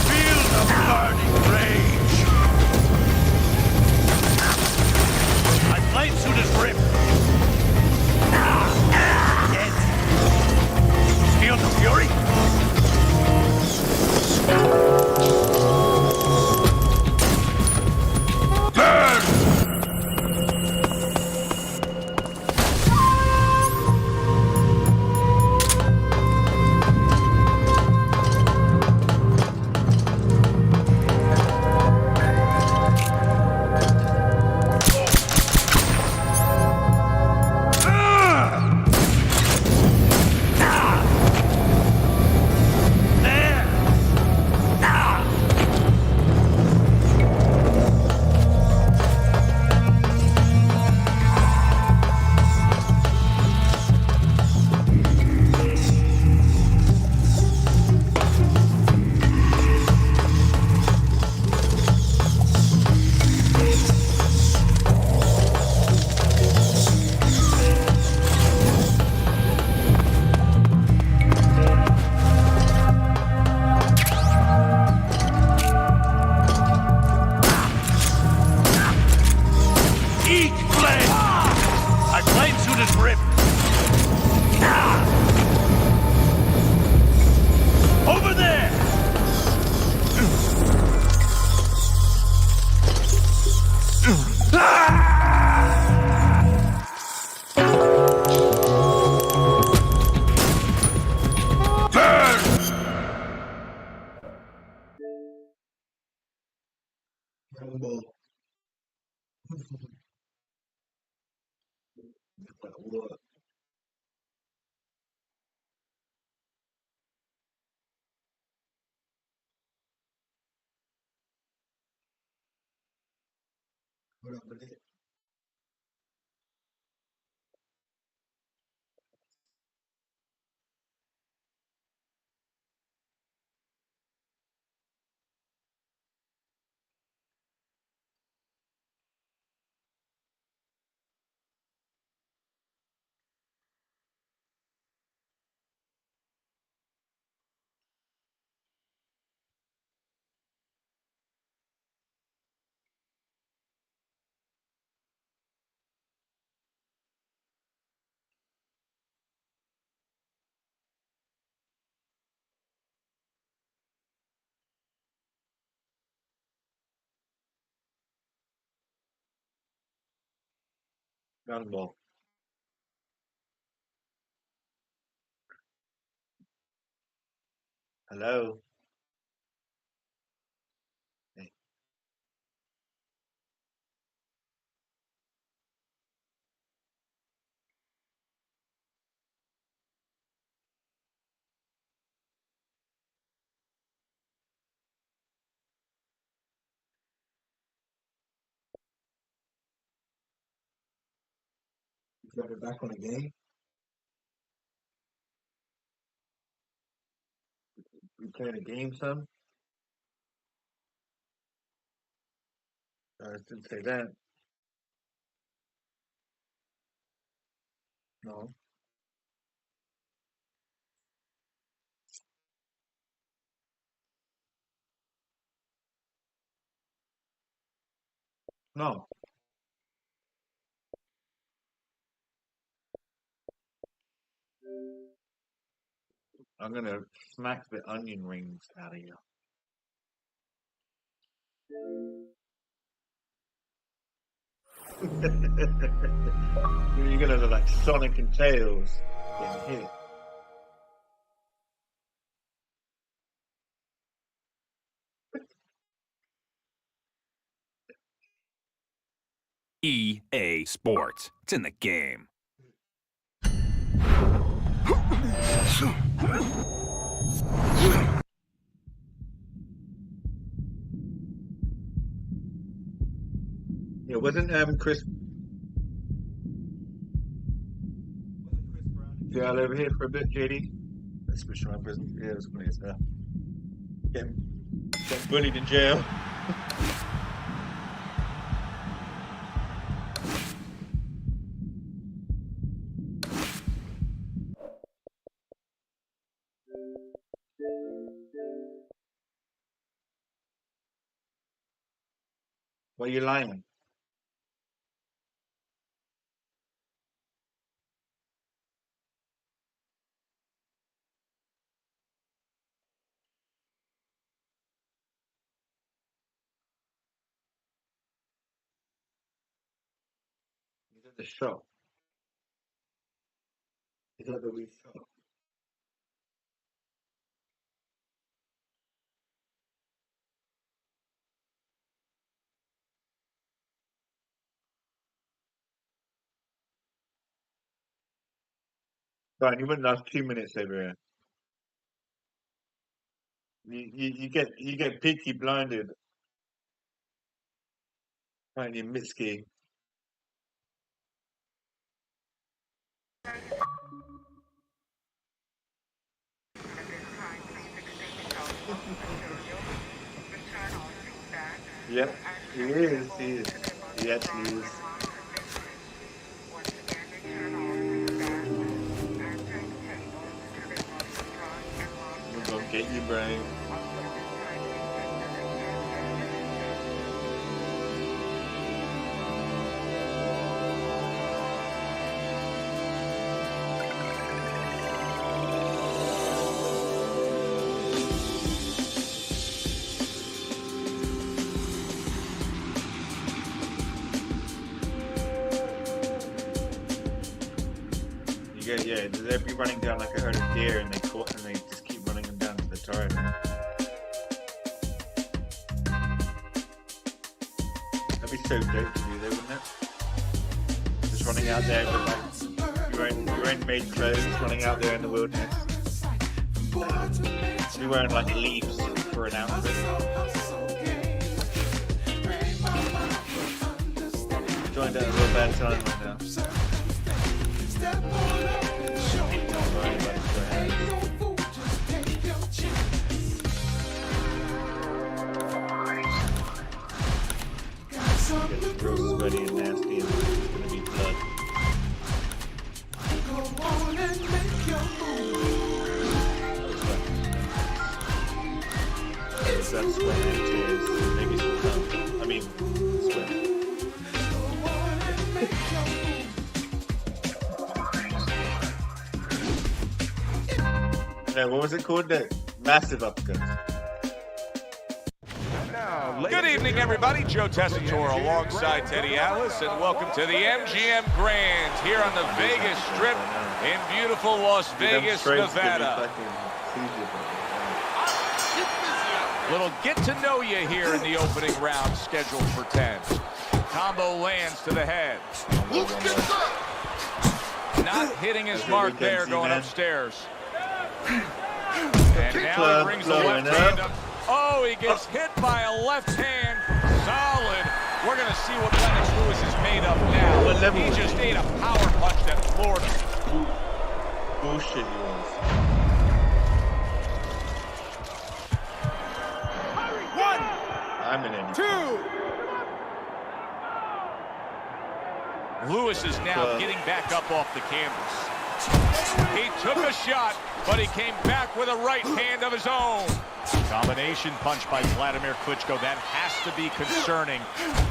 Feel the burning rage! My blade suit is ripped! Dead! Feel the fury? Burn! Eat flame! My flame suit is ripped! Over there! Burn! Gumball. Hello? Hey. You got it back on a game? You playing a game, son? I didn't say that. No. No. I'm gonna smack the onion rings out of you. You're gonna look like Sonic and Tails getting hit. EA Sports. It's in the game. Yeah, wasn't Chris Brown over here for a bit, JD? That's for sure. Prison. Yeah, it was funny as hell. Getting bullied in jail. Why are you lying? He's at the shop. He's at the wee shop. Fine, you wouldn't last 2 minutes over here. You get peaky blinded. Right, you Mitski. Yep, he is. He actually is. We're gonna get you, Brian. Yeah, they'd be running down like a herd of deer, and they just keep running them down to the turret. That'd be so dope to do, though, wouldn't it? Just running out there with like your own made clothes, running out there in the wilderness. You're wearing like leaves for an outfit. Joined at a real bad time right now. Get real sweaty and nasty, and it's gonna be blood. That's sweat and tears, maybe some cum. I mean, sweat. No, what was it called? The massive upcut. Good evening, everybody. Joe Tessitore alongside Teddy Atlas, and welcome to the MGM Grand here on the Vegas Strip in beautiful Las Vegas, Nevada. Little get to know you here in the opening round, scheduled for 10. Combo lands to the head. Not hitting his mark there, going upstairs. And now he brings the left hand up. Oh, he gets hit by a left hand. Solid. We're going to see what Lennox Lewis is made of now. He just ate a power punch that floored him. Bullshit he was. One. I'm in it. Two. Lewis is now getting back up off the canvas. He took a shot, but he came back with a right hand of his own. Combination punch by Vladimir Klitschko. That has to be concerning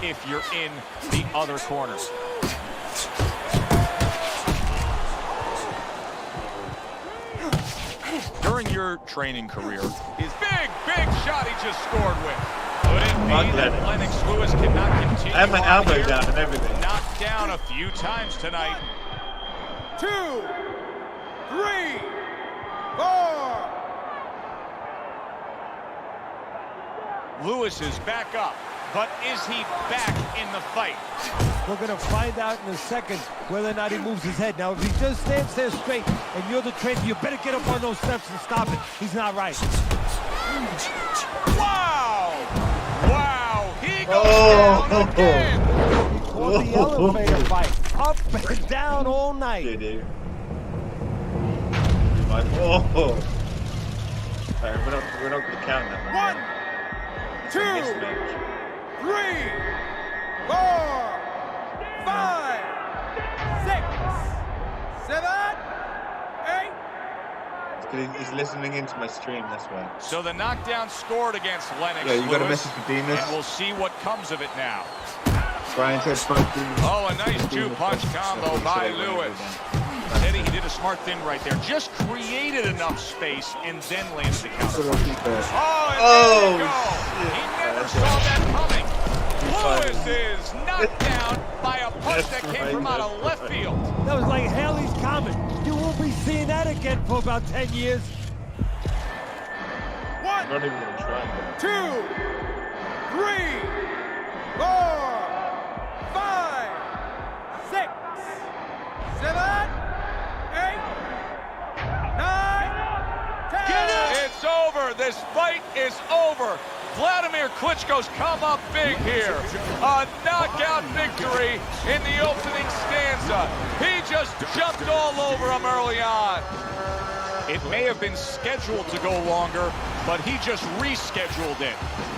if you're in the other corner. during your training career is big shot he just scored with. Could it be that Lennox Lewis cannot continue? I have my elbow here? down and everything. Knocked down a few times tonight. 2, 3, 4. Lewis is back up, but is he back in the fight? We're going to find out in a second whether or not he moves his head. Now, if he just stands there straight and you're the trainer, you better get up on those steps and stop it. He's not right. Wow! Wow! He goes down again! He called the elevator fight. Up and down all night. Alright, we're not going to count that. 1, 2, 3, 4, 5, 6, 7, 8. He's listening into my stream, that's why. So the knockdown scored against Lennox Yeah, you got a Lewis, message for Demas? and we'll see what comes of it now. Brian said funky. Oh, a nice two-punch combo by Lewis. Teddy, he did a smart thing right there. Just created enough space and then landed the counter. Oh, and there you go. He never saw that coming. Lewis is knocked down by a punch that came from out of left field. That was like Haley's Comet. You won't be seeing that again for about 10 years. 1, I'm not even going to try. 2, 3, 4, 5, 6, 7, 8, 9, 10. It's over. This fight is over. Vladimir Klitschko's come up big here. A knockout victory in the opening stanza. He just jumped all over him early on. It may have been scheduled to go longer, but he just rescheduled it.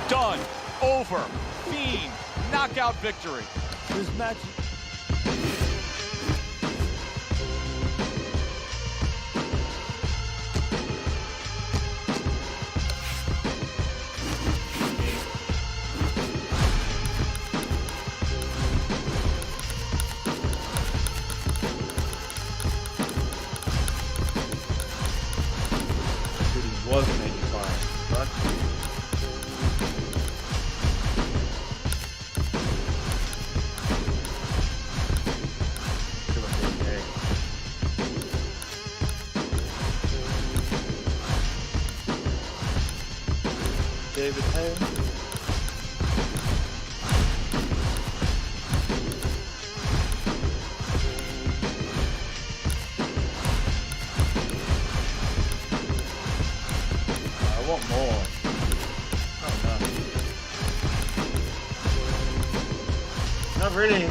Done. Over. Fiend. Knockout victory. This match... Was an 85. Right? David Hay. I want more. Not really.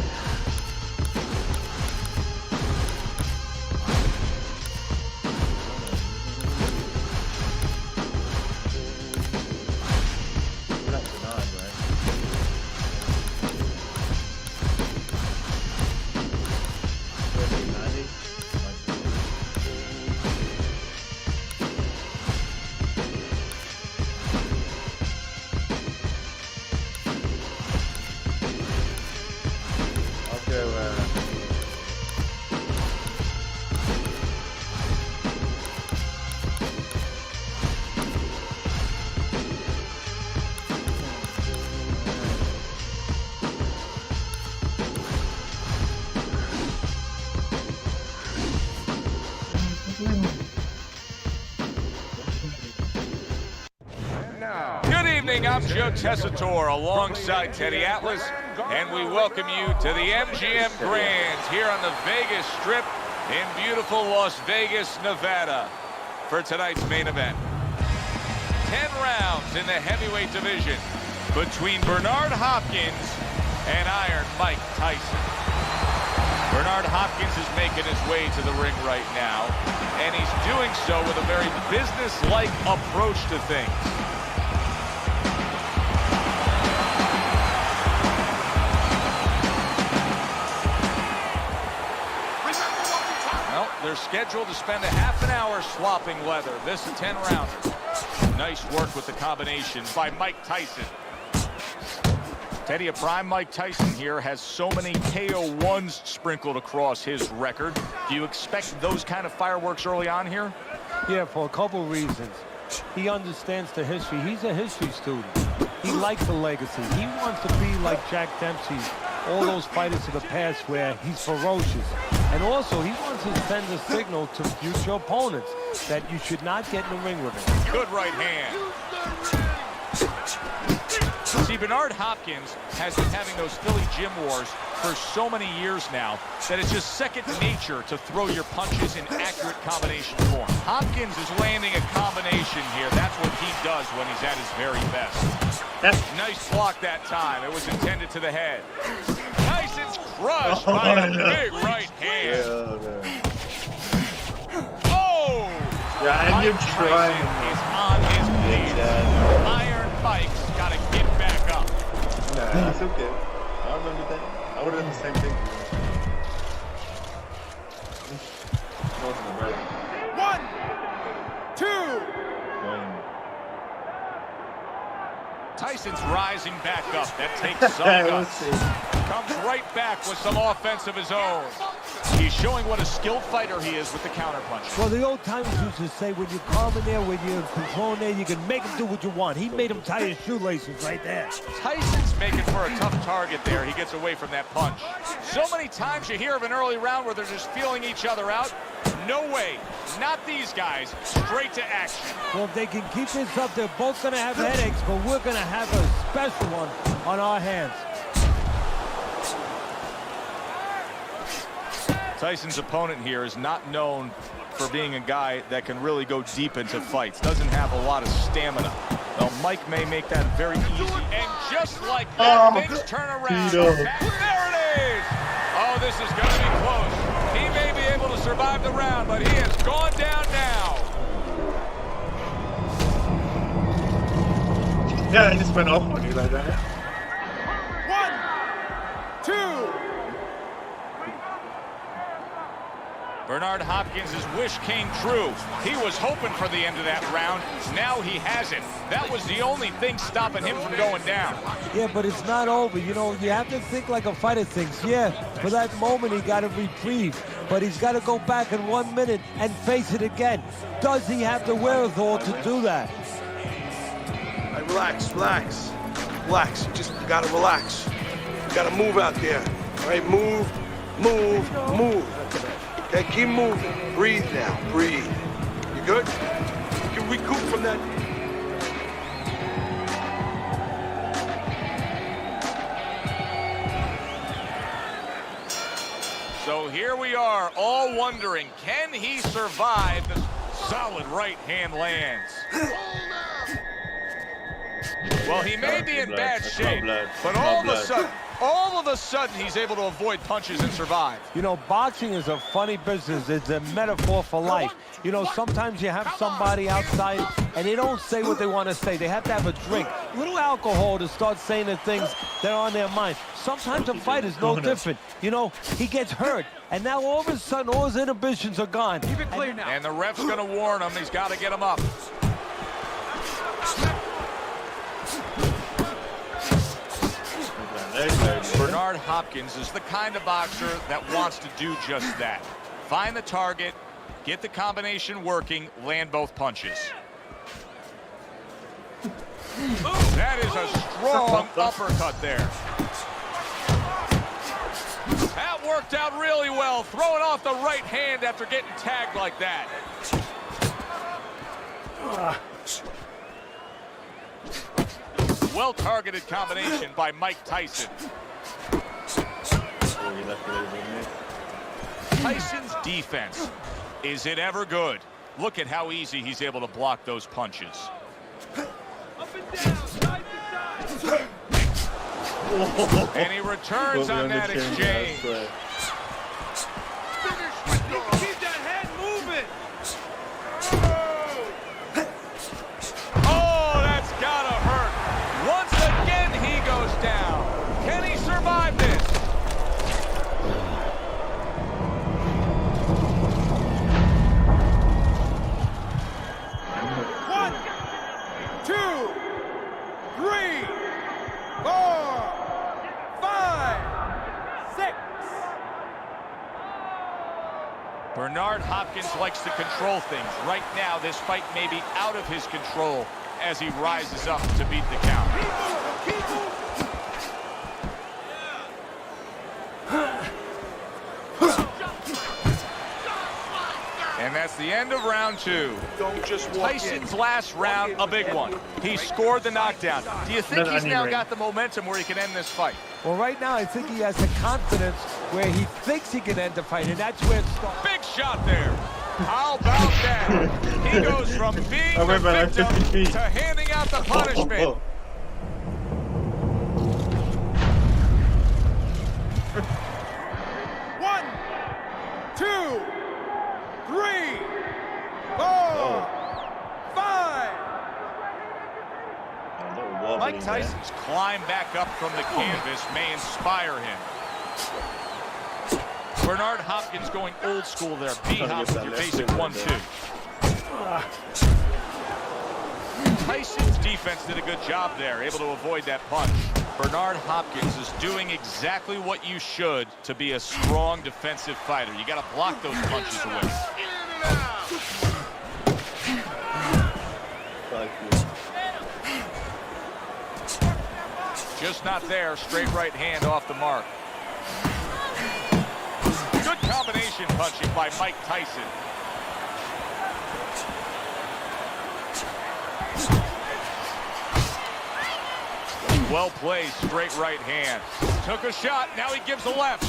Good evening, I'm Joe Tessitore alongside Teddy Atlas, and we welcome you to the MGM Grand here on the Vegas Strip in beautiful Las Vegas, Nevada for tonight's main event. 10 rounds in the heavyweight division between Bernard Hopkins and Iron Mike Tyson. Bernard Hopkins is making his way to the ring right now, and he's doing so with a very business-like approach to things. Well, they're scheduled to spend a half an hour swapping leather. This is 10 rounders. Nice work with the combination by Mike Tyson. Teddy, a prime Mike Tyson here has so many KO1s sprinkled across his record. Do you expect those kind of fireworks early on here? Yeah, for a couple reasons. He understands the history. He's a history student. He likes the legacy. He wants to be like Jack Dempsey, all those fighters of the past where he's ferocious. And also, he wants to send a signal to future opponents that you should not get in the ring with him. Good right hand. See, Bernard Hopkins has been having those Philly gym wars for so many years now that it's just second nature to throw your punches in accurate combination form. Hopkins is landing a combination here. That's what he does when he's at his very best. Nice block that time. It was intended to the head. Tyson's crushed by a big right hand. Oh! Yeah, and you're trying. Is on his feet. Iron Mike's got to get back up. Nah, it's okay. I remember that. I would have done the same thing. One, two. Tyson's rising back up. That takes some guts. Comes right back with some offense of his own. He's showing what a skilled fighter he is with the counterpunch. Well, the old timers used to say, when you're calm in there, when you're controlling there, you can make him do what you want. He made him tie his shoelaces right there. Tyson's making for a tough target there. He gets away from that punch. So many times you hear of an early round where they're just feeling each other out. No way. Not these guys. Straight to action. Well, if they can keep this up, they're both going to have headaches, but we're going to have a special one on our hands. Tyson's opponent here is not known for being a guy that can really go deep into fights. Doesn't have a lot of stamina. Well, Mike may make that very easy. And just like that, things turn around. There it is! Oh, this is going to be close. He may be able to survive the round, but he has gone down now. Yeah, I just went off on you like that. 1, 2. Bernard Hopkins' wish came true. He was hoping for the end of that round. Now he has it. That was the only thing stopping him from going down. Yeah, but it's not over. You know, you have to think like a fighter thinks. Yeah, for that moment, he got a reprieve. But he's got to go back in 1 minute and face it again. Does he have the wherewithal to do that? All right, relax. You just got to relax. You got to move out there. All right, move. Okay, keep moving. Breathe now. Breathe. You good? You can recoup from that. So here we are, all wondering, can he survive? The solid right hand lands. Well, he may be in bad shape, but all of a sudden, he's able to avoid punches and survive. You know, boxing is a funny business. It's a metaphor for life. You know, sometimes you have somebody outside and they don't say what they want to say. They have to have a drink, a little alcohol to start saying the things that are on their mind. Sometimes a fight is no different. You know, he gets hurt, and now all of a sudden, all his inhibitions are gone. Keep it clear now. And the ref's going to warn him. He's got to get him up. Bernard Hopkins is the kind of boxer that wants to do just that. Find the target, get the combination working, land both punches. That is a strong uppercut there. That worked out really well, throwing off the right hand after getting tagged like that. Well-targeted combination by Mike Tyson. Tyson's defense, is it ever good? Look at how easy he's able to block those punches. Up and down, side to side. And he returns on that exchange. Keep that head moving. Oh, that's gotta hurt. Once again, he goes down. Can he survive this? One, 2, 3, 4, 5, 6, Bernard Hopkins likes to control things. Right now, this fight may be out of his control as he rises up to beat the count. And that's the end of round 2. Don't just walk Tyson's last round, a big one. He scored the knockdown. Do you think he's now got the momentum where he can end this fight? Well, right now, I think he has the confidence where he thinks he can end the fight, and that's where it starts. Big shot there. How about that? He goes from being the victim to handing out the punishment. One, 2, 3, 4, 5. Mike Tyson's climb back up from the canvas may inspire him. Bernard Hopkins going old school there. B-hop with your basic 1-2. Tyson's defense did a good job there, able to avoid that punch. Bernard Hopkins is doing exactly what you should to be a strong defensive fighter. You got to block those punches away. Just not there. Straight right hand off the mark. Good combination punching by Mike Tyson. Well played, straight right hand. Took a shot, now he gives a left.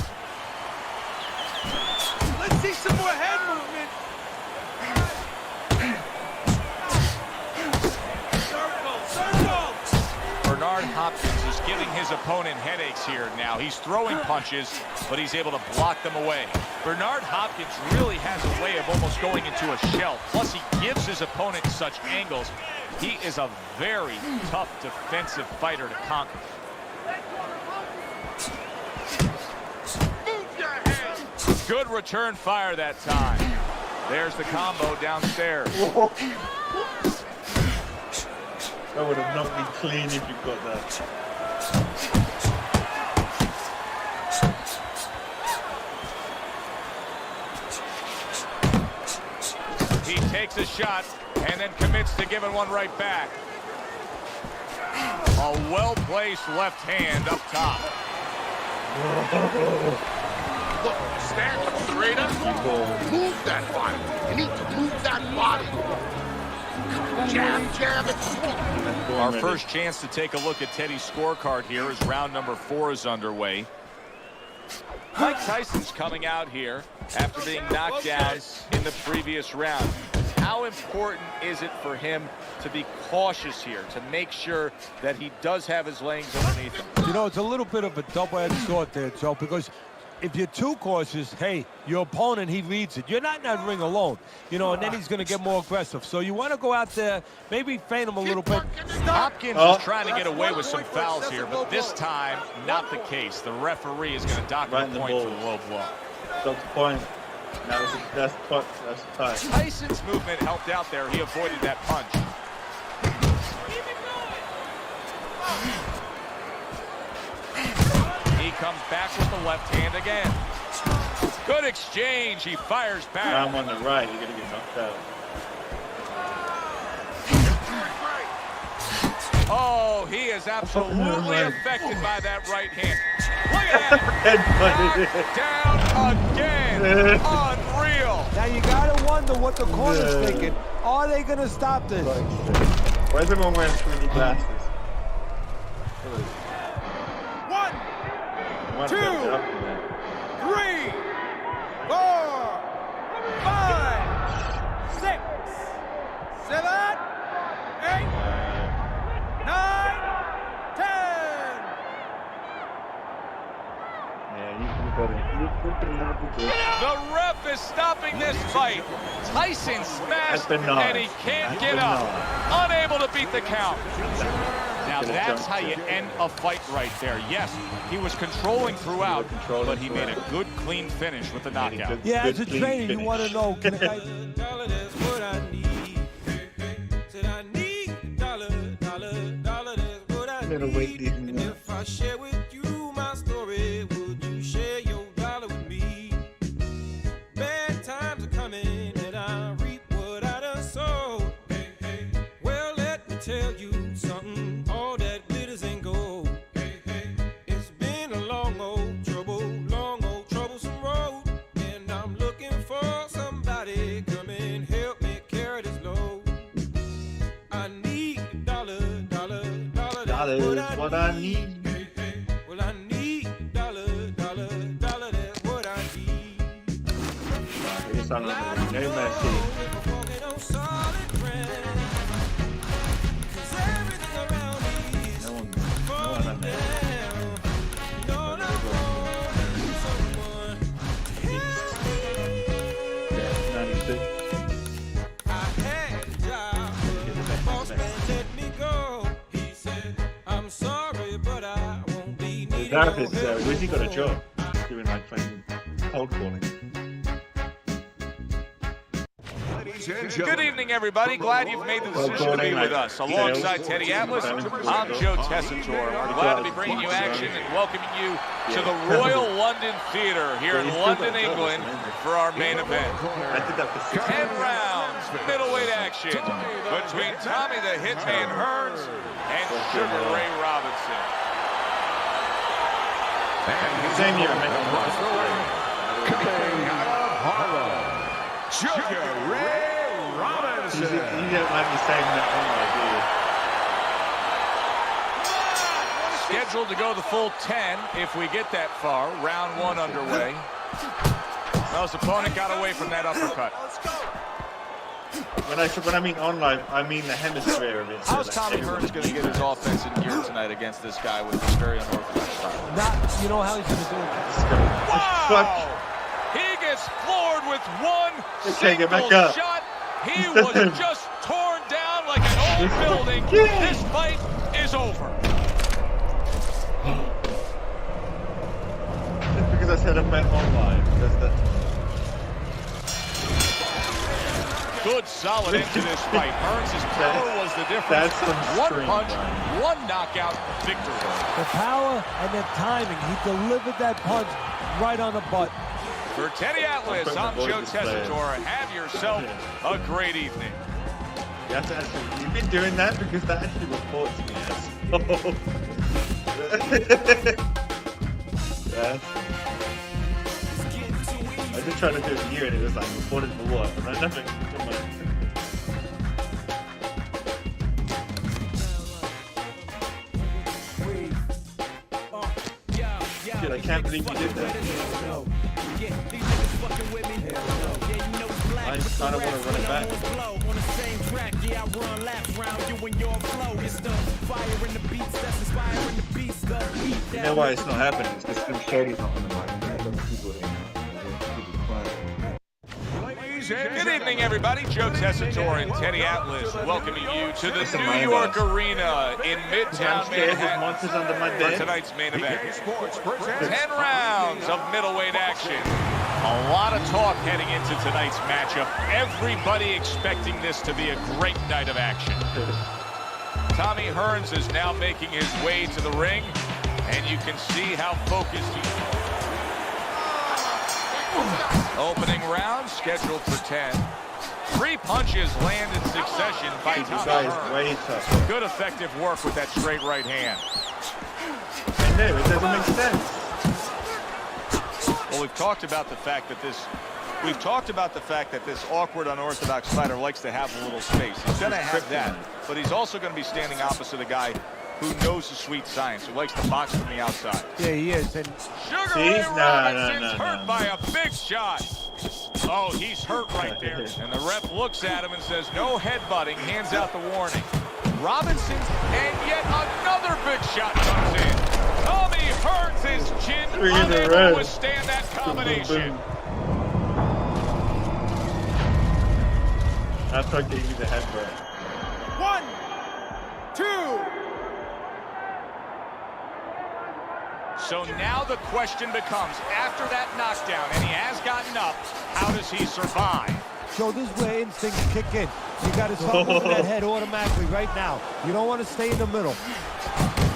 Let's see some more head movement. Bernard Hopkins is giving his opponent headaches here now. He's throwing punches, but he's able to block them away. Bernard Hopkins really has a way of almost going into a shell. Plus, he gives his opponent such angles. He is a very tough defensive fighter to conquer. Good return fire that time. There's the combo downstairs. That would have knocked me clean if you got that. He takes a shot and then commits to giving one right back. A well-placed left hand up top. Look, stand up straight up. Move that body. You need to move that body. Jab, jab, and Our first chance to take a look at Teddy's scorecard here as round number 4 is underway. Mike Tyson's coming out here after being knocked down in the previous round. How important is it for him to be cautious here, to make sure that he does have his legs underneath him? You know, it's a little bit of a double-edged sword there, Joe, because if you're too cautious, hey, your opponent, he reads it. You're not in that ring alone, you know, and then he's going to get more aggressive. So you want to go out there, maybe feint him a little bit. Hopkins is trying to get away with some fouls here, but this time, not the case. The referee is going to dock him a point for the low blow. That's the point. That's the time. Tyson's movement helped out there. He avoided that punch. He comes back with the left hand again. Good exchange. He fires back. I'm on the right. You're going to get knocked out. Oh, he is absolutely affected by that right hand. Look at that. Down again. Unreal. Now you got to wonder what the corner's thinking. Are they going to stop this? Why is everyone wearing 3D glasses? 1, 2, 3, 4, 5, 6, 7, 8, 9, 10. The ref is stopping this fight. Tyson smashed and he can't get up. Unable to beat the count. Now that's how you end a fight right there. Yes, he was controlling throughout, but he made a good, clean finish with the knockout. Yeah, as a trainer, you want to know, can I... If I share with you my story, would you share your dollar with me? Bad times are tell you something. All that glitters ain't gold. Hey, hey. It's been a long old troublesome road. And I'm looking for somebody come and help me carry this load. I need a dollar. Dollar is what I need. Hey, hey. Well, I need a dollar. That's what I need. It's on no mercy. Therapist, where's he got a job? Doing like fucking cold calling. Good evening, everybody. Glad you've made the decision to be with us. Alongside Teddy Atlas, I'm Joe Tessitore. We're glad to be bringing you action and welcoming you to the Royal London Theatre here in London, England for our main event. 10 rounds, middleweight action between Tommy the Hitman Hearns and Sugar Ray Robinson. Same year, coming out of Harlem, Sugar Ray Robinson. You don't like me saying that anyway, do you? Scheduled to go the full 10 if we get that far. Round 1 underway. Well, his opponent got away from that uppercut. When I mean online, I mean the hemisphere of it. How's Tommy Hearns going to get his offense in gear tonight against this guy with this very unorthodox style? You know how he's going to do it? Wow! He gets floored with one single shot. He was just torn down like an old building. This fight is over. Just because I said I meant online. Because that... Good, solid end to this fight. Hearns' power was the difference. One punch, one knockout victory. The power and the timing. He delivered that punch right on the butt. For Teddy Atlas, I'm Joe Tessitore. Have yourself a great evening. You've been doing that because that actually reports me. Yes. I just tried to do it here and it was like reported for what? And I never. Dude, I can't believe you did that. I kind of want to run it back. You know why it's not happening? It's because Slim Shady's not on the mic. Good evening, everybody. Joe Tessitore and Teddy Atlas welcoming you to the New York Arena in Midtown Manhattan for tonight's main event. 10 rounds of middleweight action. A lot of talk heading into tonight's matchup. Everybody expecting this to be a great night of action. Tommy Hearns is now making his way to the ring, and you can see how focused he is. Opening round scheduled for 10. 3 punches land in succession by Tommy Hearns. Good effective work with that straight right hand. I know, it doesn't make sense. Well, we've talked about the fact that this awkward, unorthodox fighter likes to have a little space. He's going to have that, but he's also going to be standing opposite a guy who knows the sweet science, who likes to box from the outside. Yeah, he is. And Sugar Ray Robinson's hurt by a big shot. Oh, he's hurt right there. And the ref looks at him and says, no headbutting, hands out the warning. Robinson, and yet another big shot comes in. Tommy Hearns his chin, unable to withstand that combination. After I gave you the headbutt. 1, 2. So now the question becomes, after that knockdown, and he has gotten up, how does he survive? So this is where instincts kick in. You got to start moving that head automatically right now. You don't want to stay in the middle.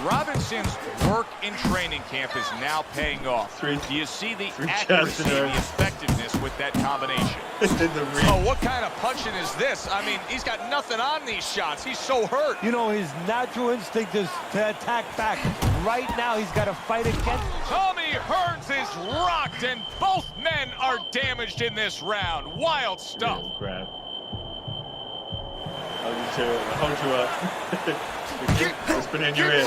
Robinson's work in training camp is now paying off. Do you see the accuracy, the effectiveness with that combination? Oh, what kind of punching is this? I mean, he's got nothing on these shots. He's so hurt. You know, his natural instinct is to attack back. Right now, he's got to fight against. Tommy Hearns is rocked, and both men are damaged in this round. Wild stuff. Grab. Hold you up. Whisper in your ear.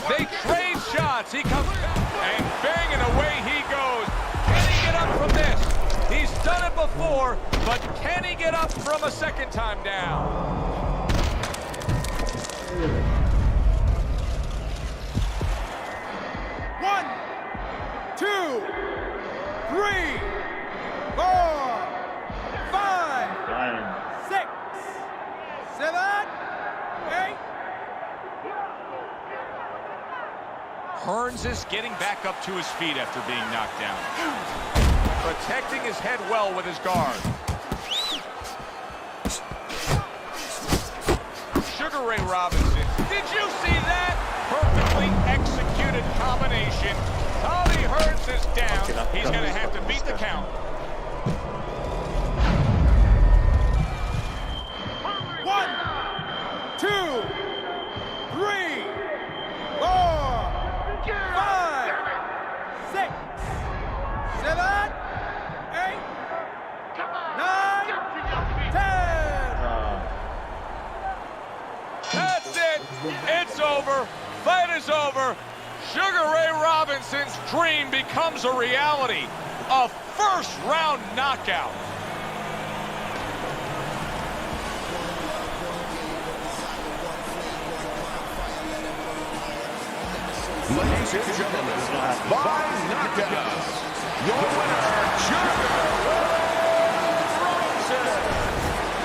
They trade shots. He comes and bang, and away he goes. Can he get up from this? He's done it before, but can he get up from a second time down? One, 2, 3, 4, 5, 6, 7, 8. Hearns is getting back up to his feet after being knocked down. Protecting his head well with his guard. Sugar Ray Robinson. Did you see that? Perfectly executed combination. Tommy Hearns is down. He's going to have to beat the count. 1, 2, 3, 4, 5, 6, 7, 8, 9, 10. That's it. It's over. Fight is over. Sugar Ray Robinson's dream becomes a reality. A first-round knockout. Ladies and gentlemen, by knockout, your winner,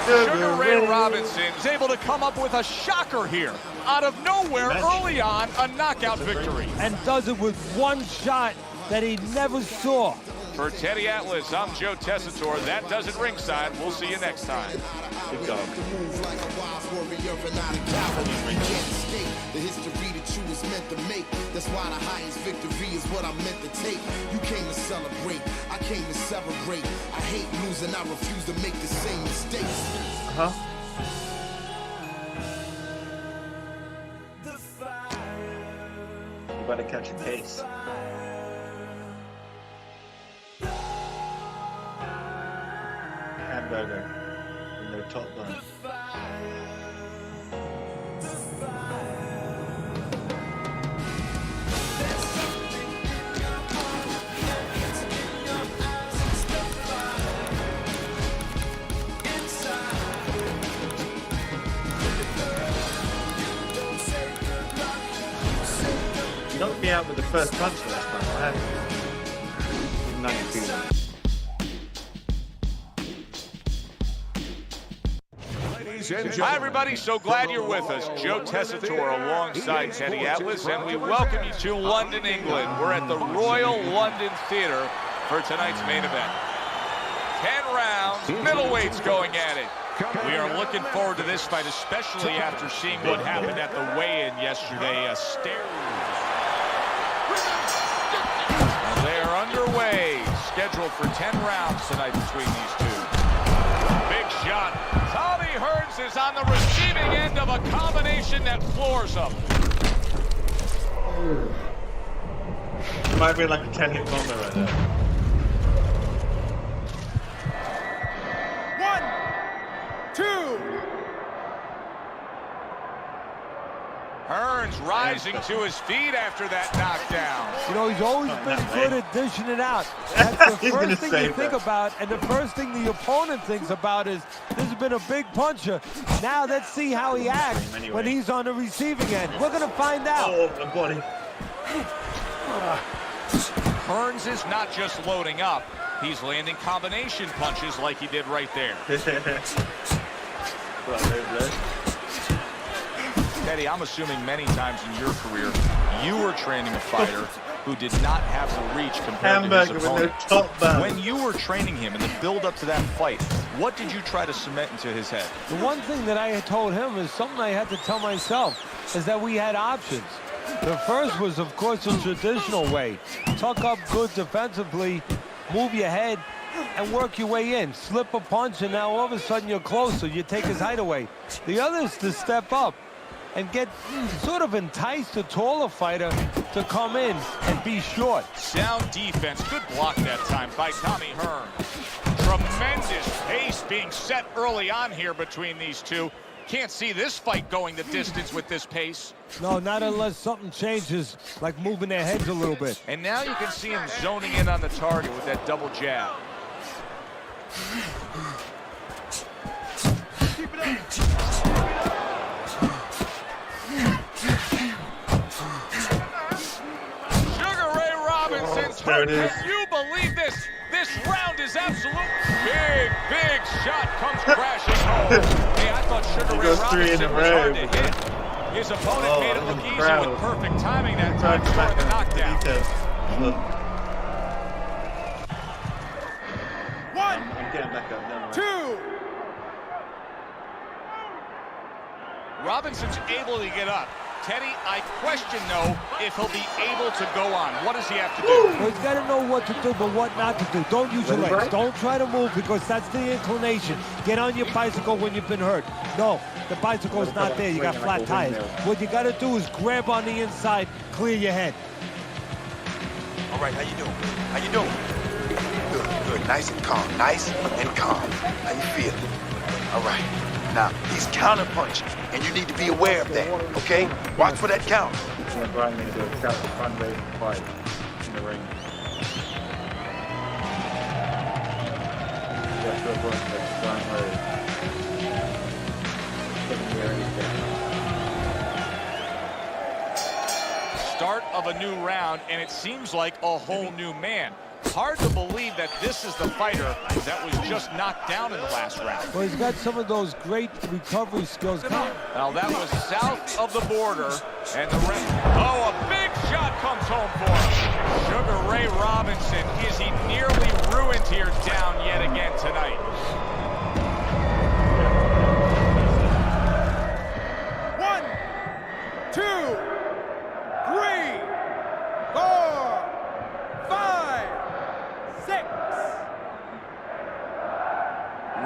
Sugar Ray Robinson is able to come up with a shocker here. Out of nowhere, early on, a knockout victory. And does it with one shot that he never saw. For Teddy Atlas, I'm Joe Tessitore. That does it ringside. We'll see you next time. Good job. The history that you was meant to make. That's why the highest victory is what I'm meant to take. You came to celebrate, I came to celebrate. I hate losing, I refuse to make the same mistakes. You better catch a case. Hamburger in their top bun. You knocked me out with the first punch last time, I had. None of you. Hi, everybody. So glad you're with us. Joe Tessitore alongside Teddy Atlas, and we welcome you to London, England. We're at the Royal London Theatre for tonight's main event. 10 rounds, middleweights going at it. We are looking forward to this fight, especially after seeing what happened at the weigh-in yesterday. A stare. And they are underway, scheduled for 10 rounds tonight between these two. Big shot. Tommy Hearns is on the receiving end of a combination that floors him. It might be like a 10-hit combo right there. 1, 2. Hearns rising to his feet after that knockdown. You know, he's always been good at dishing it out. That's the first thing you think about, and the first thing the opponent thinks about is, this has been a big puncher. Now let's see how he acts when he's on the receiving end. We're going to find out. Oh, my body. Hearns is not just loading up. He's landing combination punches like he did right there. Teddy, I'm assuming many times in your career, you were training a fighter who did not have the reach compared Hamburger to his with opponent. no top bun. When you were training him in the build-up to that fight, what did you try to cement into his head? The one thing that I had told him is something I had to tell myself, is that we had options. The first was, of course, the traditional way. Tuck up good defensively, move your head, and work your way in. Slip a punch, and now all of a sudden you're closer. You take his height away. The other is to step up and get sort of entice the taller fighter to come in and be short. Sound defense. Good block that time by Tommy Hearns. Tremendous pace being set early on here between these two. Can't see this fight going the distance with this pace. No, not unless something changes, like moving their heads a little bit. And now you can see him zoning in on the target with that double jab. Keep it up. Sugar Ray Robinson's hurt. Can you believe this? This round is absolute. Big shot comes crashing home. Hey, I thought Sugar Ray Robinson was hard to hit. His opponent made it look easy with perfect timing that time for the knockdown. I'm getting back up now. 2. Robinson's able to get up. Teddy, I question, though, if he'll be able to go on. What does he have to do? Well, he's got to know what to do, but what not to do. Don't use your legs. Don't try to move because that's the inclination. Get on your bicycle when you've been hurt. No, the bicycle's not there. You got flat tires. What you got to do is grab on the inside, clear your head. All right, how you doing? How you doing? Good. Nice and calm. Nice and calm. How you feeling? All right. Now, he's counter-punching, and you need to be aware of that, okay? Watch for that count. Brian made a fundraising fight in the ring. Start of a new round, and it seems like a whole new man. Hard to believe that this is the fighter that was just knocked down in the last round. Well, he's got some of those great recovery skills. Now, that was south of the border, and the rest. Oh, a big shot comes home for him. Sugar Ray Robinson, is he nearly ruined here down yet again tonight? 1, 2, 3, 4, 5, 6.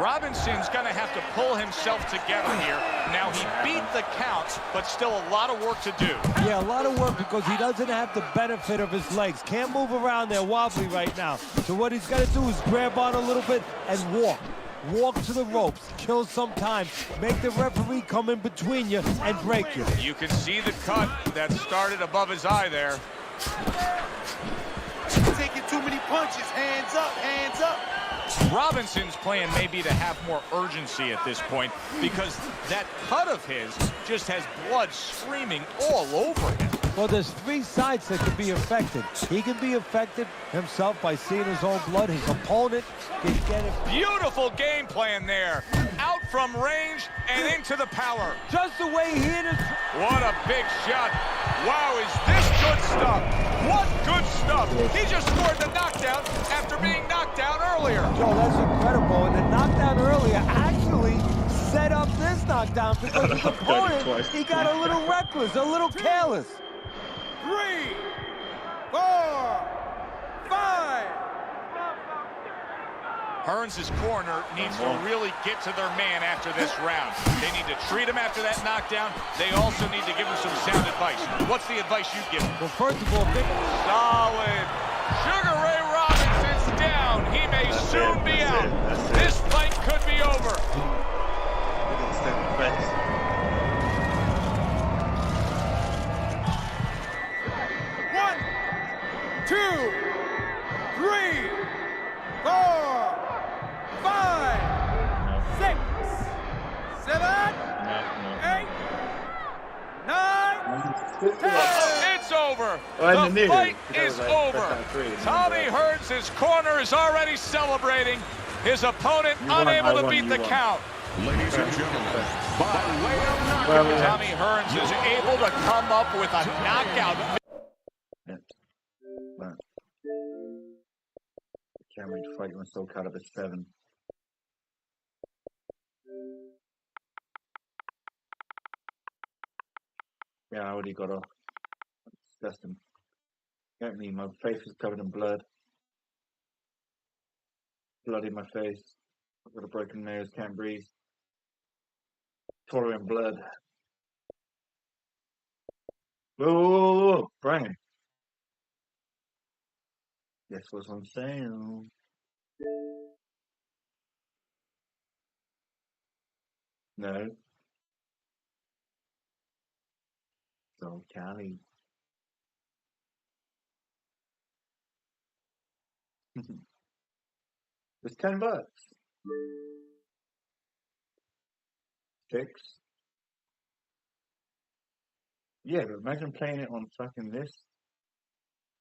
Robinson's going to have to pull himself together here. Now, he beat the count, but still a lot of work to do. Yeah, a lot of work because he doesn't have the benefit of his legs. Can't move around there wobbly right now. So what he's got to do is grab on a little bit and walk. Walk to the ropes, kill some time, make the referee come in between you and break you. You can see the cut that started above his eye there. Taking too many punches. Hands up, hands up. Robinson's plan may be to have more urgency at this point because that cut of his just has blood streaming all over him. Well, there's three sides that can be affected. He can be affected himself by seeing his own blood. His opponent can get it. Beautiful game plan there. Out from range and into the power. Just the way he hit it. What a big shot. Wow, is this good stuff? What good stuff. He just scored the knockdown after being knocked down earlier. Joe, that's incredible. And the knockdown earlier actually set up this knockdown because his opponent, he got a little reckless, a little careless. 3, 4, 5. Hearns' corner needs to really get to their man after this round. They need to treat him after that knockdown. They also need to give him some sound advice. What's the advice you give him? Well, first of all, solid. Sugar Ray Robinson's down. He may soon be out. This fight could be over. 1, 2, 3, 4, 5, 6, 7, 8, 9, 10. It's over. The fight is over. Tommy Hearns' corner is already celebrating. His opponent unable to beat the count. Ladies and gentlemen, by way of knockout, Tommy Hearns is able to come up with a knockout. Can't wait to fight you on Soul Calibur 7. Yeah, I already got off. That's disgusting. Get me, my face is covered in blood. Blood in my face. I've got a broken nose, can't breathe. Swallowing blood. Whoa, Brian. Guess what's on sale? No. Soul Cali. It's $10. 6. Yeah, but imagine playing it on fucking this.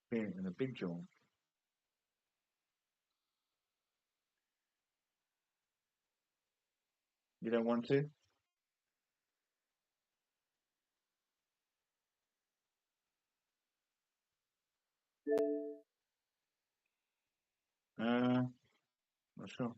Playing it in a big joint. You don't want to? Not sure.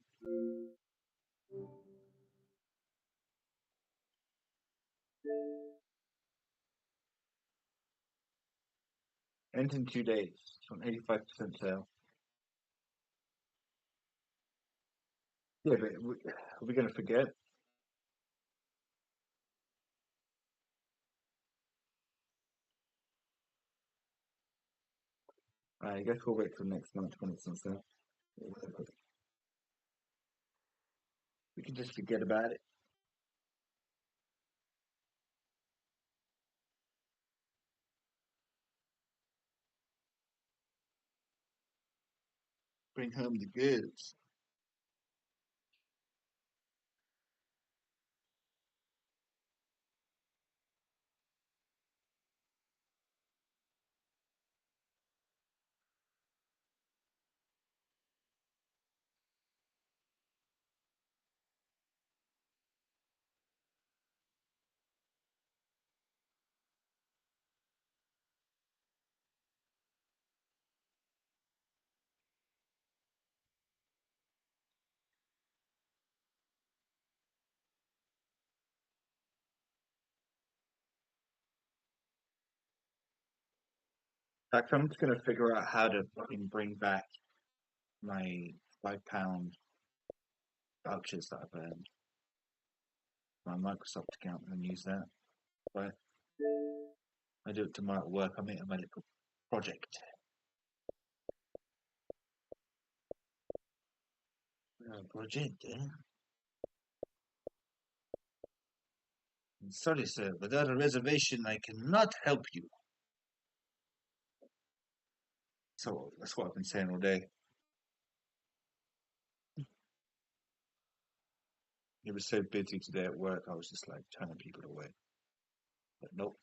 Ends in 2 days. It's on 85% sale. Yeah, but are we going to forget? I guess we'll wait till next month when it's on sale. We can just forget about it. Bring home the goods. I'm just going to figure out how to fucking bring back my £5 vouchers that I've earned. My Microsoft account and use that. But I do it tomorrow at work. I'm making my little project. Project, eh? Sorry, sir. Without a reservation, I cannot help you. So that's what I've been saying all day. It was so busy today at work, I was just like turning people away. But nope.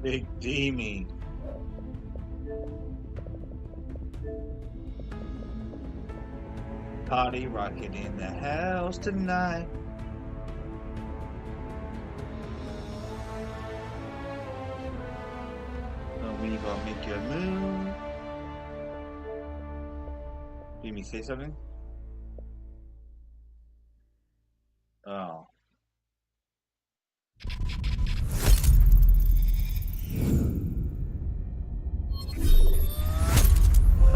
Big Deemy. Party rocking in the house tonight. Oh, we gonna make your move. Deemy, say something? Oh.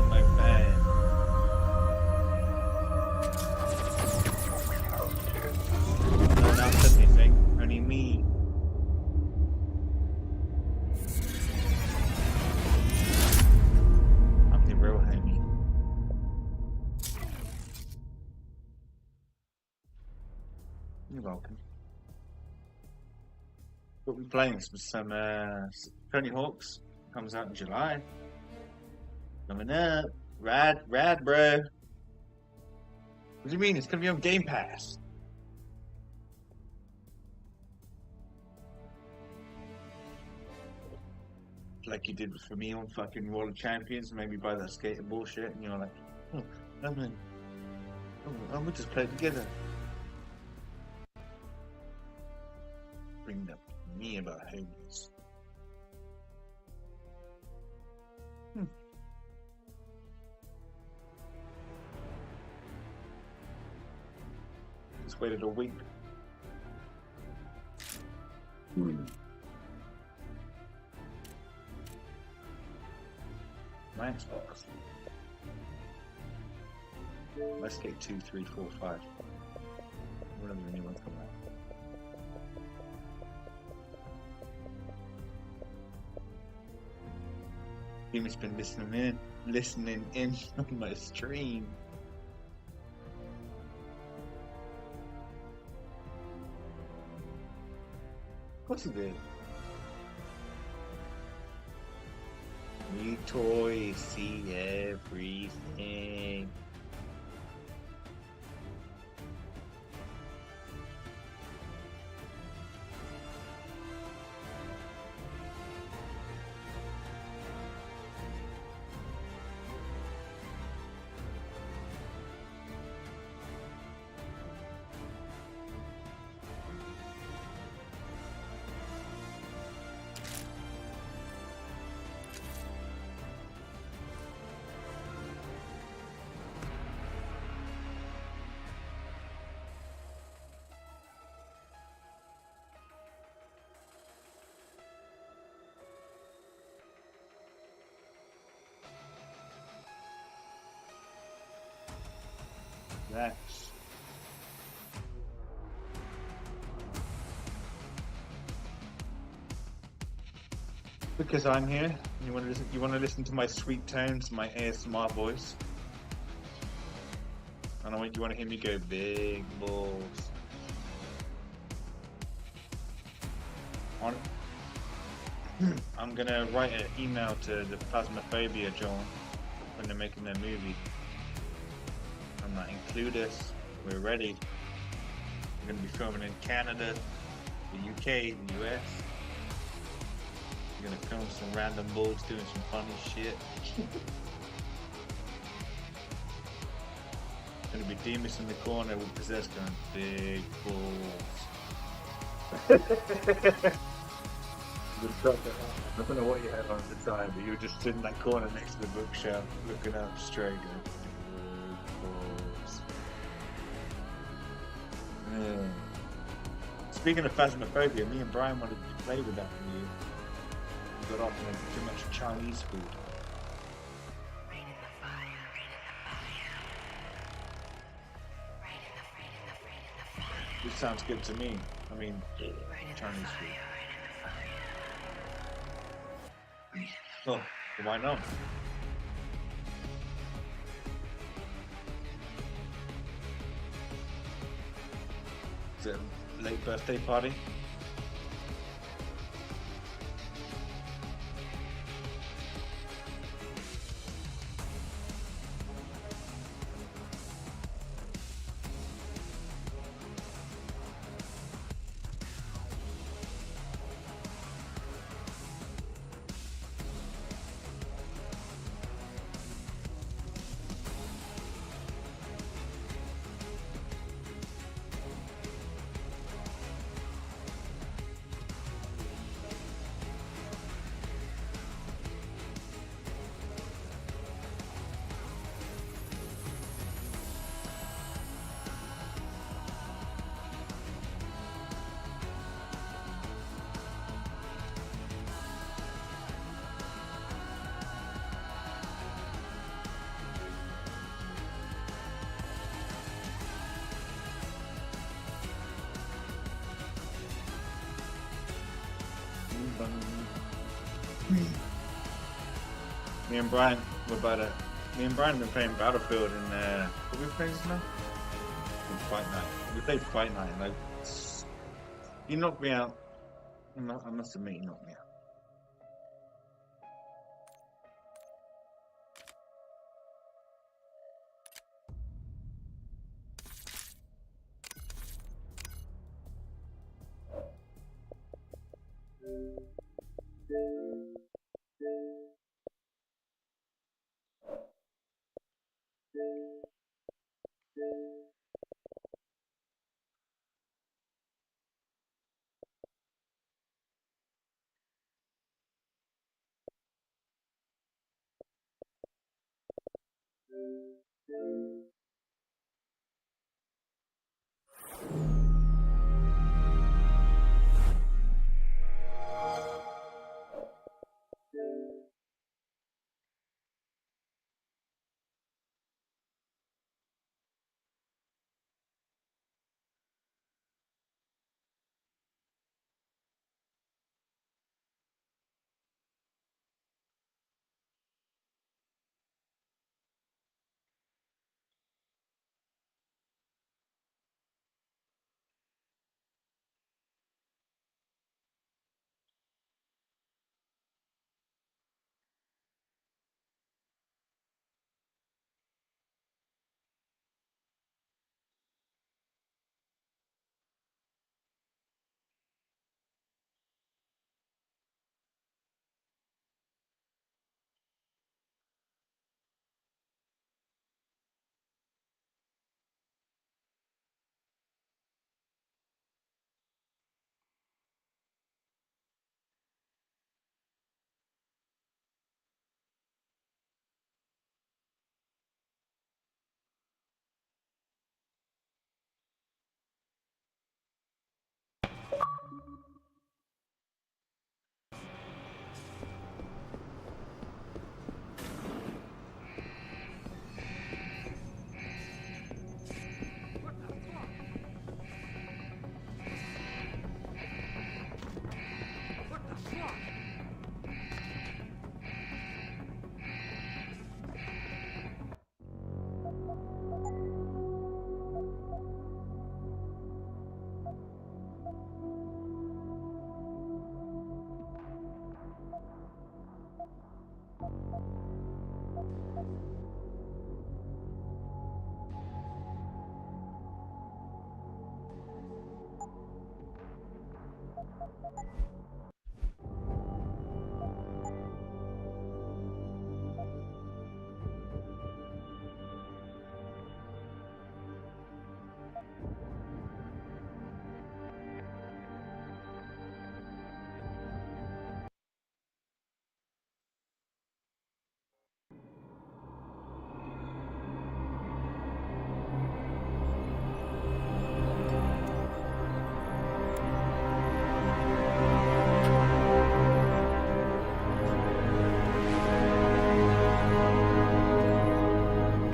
My man. No one else said anything, only me. I'm the real homie. You're welcome. What we playing? Some Tony Hawk's comes out in July. Coming up. Rad, bro. What do you mean? It's gonna be on Game Pass. Like you did for me on fucking World of Champions, maybe buy that skater bullshit, and you're like, oh, I'm in. Oh, we'll just play together. Bring up me about homies. Just waited a week. My Xbox. Let's get 2, 3, 4, 5. Whatever the new one's coming out. Demon's been listening in on my stream. Of course he did. New toys, see everything. That's because I'm here. You want to listen? You want to listen to my sweet tones, my ASMR voice, and you want to hear me go big balls. I'm gonna write an email to the Phasmophobia John when they're making their movie. I'm like, include us. We're ready. We're gonna be filming in Canada, the UK, the US. We're gonna film some random bulls doing some funny shit. Gonna be Demas in the corner with Possessed going big balls. I don't know what you had on at the time, but you were just sitting in that corner next to the bookshelf, looking up straight. Going, Speaking of Phasmophobia, me and Brian wanted to play with that for you. We got off on too much Chinese food. This sounds good to me. I mean, Chinese food. Oh, why not? Was it a late birthday party? Me and Brian have been playing Battlefield in what we playing now? In Fight Night. We played Fight Night and you knocked me out. I must admit you knocked me out.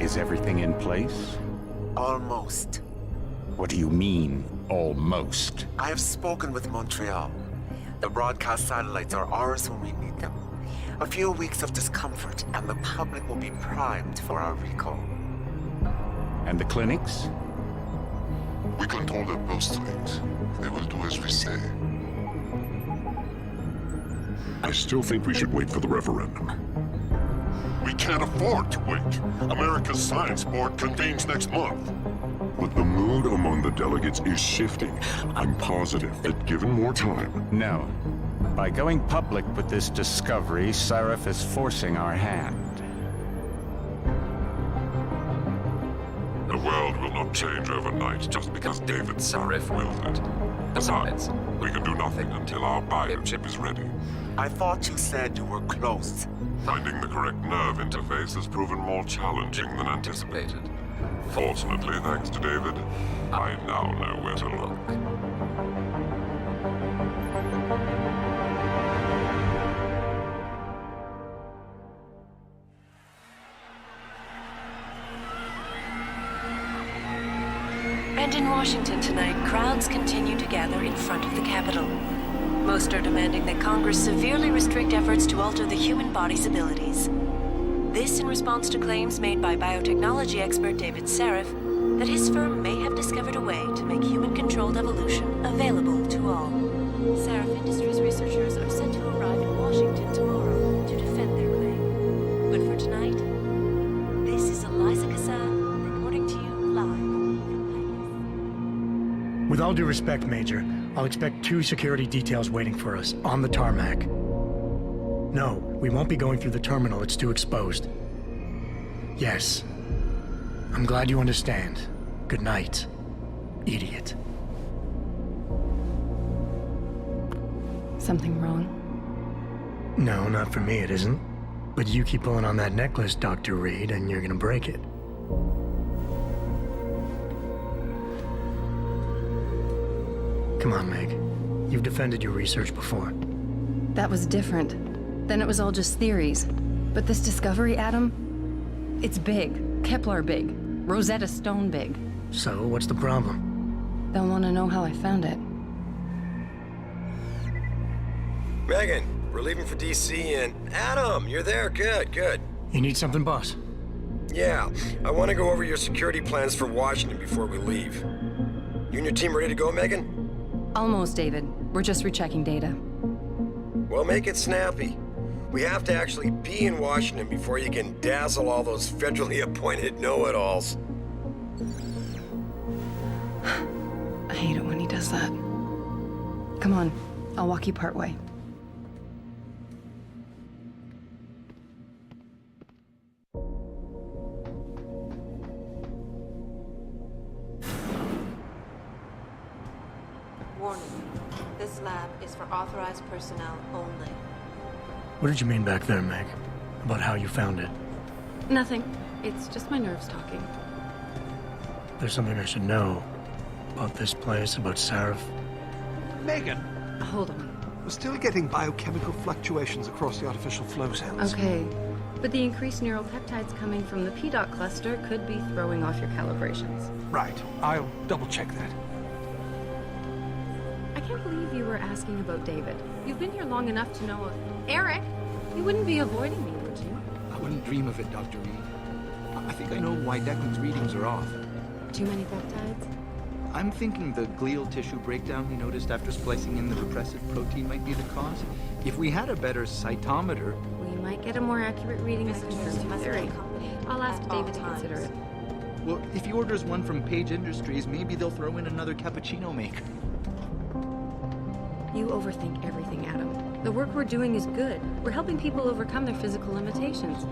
Is everything in place? Almost. What do you mean, almost? I have spoken with Montreal. The broadcast satellites are ours when we need them. A few weeks of discomfort, and the public will be primed for our recall. And the clinics? We control their purse strings. They will do as we say. I still think we should wait for the referendum. We can't afford to wait. America's Science Board convenes next month. But the mood among the delegates is shifting. I'm positive that given more time... No. By going public with this discovery, Sarif is forcing our hand. The world will not change overnight just because David Sarif wills it. Besides, we can do nothing until our biochip is ready. I thought you said you were close. Finding the correct nerve interface has proven more challenging than anticipated. Fortunately, thanks to David, I now know where to look. And in Washington tonight, crowds continue to gather in front of the Capitol. Most are demanding that Congress severely restrict efforts to alter the human body's abilities. This in response to claims made by biotechnology expert David Sarif that his firm may have discovered a way to make human-controlled evolution available to all. Sarif Industries researchers are set to arrive in Washington tomorrow to defend their claim. But for tonight, this is Eliza Kassan reporting to you live. With all due respect, Major, I'll expect 2 security details waiting for us on the tarmac. No, we won't be going through the terminal. It's too exposed. Yes. I'm glad you understand. Good night, idiot. Something wrong? No, not for me it isn't. But you keep pulling on that necklace, Dr. Reed, and you're gonna break it. Come on, Meg. You've defended your research before. That was different. Then it was all just theories. But this discovery, Adam, it's big. Kepler big. Rosetta Stone big. So, what's the problem? They'll want to know how I found it. Megan, we're leaving for DC and... Adam, you're there. Good, good. You need something, boss? Yeah, I want to go over your security plans for Washington before we leave. You and your team ready to go, Megan? Almost, David. We're just rechecking data. Well, make it snappy. We have to actually be in Washington before you can dazzle all those federally appointed know-it-alls. I hate it when he does that. Come on, I'll walk you part way. Warning. This lab is for authorized personnel only. What did you mean back there, Meg? About how you found it? Nothing. It's just my nerves talking. There's something I should know. About this place, about Sarif. Megan! Hold on. We're still getting biochemical fluctuations across the artificial flow cells. Okay. But the increased neural peptides coming from the PDOT cluster could be throwing off your calibrations. Right. I'll double-check that. I can't believe you were asking about David. You've been here long enough to know of... Eric! You wouldn't be avoiding me, would you? I wouldn't dream of it, Dr. Reed. I think I know why Declan's readings are off. Too many peptides? I'm thinking the glial tissue breakdown we noticed after splicing in the repressive protein might be the cause. If we had a better cytometer... We might get a more accurate reading that confirms your theory. I'll ask David to consider it. Well, if he orders one from Page Industries, maybe they'll throw in another cappuccino maker. You overthink everything, Adam. The work we're doing is good. We're helping people overcome their physical limitations.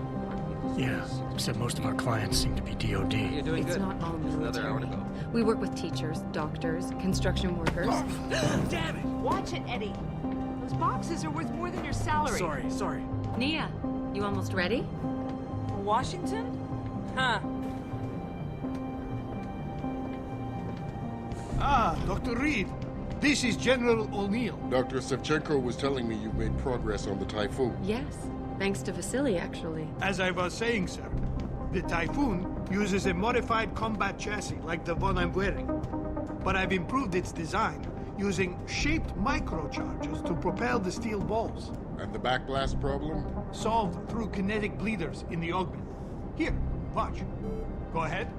Yeah, except most of our clients seem to be DOD. You're doing It's good. not all Another hour to military. go. We work with teachers, doctors, construction workers. Damn it! Watch it, Eddie. Those boxes are worth more than your salary. Sorry. Nia, you almost ready? Washington? Huh. Ah, Dr. Reed. This is General O'Neill. Dr. Sevchenko was telling me you made progress on the Typhoon. Yes, thanks to Vasily, actually. As I was saying, sir, the Typhoon uses a modified combat chassis like the one I'm wearing. But I've improved its design using shaped microcharges to propel the steel balls. And the backblast problem? Solved through kinetic bleeders in the augment. Here, watch. Go ahead.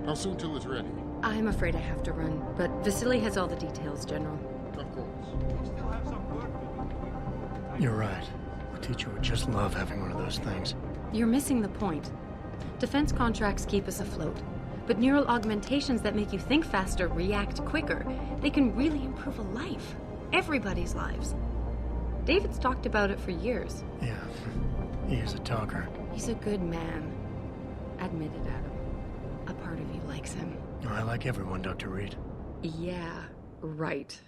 How soon till it's ready? I'm afraid I have to run, but Vasily has all the details, General. Of course. You're right. The teacher would just love having one of those things. You're missing the point. Defense contracts keep us afloat, but neural augmentations that make you think faster, react quicker, they can really improve a life. Everybody's lives. David's talked about it for years. Yeah, he is a talker. He's a good man. Admit it, Adam. A part of you likes him. I like everyone, Dr. Reed. Yeah, right.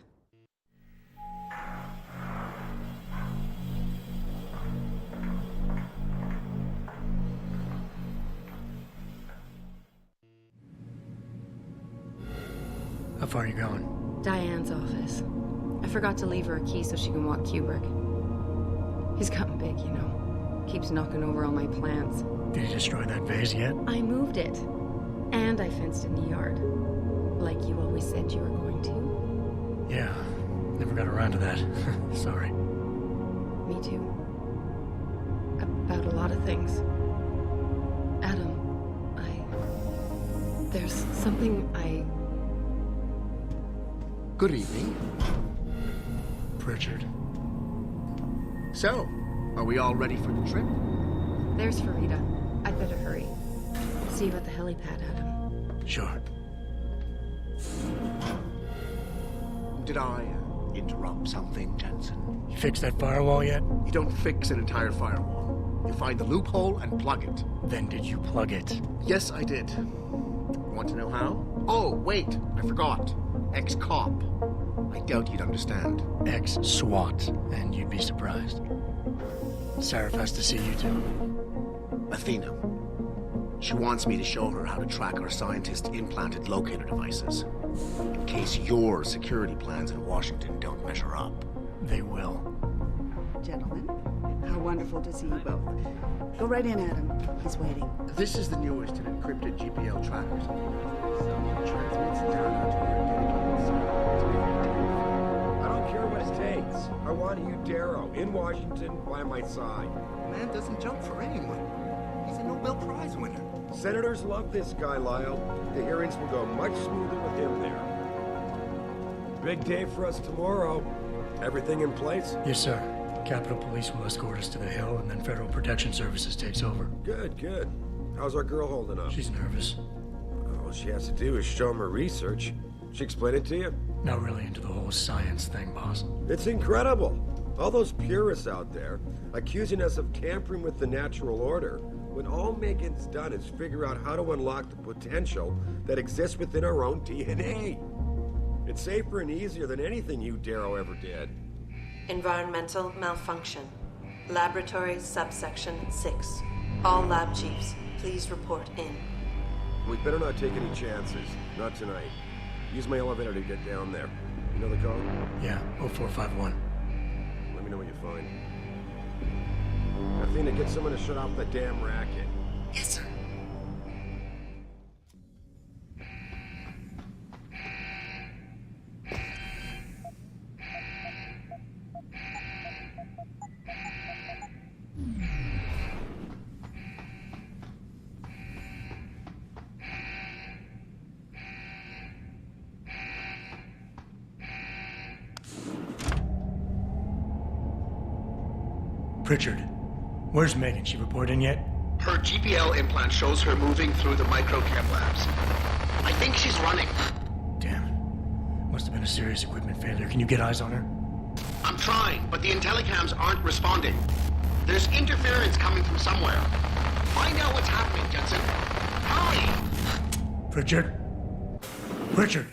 How far are you going? Diane's office. I forgot to leave her a key so she can walk Kubrick. He's gotten big, you know. Keeps knocking over all my plants. Did you destroy that vase yet? I moved it. And I fenced in the yard. Like you always said you were going to. Yeah, never got around to that. Sorry. Me too. About a lot of things. Adam, there's something Good evening. Pritchard. So, are we all ready for the trip? There's Farida. I'd better hurry. See you at the helipad, Adam. Sure. Did I interrupt something, Jensen? You fixed that firewall yet? You don't fix an entire firewall. You find the loophole and plug it. Then did you plug it? Yes, I did. Want to know how? Oh, wait, I forgot. Ex-cop. I doubt you'd understand. Ex-SWAT, and you'd be surprised. Sarif has to see you too. Athena. She wants me to show her how to track our scientist-implanted locator devices. In case your security plans in Washington don't measure up. They will. Gentlemen, how wonderful to see you both. Go right in, Adam. He's waiting. This is the newest in encrypted GPL trackers. Transmits data to our dedicated server. I don't care what it takes. I want you, Darrow, in Washington by my side. The man doesn't jump for anyone. He's a Nobel Prize winner. Senators love this guy, Lyle. The hearings will go much smoother with him there. Big day for us tomorrow. Everything in place? Yes, sir. Capitol Police will escort us to the Hill, and then Federal Protection Services takes over. Good, good. How's our girl holding up? She's nervous. All she has to do is show him her research. She explain it to you? Not really into the whole science thing, boss. It's incredible. All those purists out there accusing us of tampering with the natural order, when all Megan's done is figure out how to unlock the potential that exists within our own DNA. It's safer and easier than anything you, Darrow, ever did. Environmental malfunction. Laboratory subsection 6. All lab chiefs, please report in. We better not take any chances. Not tonight. Use my elevator to get down there. You know the code? Yeah, 0451. Let me know what you find. Athena, get someone to shut off the damn racket. Yes, sir. Pritchard, where's Megan? She report in yet? Her GPL implant shows her moving through the microchem labs. I think she's running. Damn it. Must have been a serious equipment failure. Can you get eyes on her? I'm trying, but the intellicams aren't responding. There's interference coming from somewhere. Find out what's happening, Jensen. Hurry! Pritchard? Pritchard!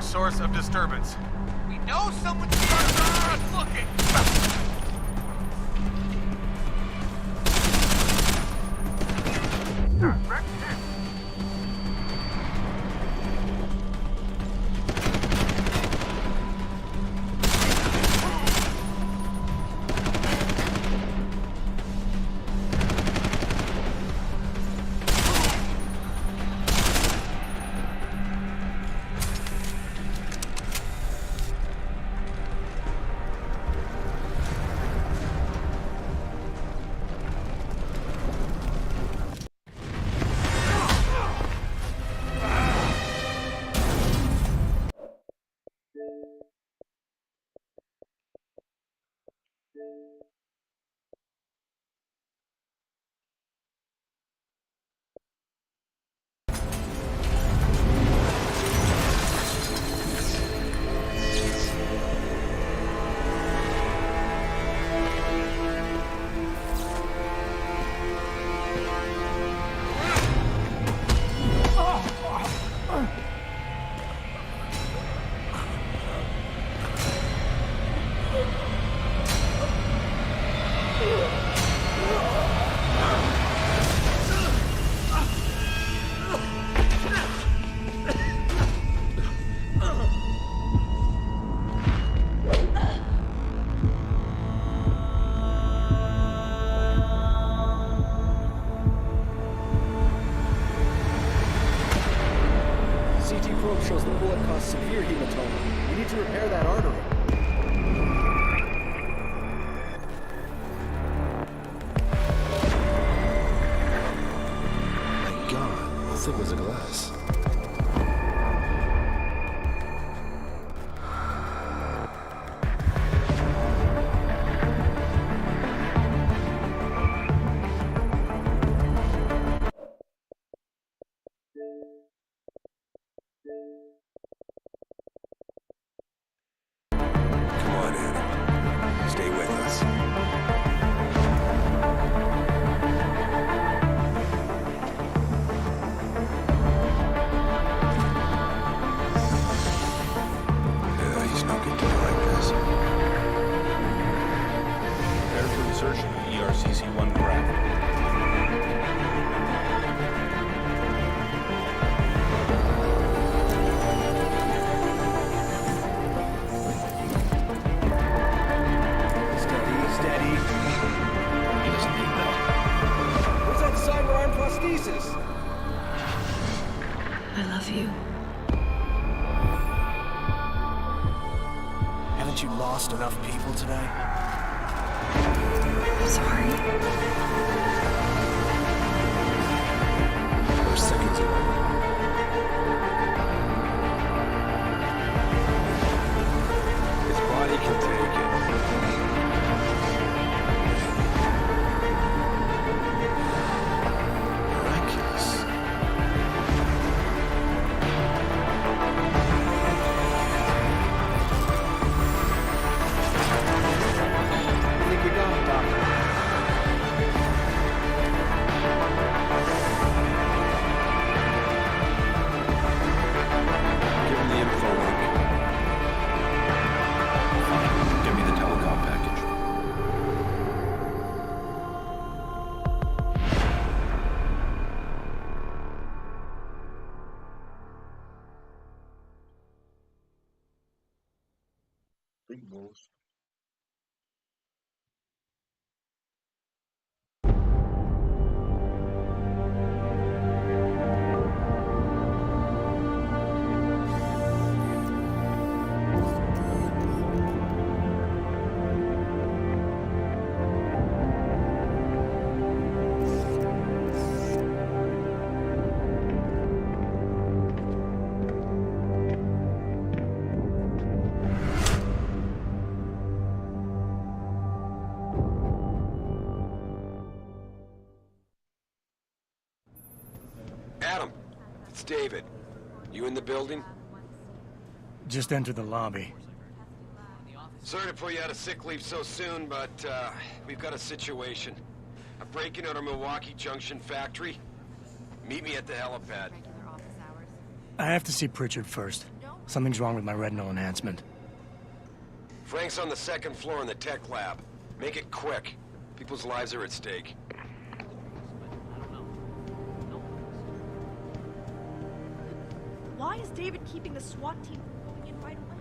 confirmed source of disturbance. We know someone's started looking. shows the bullet caused severe hematoma. We need to repair that artery. My God, how thick was the glass? I love you. Haven't you lost enough people today? I'm sorry. We're seconds away. His body can take it. Miraculous. I think we got it, Doctor. Give him the info link. Give me the telecom package. Big moves. Adam, it's David. You in the building? Just enter the lobby. Sorry to pull you out of sick leave so soon, but we've got a situation. A break-in at our Milwaukee Junction factory. Meet me at the helipad. I have to see Pritchard first. Something's wrong with my retinal enhancement. Frank's on the second floor in the tech lab. Make it quick. People's lives are at stake. Why is David keeping the SWAT team from going in right away?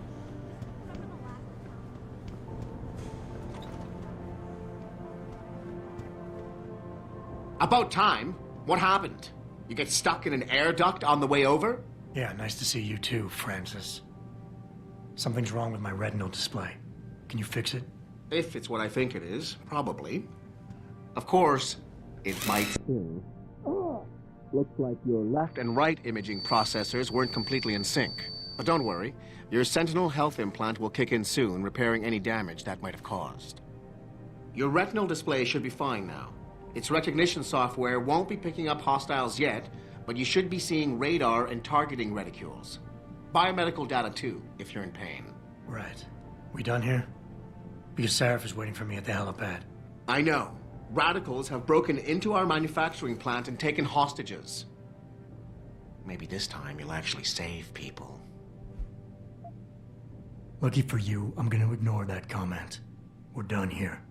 About time. What happened? You get stuck in an air duct on the way over? Yeah, nice to see you too, Francis. Something's wrong with my retinal display. Can you fix it? If it's what I think it is, probably. Of course, it might. Looks like your left and right imaging processors weren't completely in sync. But don't worry, your Sentinel health implant will kick in soon, repairing any damage that might have caused. Your retinal display should be fine now. Its recognition software won't be picking up hostiles yet, but you should be seeing radar and targeting reticules. Biomedical data too, if you're in pain. Right. We done here? Because Sarif is waiting for me at the helipad. I know. Radicals have broken into our manufacturing plant and taken hostages. Maybe this time you'll actually save people. Lucky for you, I'm gonna ignore that comment. We're done here.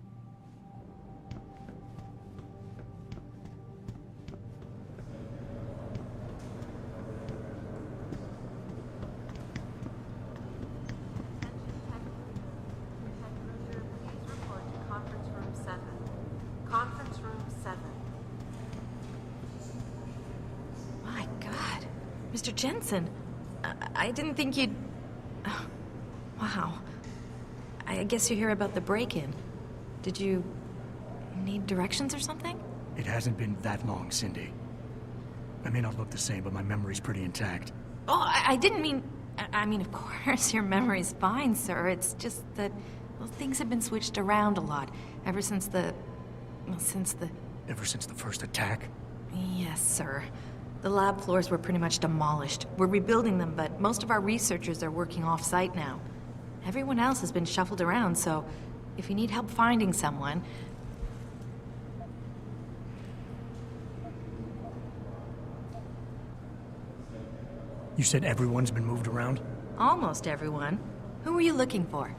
Mr. Jensen, I didn't think you'd... wow. I guess you hear about the break-in. Did you need directions or something? It hasn't been that long, Cindy. I may not look the same, but my memory's pretty intact. Oh, I didn't mean... I mean, of course, your memory's fine, sir. It's just that, well, things have been switched around a lot ever since the... well, since the... Ever since the first attack? Yes, sir. The lab floors were pretty much demolished. We're rebuilding them, but most of our researchers are working off-site now. Everyone else has been shuffled around, so if you need help finding someone... You said everyone's been moved around? Almost everyone. Who were you looking for?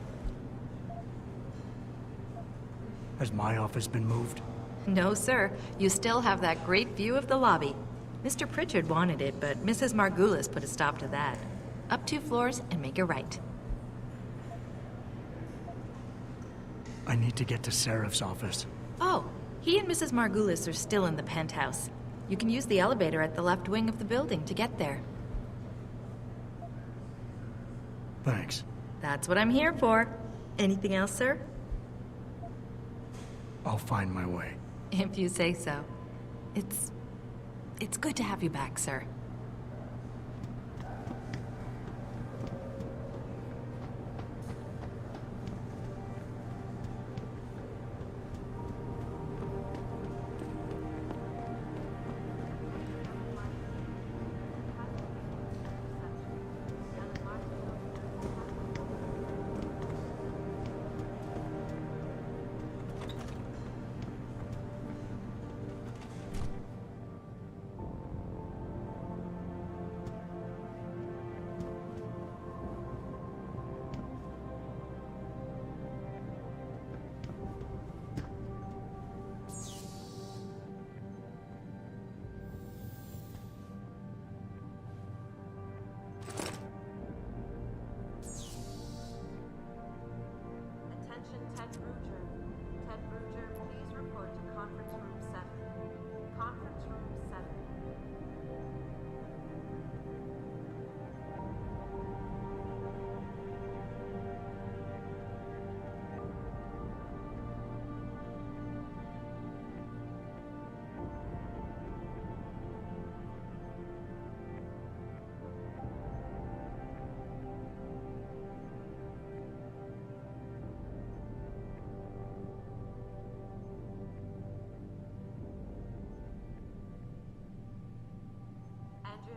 Has my office been moved? No, sir. You still have that great view of the lobby. Mr. Pritchard wanted it, but Mrs. Margulis put a stop to that. Up 2 floors and make a right. I need to get to Sarif's office. Oh, he and Mrs. Margulis are still in the penthouse. You can use the elevator at the left wing of the building to get there. Thanks. That's what I'm here for. Anything else, sir? I'll find my way. If you say so. It's good to have you back, sir.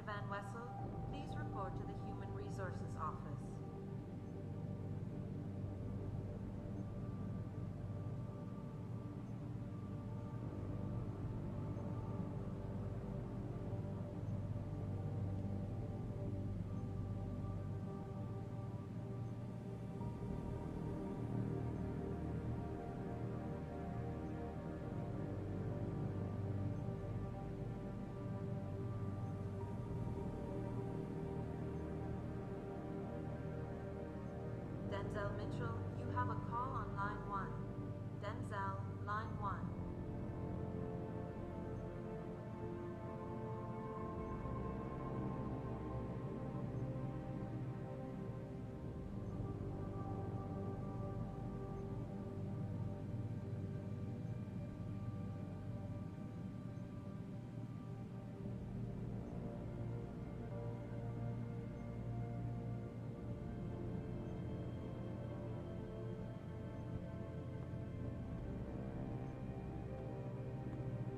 Van Wessel, please report to the Human Resources Office. Denzel Mitchell, you have a call on line 1. Denzel, line 1.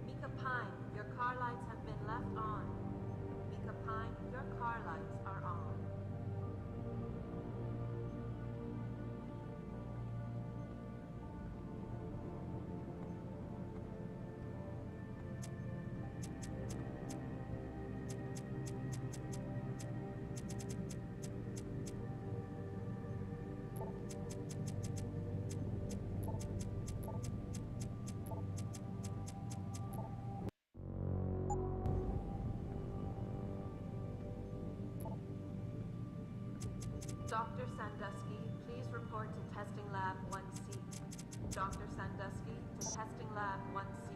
Mika Pine, your car lights have been left on. Mika Pine, your car lights are on. Dr. Sandusky, please report to Testing Lab 1C. Dr. Sandusky to Testing Lab 1C.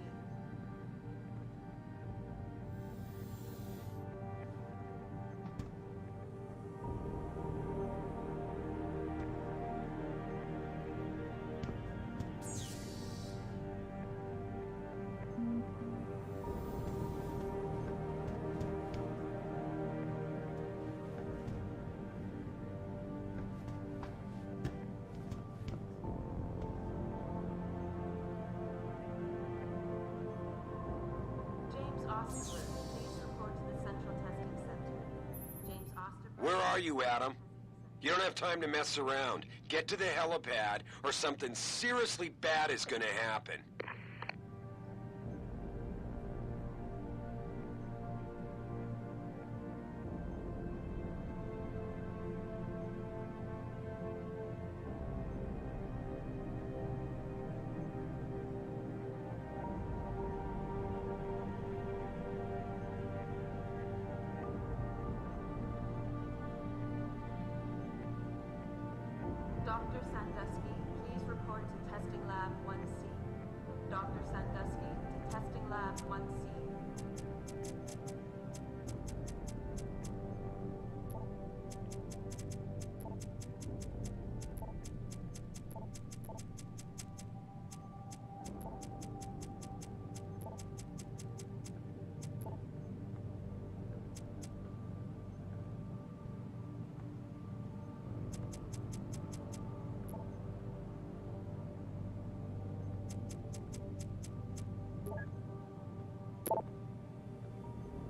James Osterberg, please report to the Central Testing Center. James Osterberg. Where are you, Adam? You don't have time to mess around. Get to the helipad, or something seriously bad is gonna happen. Dr. Sandusky, please report to Testing Lab 1C. Dr. Sandusky to Testing Lab 1C.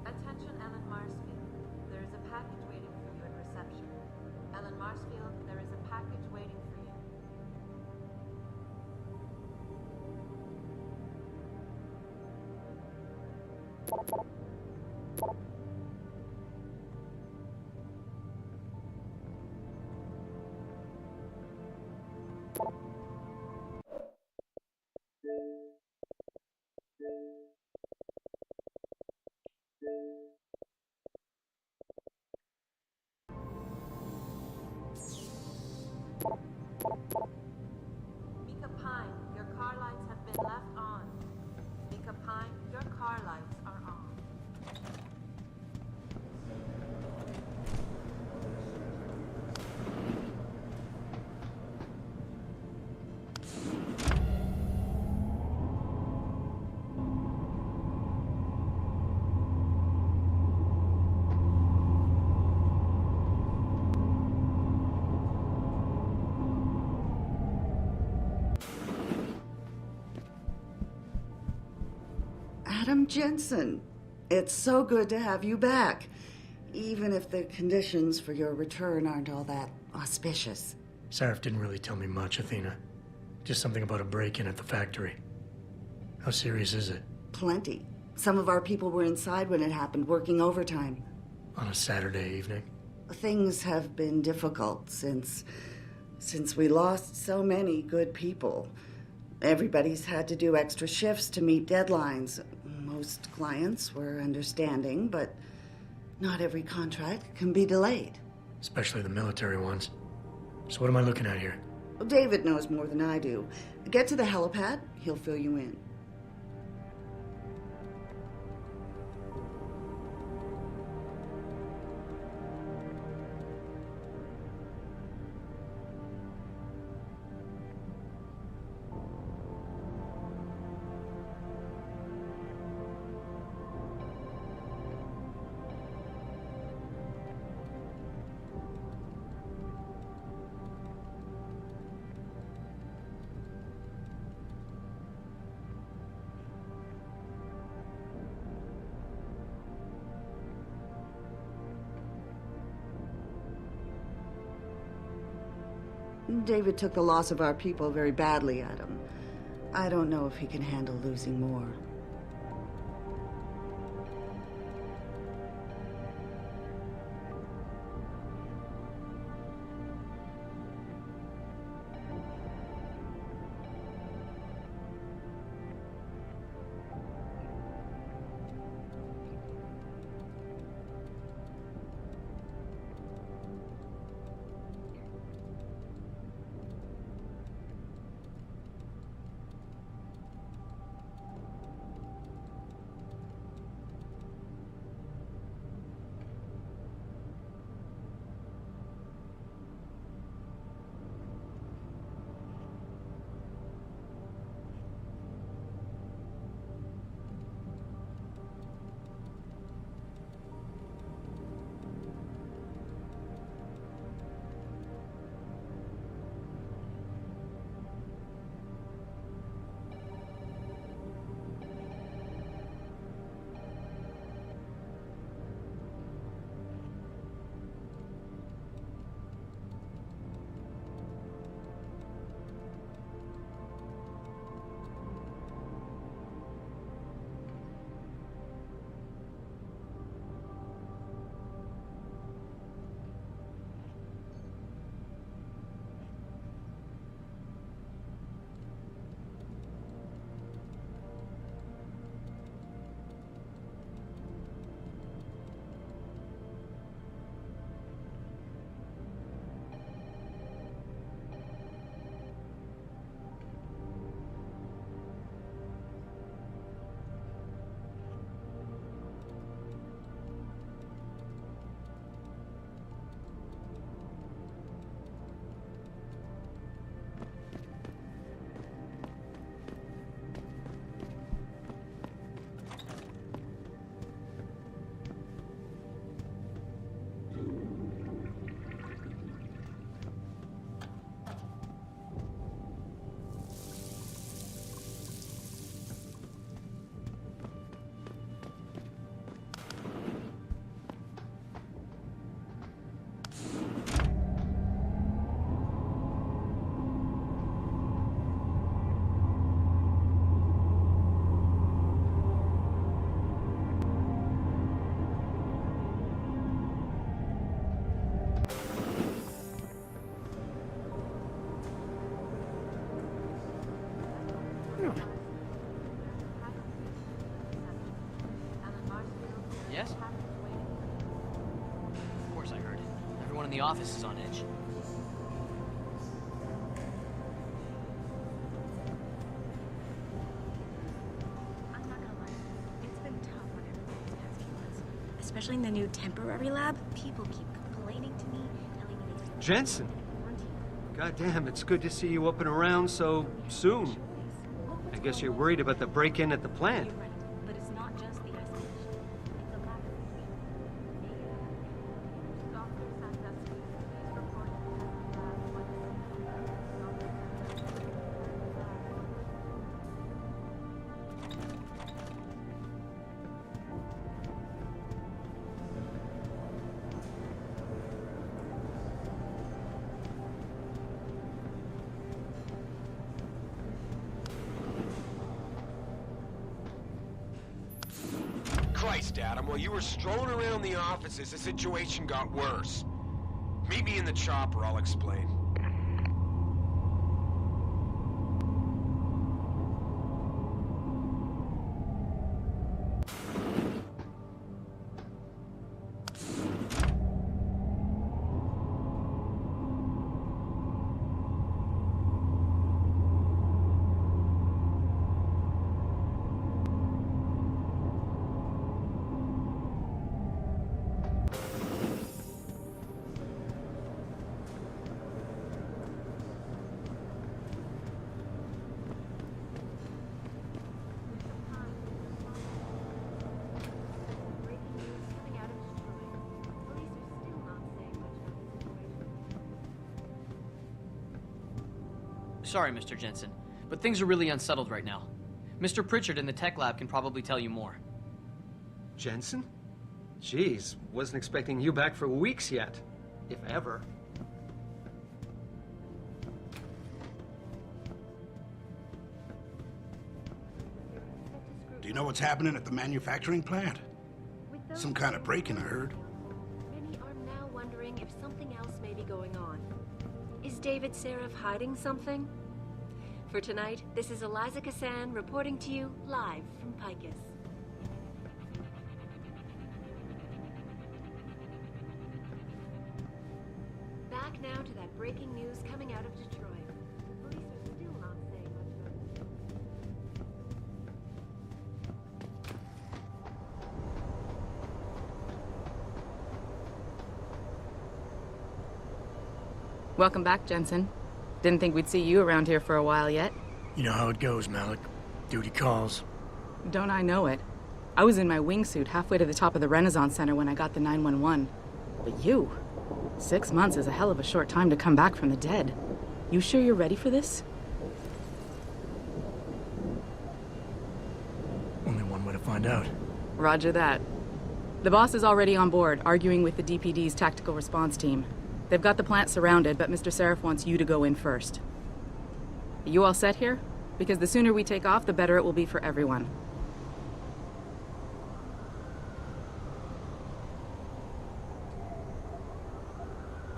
Attention Ellen Marsfield. There is a package waiting for you at reception. Ellen Marsfield, there is a package waiting for you. Mika Pine, your car lights have been left on. Mika Pine, your car lights are on. Adam Jensen, it's so good to have you back, even if the conditions for your return aren't all that auspicious. Sarif didn't really tell me much, Athena. Just something about a break-in at the factory. How serious is it? Plenty. Some of our people were inside when it happened, working overtime. On a Saturday evening? Things have been difficult since we lost so many good people. Everybody's had to do extra shifts to meet deadlines. Most clients were understanding, but not every contract can be delayed. Especially the military ones. So what am I looking at here? Well, David knows more than I do. Get to the helipad, he'll fill you in. David took the loss of our people very badly, Adam. I don't know if he can handle losing more. Yes? Of course I heard. Everyone in the office is on edge. I'm not gonna lie. It's been tough on everyone these past few months. Especially in the new temporary lab. People keep complaining to me, telling me they feel Jensen! Goddamn, it's good to see you up and around so soon. I guess you're worried about the break-in at the plant. but it's not just the isolation. It's a lack of Dr. Sandusky, please report to testing lab 1C. Christ, Adam, while you were strolling around the offices, the situation got worse. Meet me in the chopper, I'll explain. Sorry, Mr. Jensen, but things are really unsettled right now. Mr. Pritchard in the tech lab can probably tell you more. Jensen? Jeez, wasn't expecting you back for weeks yet. If ever. Do you know what's happening at the manufacturing plant? Some kind of break-in, I heard. Many are now wondering if something else may be going on. Is David Sarif hiding something? For tonight, this is Eliza Kassan reporting to you live from Picus. Back now to that breaking news coming out of Detroit. The police are still not saying much about it. Welcome back, Jensen. Didn't think we'd see you around here for a while yet. You know how it goes, Malik. Duty calls. Don't I know it? I was in my wingsuit halfway to the top of the Renaissance Center when I got the 911. But you? 6 months is a hell of a short time to come back from the dead. You sure you're ready for this? Only one way to find out. Roger that. The boss is already on board, arguing with the DPD's tactical response team. They've got the plant surrounded, but Mr. Sarif wants you to go in first. Are you all set here? Because the sooner we take off, the better it will be for everyone.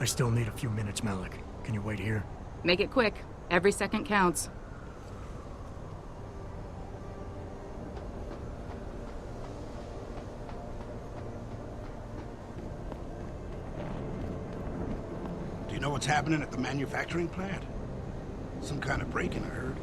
I still need a few minutes, Malik. Can you wait here? Make it quick. Every second counts. Do you know what's happening at the manufacturing plant? Some kind of break-in, I heard.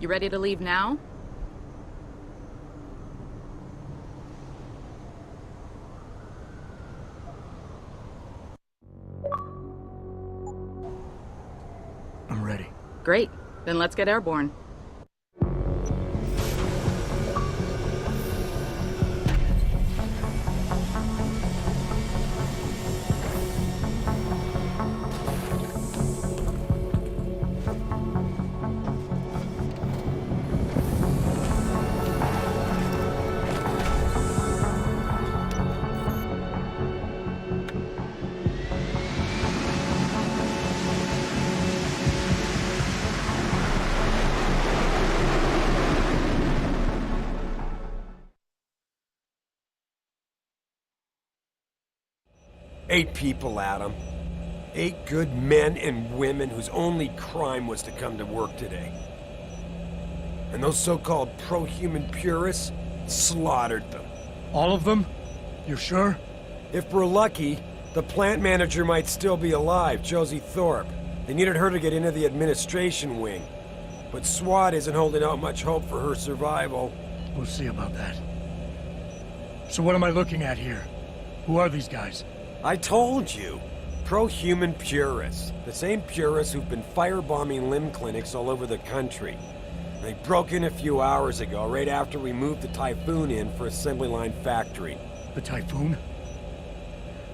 ready to leave now? I'm ready. Great. Then let's get airborne. Eight people, Adam. 8 good men and women whose only crime was to come to work today. And those so-called pro-human purists slaughtered them. All of them? You're sure? If we're lucky, the plant manager might still be alive, Josie Thorpe. They needed her to get into the administration wing. But SWAT isn't holding out much hope for her survival. We'll see about that. So what am I looking at here? Who are these guys? I told you. Pro-human purists. The same purists who've been firebombing limb clinics all over the country. They broke in a few hours ago, right after we moved the Typhoon in for assembly line factory. The Typhoon?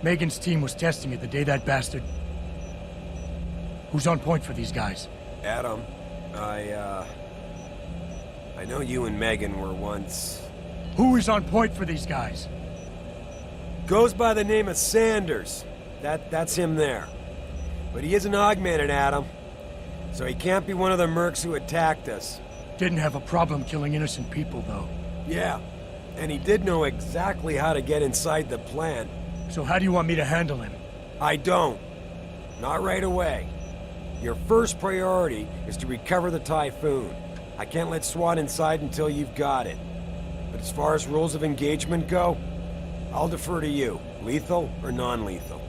Megan's team was testing it the day that bastard... Who's on point for these guys? Adam, I know you and Megan were once... Who is on point for these guys? Goes by the name of Sanders. That's him there. But he isn't augmented, Adam. So he can't be one of the mercs who attacked us. Didn't have a problem killing innocent people, though. Yeah, and he did know exactly how to get inside the plant. So how do you want me to handle him? I don't. Not right away. Your first priority is to recover the Typhoon. I can't let SWAT inside until you've got it. But as far as rules of engagement go, I'll defer to you. Lethal or non-lethal.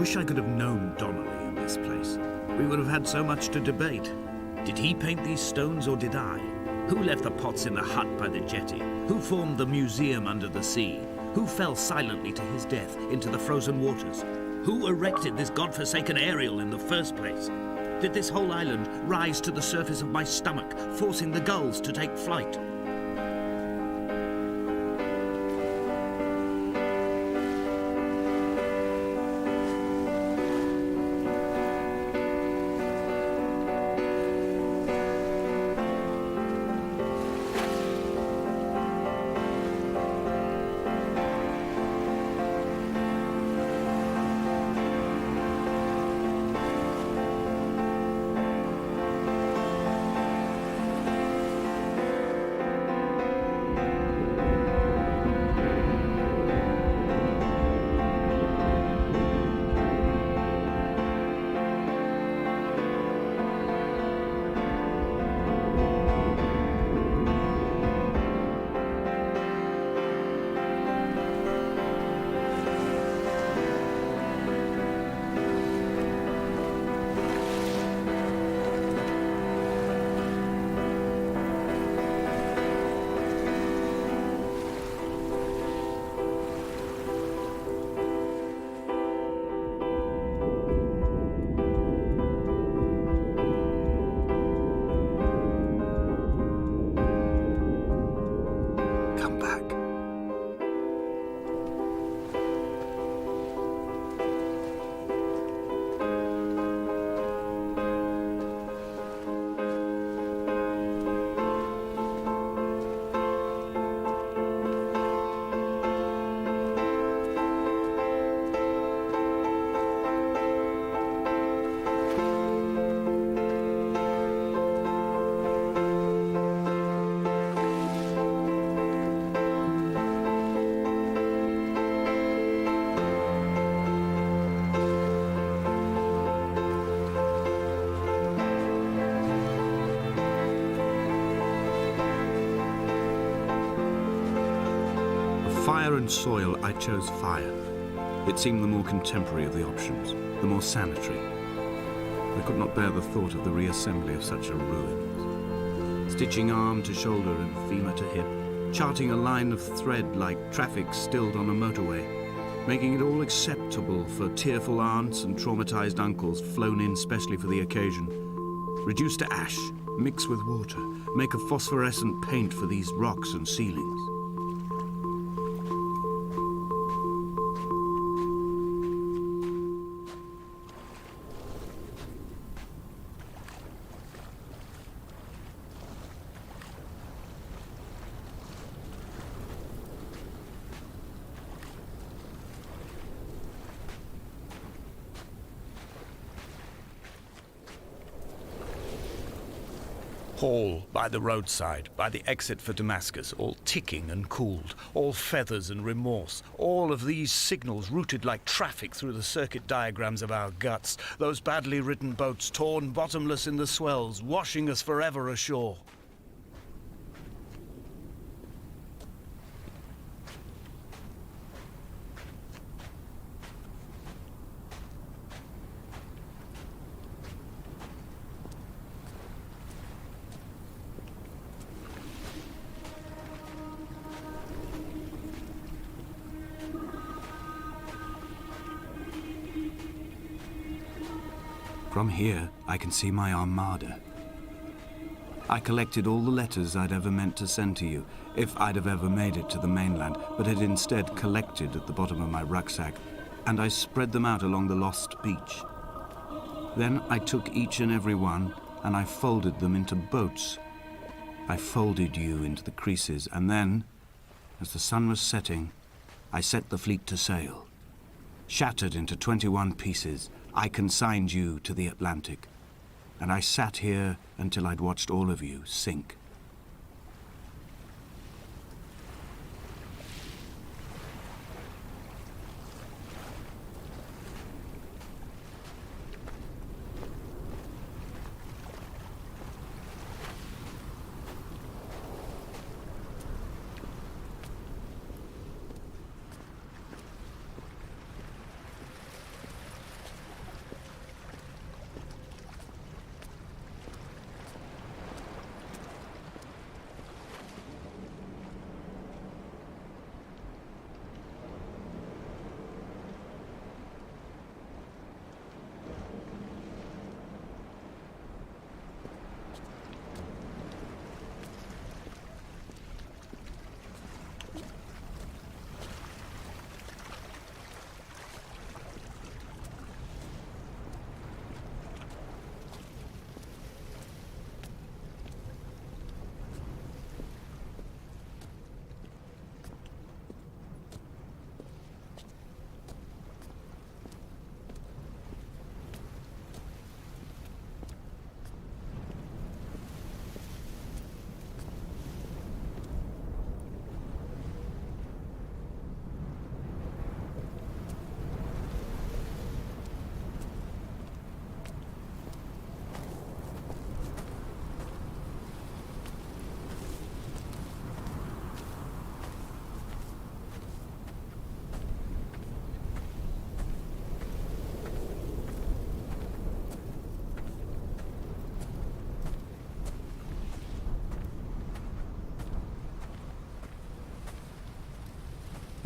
wish I could have known Donnelly in this place. We would have had so much to debate. Did he paint these stones or did I? Who left the pots in the hut by the jetty? Who formed the museum under the sea? Who fell silently to his death into the frozen waters? Who erected this godforsaken aerial in the first place? Did this whole island rise to the surface of my stomach, forcing the gulls to take flight? Fire and soil, I chose fire. It seemed the more contemporary of the options, the more sanitary. I could not bear the thought of the reassembly of such a ruin. Stitching arm to shoulder and femur to hip, charting a line of thread like traffic stilled on a motorway, making it all acceptable for tearful aunts and traumatized uncles flown in specially for the occasion. Reduce to ash, mix with water, make a phosphorescent paint for these rocks and ceilings. Hall by the roadside, by the exit for Damascus, all ticking and cooled, all feathers and remorse, all of these signals routed like traffic through the circuit diagrams of our guts, those badly written boats torn bottomless in the swells, washing us forever ashore. From here, I can see my armada. I collected all the letters I'd ever meant to send to you, if I'd have ever made it to the mainland, but had instead collected at the bottom of my rucksack, and I spread them out along the lost beach. Then I took each and every one, and I folded them into boats. I folded you into the creases, and then, as the sun was setting, I set the fleet to sail. Shattered into 21 pieces, I consigned you to the Atlantic, and I sat here until I'd watched all of you sink.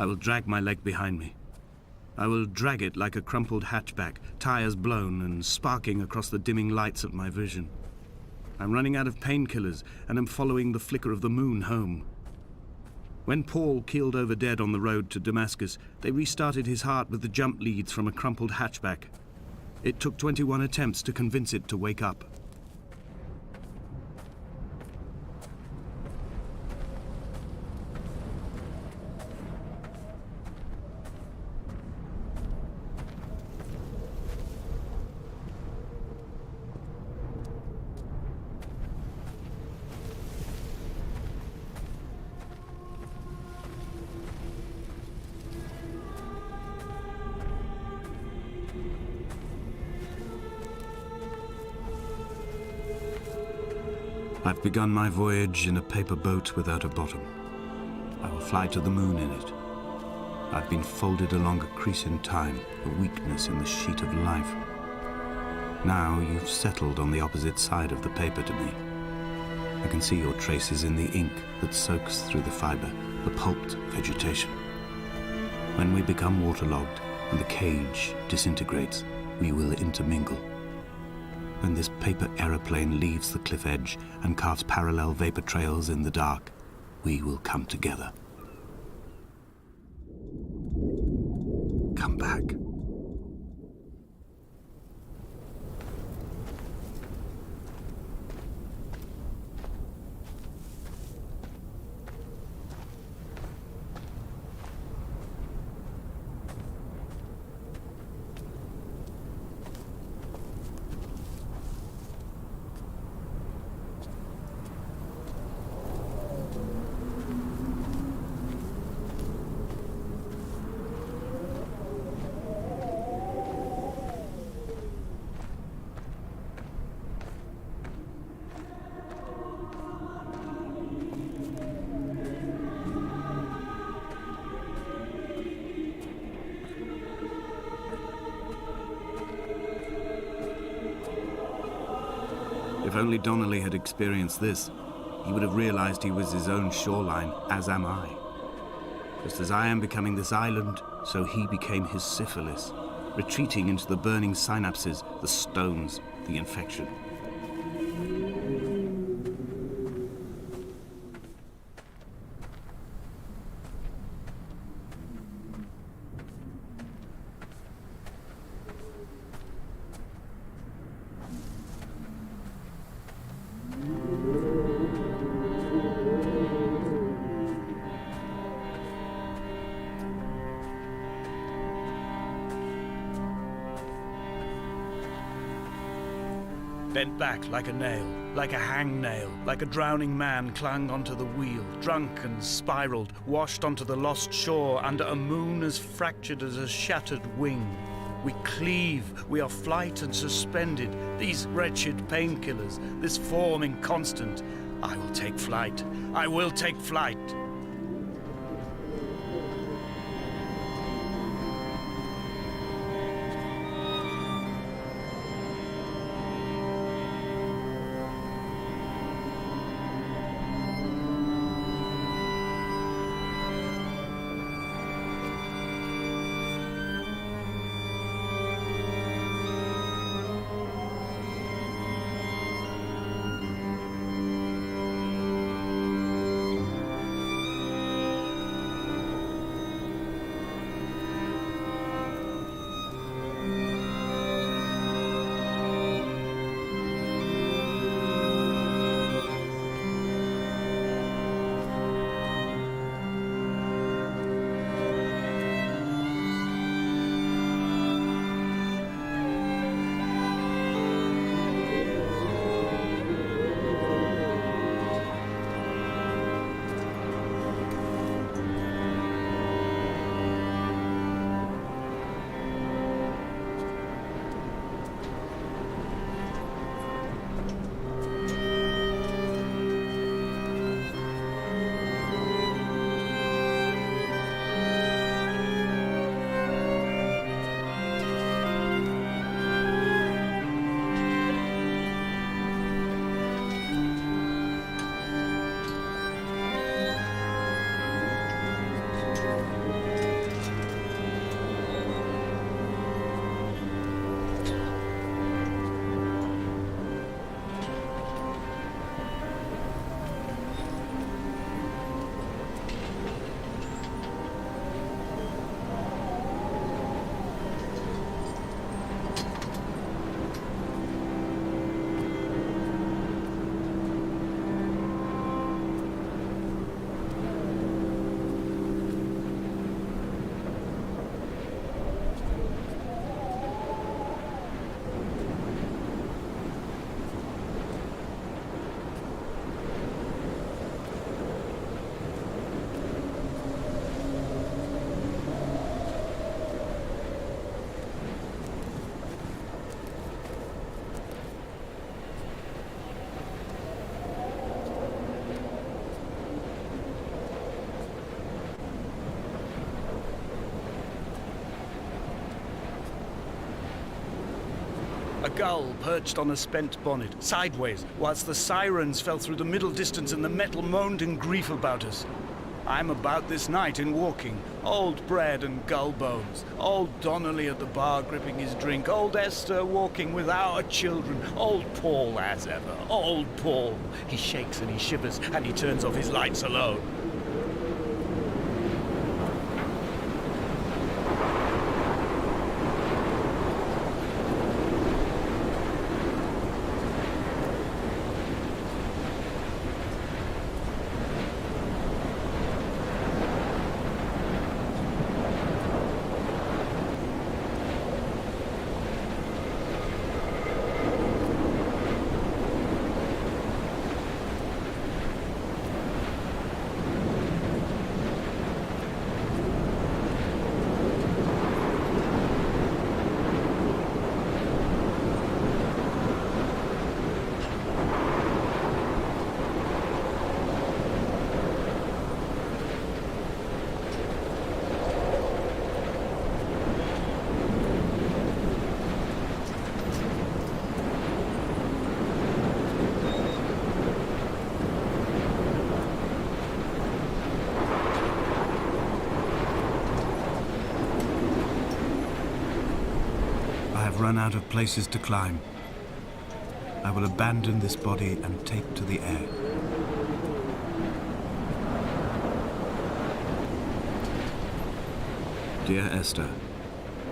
I will drag my leg behind me. I will drag it like a crumpled hatchback, tires blown and sparking across the dimming lights of my vision. I'm running out of painkillers and am following the flicker of the moon home. When Paul keeled over dead on the road to Damascus, they restarted his heart with the jump leads from a crumpled hatchback. It took 21 attempts to convince it to wake up. I've begun my voyage in a paper boat without a bottom. I will fly to the moon in it. I've been folded along a crease in time, a weakness in the sheet of life. Now you've settled on the opposite side of the paper to me. I can see your traces in the ink that soaks through the fiber, the pulped vegetation. When we become waterlogged and the cage disintegrates, we will intermingle. When this paper aeroplane leaves the cliff edge and carves parallel vapor trails in the dark, we will come together. Come back. If only Donnelly had experienced this, he would have realized he was his own shoreline, as am I. Just as I am becoming this island, so he became his syphilis, retreating into the burning synapses, the stones, the infection. Bent back like a nail, like a hangnail, like a drowning man clung onto the wheel, drunk and spiraled, washed onto the lost shore under a moon as fractured as a shattered wing. We cleave, we are flight and suspended, these wretched painkillers, this form inconstant. I will take flight, I will take flight. gull perched on a spent bonnet, sideways, whilst the sirens fell through the middle distance and the metal moaned in grief about us. I'm about this night in walking, old bread and gull bones, old Donnelly at the bar gripping his drink, old Esther walking with our children, old Paul as ever, old Paul. He shakes and he shivers and he turns off his lights alone. Run out of places to climb. I will abandon this body and take to the air. Dear Esther,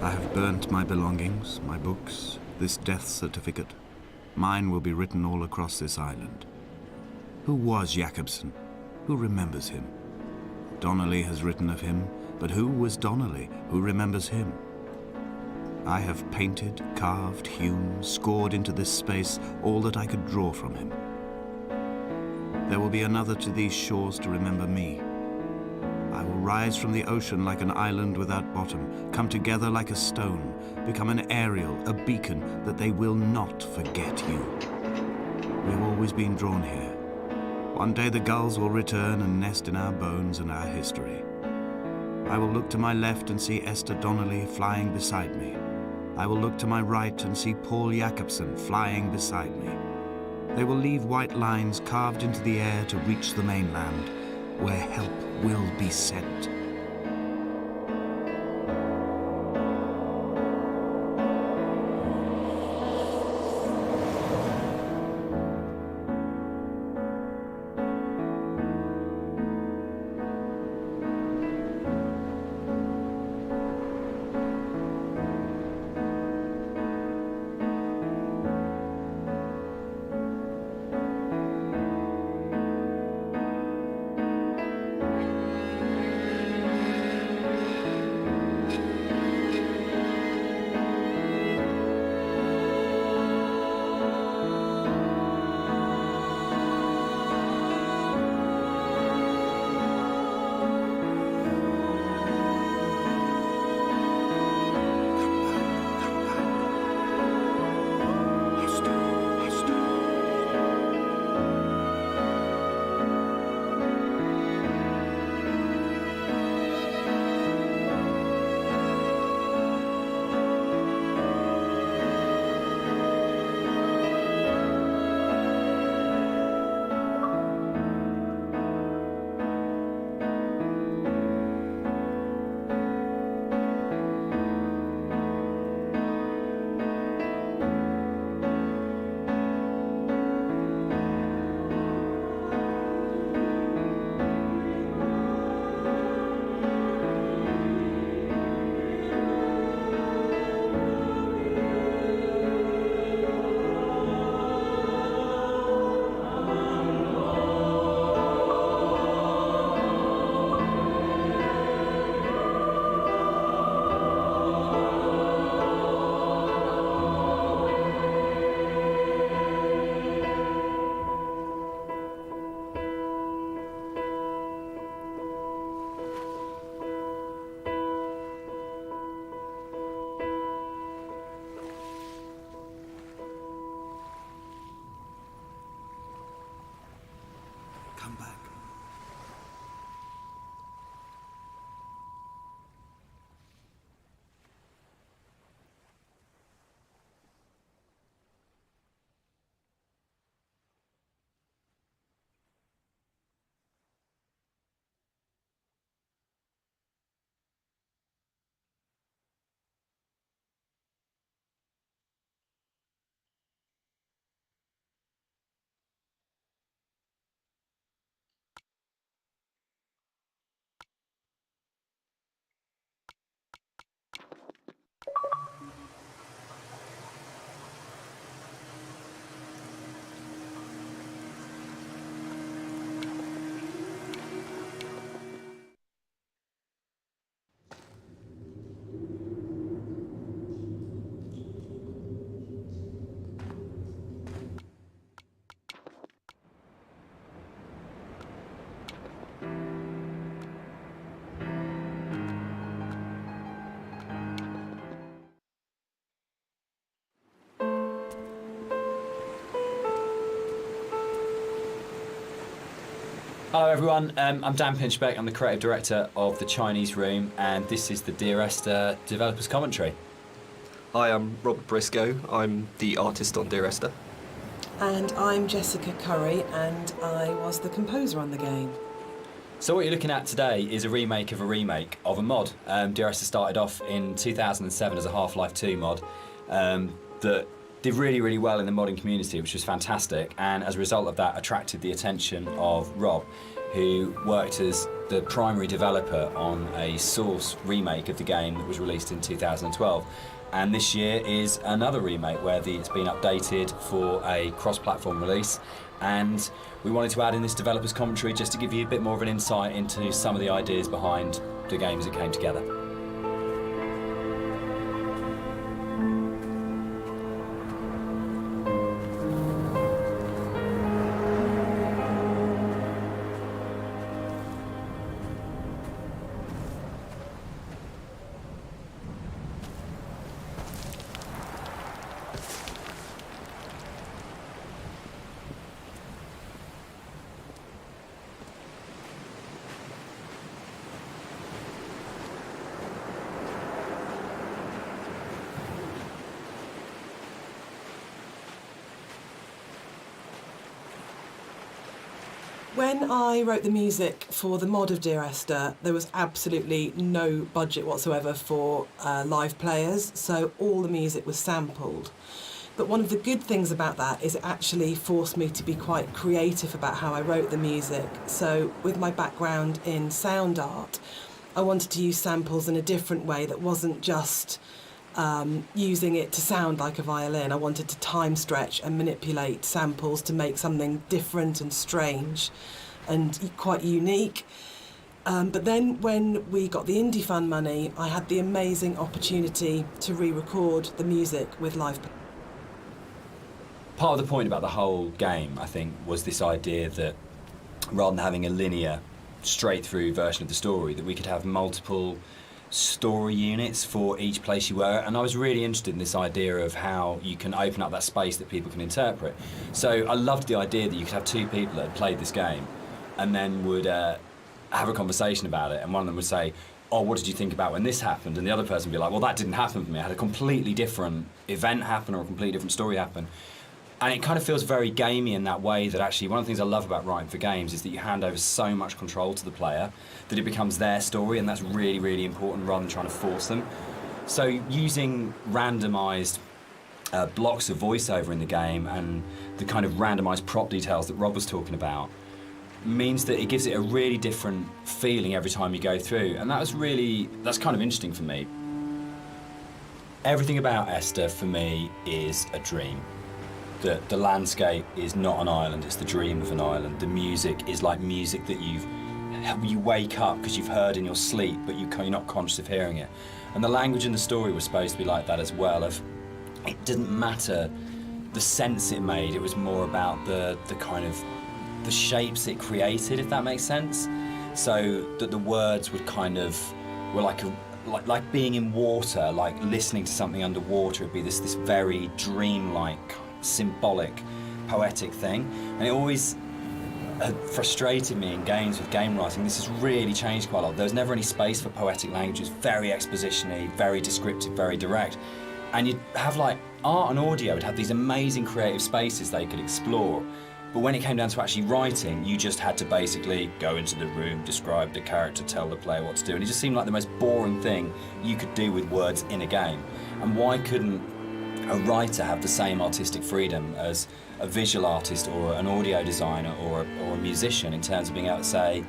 I have burnt my belongings, my books, this death certificate. Mine will be written all across this island. Who was Jakobsen? Who remembers him? Donnelly has written of him, but who was Donnelly? Who remembers him? I have painted, carved, hewn, scored into this space all that I could draw from him. There will be another to these shores to remember me. I will rise from the ocean like an island without bottom, come together like a stone, become an aerial, a beacon, that they will not forget you. We have always been drawn here. One day the gulls will return and nest in our bones and our history. I will look to my left and see Esther Donnelly flying beside me. I will look to my right and see Paul Jakobsen flying beside me. They will leave white lines carved into the air to reach the mainland, where help will be sent. Hello everyone, I'm Dan Pinchbeck, I'm the creative director of the Chinese Room, and this is the Dear Esther Developers Commentary. Hi, I'm Robert Briscoe, I'm the artist on Dear Esther. And I'm Jessica Curry, and I was the composer on the game. So what you're looking at today is a remake of a mod. Dear Esther started off in 2007 as a Half-Life 2 mod that did really, really well in the modding community, which was fantastic, and as a result of that attracted the attention of Rob, who worked as the primary developer on a Source remake of the game that was released in 2012. And this year is another remake where it's been updated for a cross-platform release, and we wanted to add in this developer's commentary just to give you a bit more of an insight into some of the ideas behind the game as it came together. When I wrote the music for the mod of Dear Esther, there was absolutely no budget whatsoever for live players, so all the music was sampled. But one of the good things about that is it actually forced me to be quite creative about how I wrote the music. So with my background in sound art, I wanted to use samples in a different way that wasn't just using it to sound like a violin. I wanted to time stretch and manipulate samples to make something different and strange and quite unique. But then when we got the Indie Fund money, I had the amazing opportunity to re-record the music with live. Part of the point about the whole game, I think, was this idea that rather than having a linear, straight-through version of the story, that we could have multiple story units for each place you were, and I was really interested in this idea of how you can open up that space that people can interpret. So I loved the idea that you could have two people that had played this game and then would have a conversation about it, and one of them would say, oh, what did you think about when this happened? And the other person would be like, well, that didn't happen for me. I had a completely different event happen or a completely different story happen. And it kind of feels very gamey in that way, that actually one of the things I love about writing for games is that you hand over so much control to the player that it becomes their story, and that's really, really important rather than trying to force them. So using randomised blocks of voiceover in the game and the kind of randomised prop details that Rob was talking about means that it gives it a really different feeling every time you go through, and that's kind of interesting for me. Everything about Esther for me is a dream. The landscape is not an island, it's the dream of an island. The music is like music that you wake up because you've heard in your sleep, but you're not conscious of hearing it. And the language in the story was supposed to be like that as well. It didn't matter the sense it made, it was more about the kind of the shapes it created, if that makes sense. So that the words would were like being in water, like listening to something underwater. It'd be this very dreamlike, symbolic, poetic thing, and it always frustrated me in games with game writing. This has really changed quite a lot. There was never any space for poetic language. It was very exposition-y, very descriptive, very direct, and you'd have like art and audio would have these amazing creative spaces they could explore, but when it came down to actually writing, you just had to basically go into the room, describe the character, tell the player what to do, and it just seemed like the most boring thing you could do with words in a game. And why couldn't a writer have the same artistic freedom as a visual artist or an audio designer or a musician, in terms of being able to say,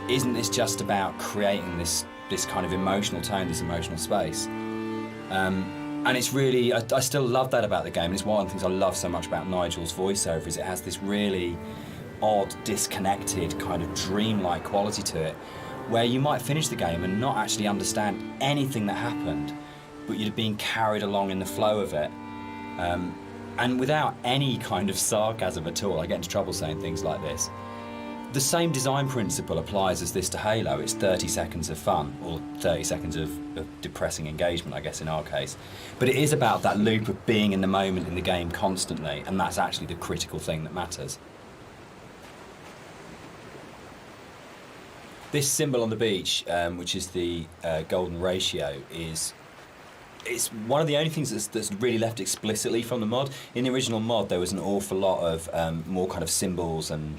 isn't this just about creating this kind of emotional tone, this emotional space? And it's really, I still love that about the game, and it's one of the things I love so much about Nigel's voiceover, is it has this really odd, disconnected, kind of dreamlike quality to it, where you might finish the game and not actually understand anything that happened, but you'd have been carried along in the flow of it. And without any kind of sarcasm at all, I get into trouble saying things like this. The same design principle applies as this to Halo. It's 30 seconds of fun, or 30 seconds of depressing engagement, I guess, in our case. But it is about that loop of being in the moment in the game constantly, and that's actually the critical thing that matters. This symbol on the beach, which is the golden ratio, it's one of the only things that's really left explicitly from the mod. In the original mod, there was an awful lot of more kind of symbols and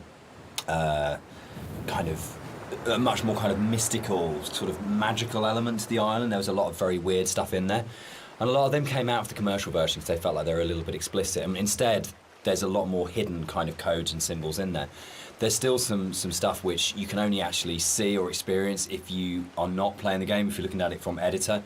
kind of a much more kind of mystical, sort of magical element to the island. There was a lot of very weird stuff in there. And a lot of them came out of the commercial version because they felt like they were a little bit explicit. And instead, there's a lot more hidden kind of codes and symbols in there. There's still some stuff which you can only actually see or experience if you are not playing the game, if you're looking at it from editor.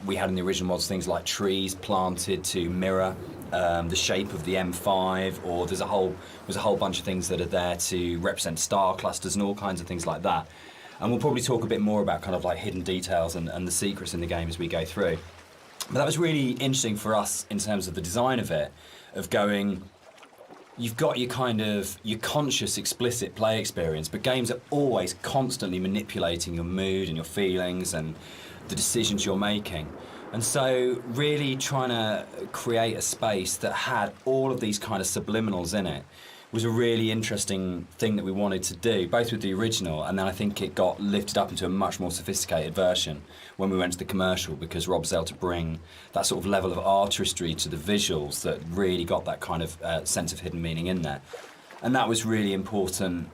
We had in the original mods things like trees planted to mirror the shape of the M5, or there's a whole bunch of things that are there to represent star clusters and all kinds of things like that. And we'll probably talk a bit more about kind of like hidden details and the secrets in the game as we go through. But that was really interesting for us in terms of the design of it, of going, you've got your kind of, your conscious, explicit play experience, but games are always constantly manipulating your mood and your feelings and the decisions you're making. And so really trying to create a space that had all of these kind of subliminals in it was a really interesting thing that we wanted to do, both with the original, and then I think it got lifted up into a much more sophisticated version when we went to the commercial, because Rob was able to bring that sort of level of artistry to the visuals that really got that kind of sense of hidden meaning in there. And that was really important,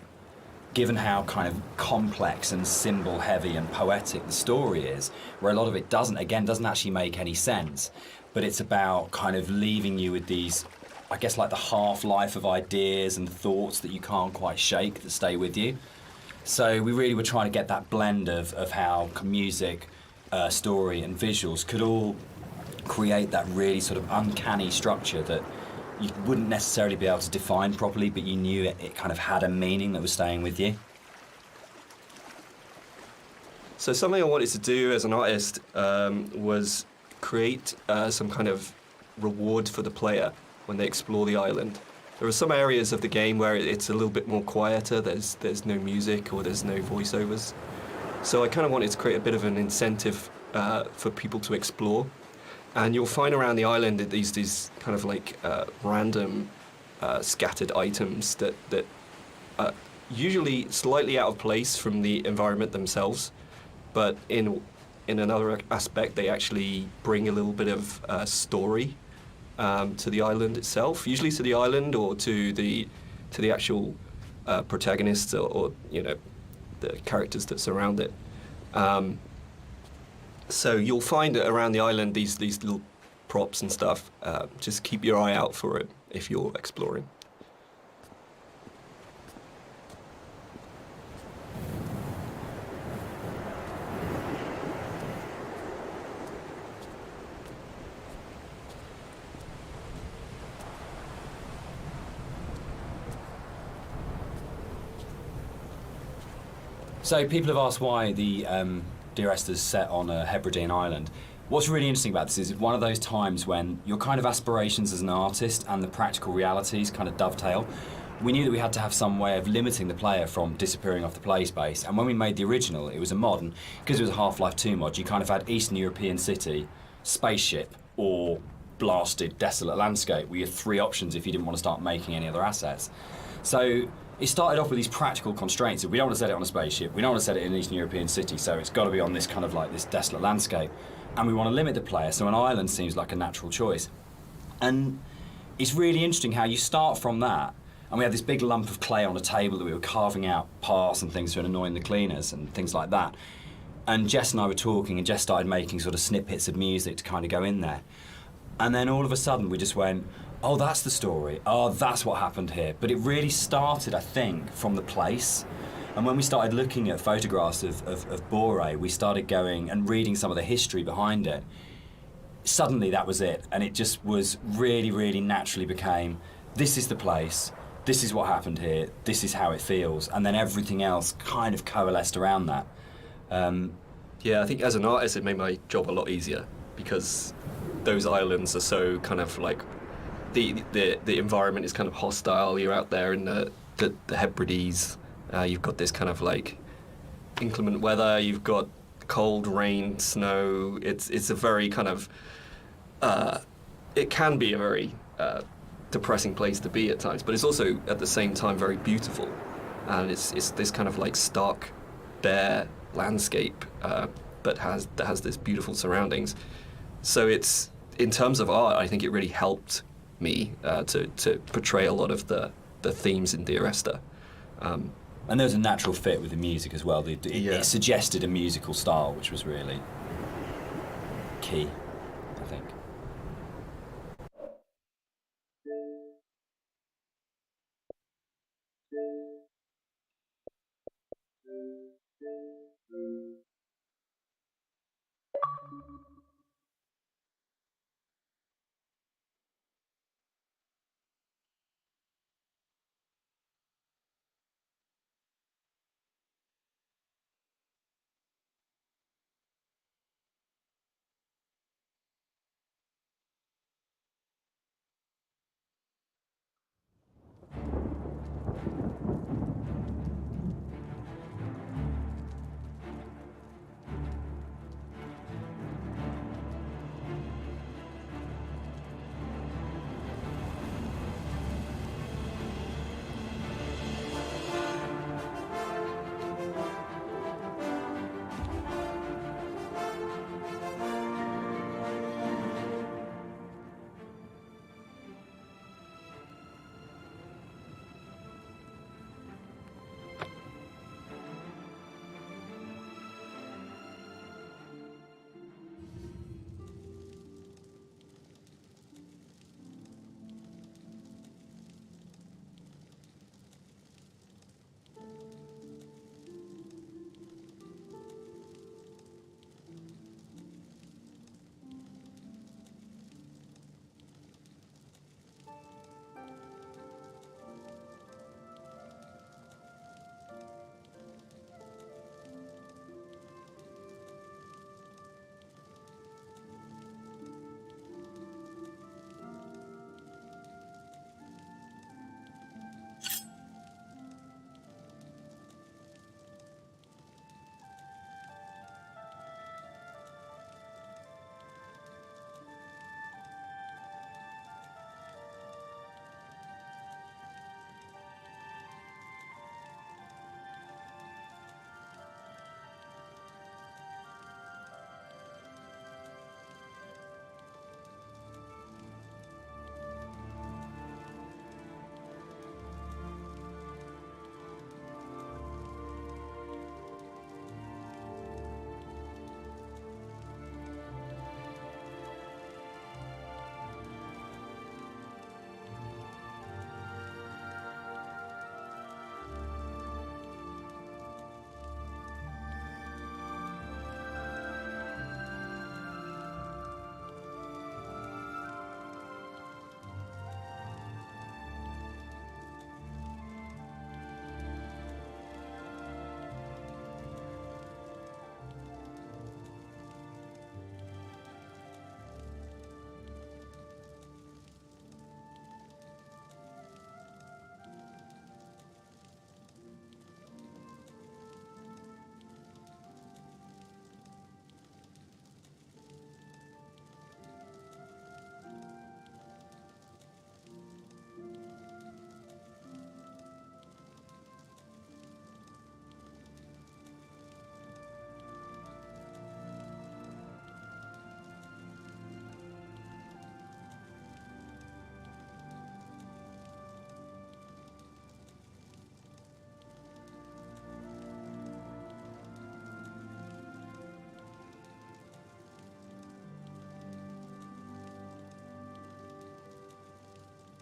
given how kind of complex and symbol heavy and poetic the story is, where a lot of it doesn't actually make any sense, but it's about kind of leaving you with these, I guess, like the half-life of ideas and thoughts that you can't quite shake, that stay with you. So we really were trying to get that blend of how music, story and visuals could all create that really sort of uncanny structure that you wouldn't necessarily be able to define properly, but you knew it kind of had a meaning that was staying with you. So something I wanted to do as an artist was create some kind of reward for the player when they explore the island. There are some areas of the game where it's a little bit more quieter, there's no music or there's no voiceovers. So I kind of wanted to create a bit of an incentive for people to explore. And you'll find around the island that these kind of like random scattered items that are usually slightly out of place from the environment themselves, but in another aspect they actually bring a little bit of story to the island itself, usually to the island or to the actual protagonists or you know, the characters that surround it. So you'll find around the island these little props and stuff. Just keep your eye out for it if you're exploring. So people have asked why the Dear Esther's set on a Hebridean island. What's really interesting about this is it's one of those times when your kind of aspirations as an artist and the practical realities kind of dovetail. We knew that we had to have some way of limiting the player from disappearing off the play space, and when we made the original, it was a mod, and because it was a Half-Life 2 mod, you kind of had Eastern European city, spaceship, or blasted, desolate landscape, where you had three options if you didn't want to start making any other assets. So it started off with these practical constraints. We don't want to set it on a spaceship, we don't want to set it in an Eastern European city, so it's got to be on this kind of like this desolate landscape. And we want to limit the player, so an island seems like a natural choice. And it's really interesting how you start from that, and we had this big lump of clay on a table that we were carving out paths and things to annoying the cleaners and things like that. And Jess and I were talking, and Jess started making sort of snippets of music to kind of go in there. And then all of a sudden we just went, oh, that's the story. Oh, that's what happened here. But it really started, I think, from the place. And when we started looking at photographs of Boré, we started going and reading some of the history behind it. Suddenly that was it. And it just was really, really naturally became, this is the place, this is what happened here, this is how it feels. And then everything else kind of coalesced around that. Yeah, I think as an artist it made my job a lot easier, because those islands are so kind of like, the environment is kind of hostile. You're out there in the Hebrides. You've got this kind of like inclement weather. You've got cold, rain, snow. It's a very kind of it can be a very depressing place to be at times, but it's also at the same time very beautiful, and it's this kind of like stark bare landscape, but that has this beautiful surroundings. So it's, in terms of art, I think it really helped me to portray a lot of the themes in Dear Esther. And there was a natural fit with the music as well. It suggested a musical style, which was really key, I think.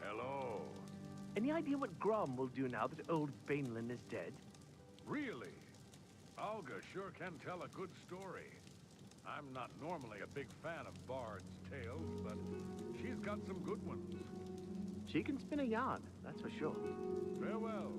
Hello. Any idea what Grom will do now that old Bainlin is dead? Really? Olga sure can tell a good story. I'm not normally a big fan of Bard's tales, but she's got some good ones. She can spin a yarn, that's for sure. Farewell.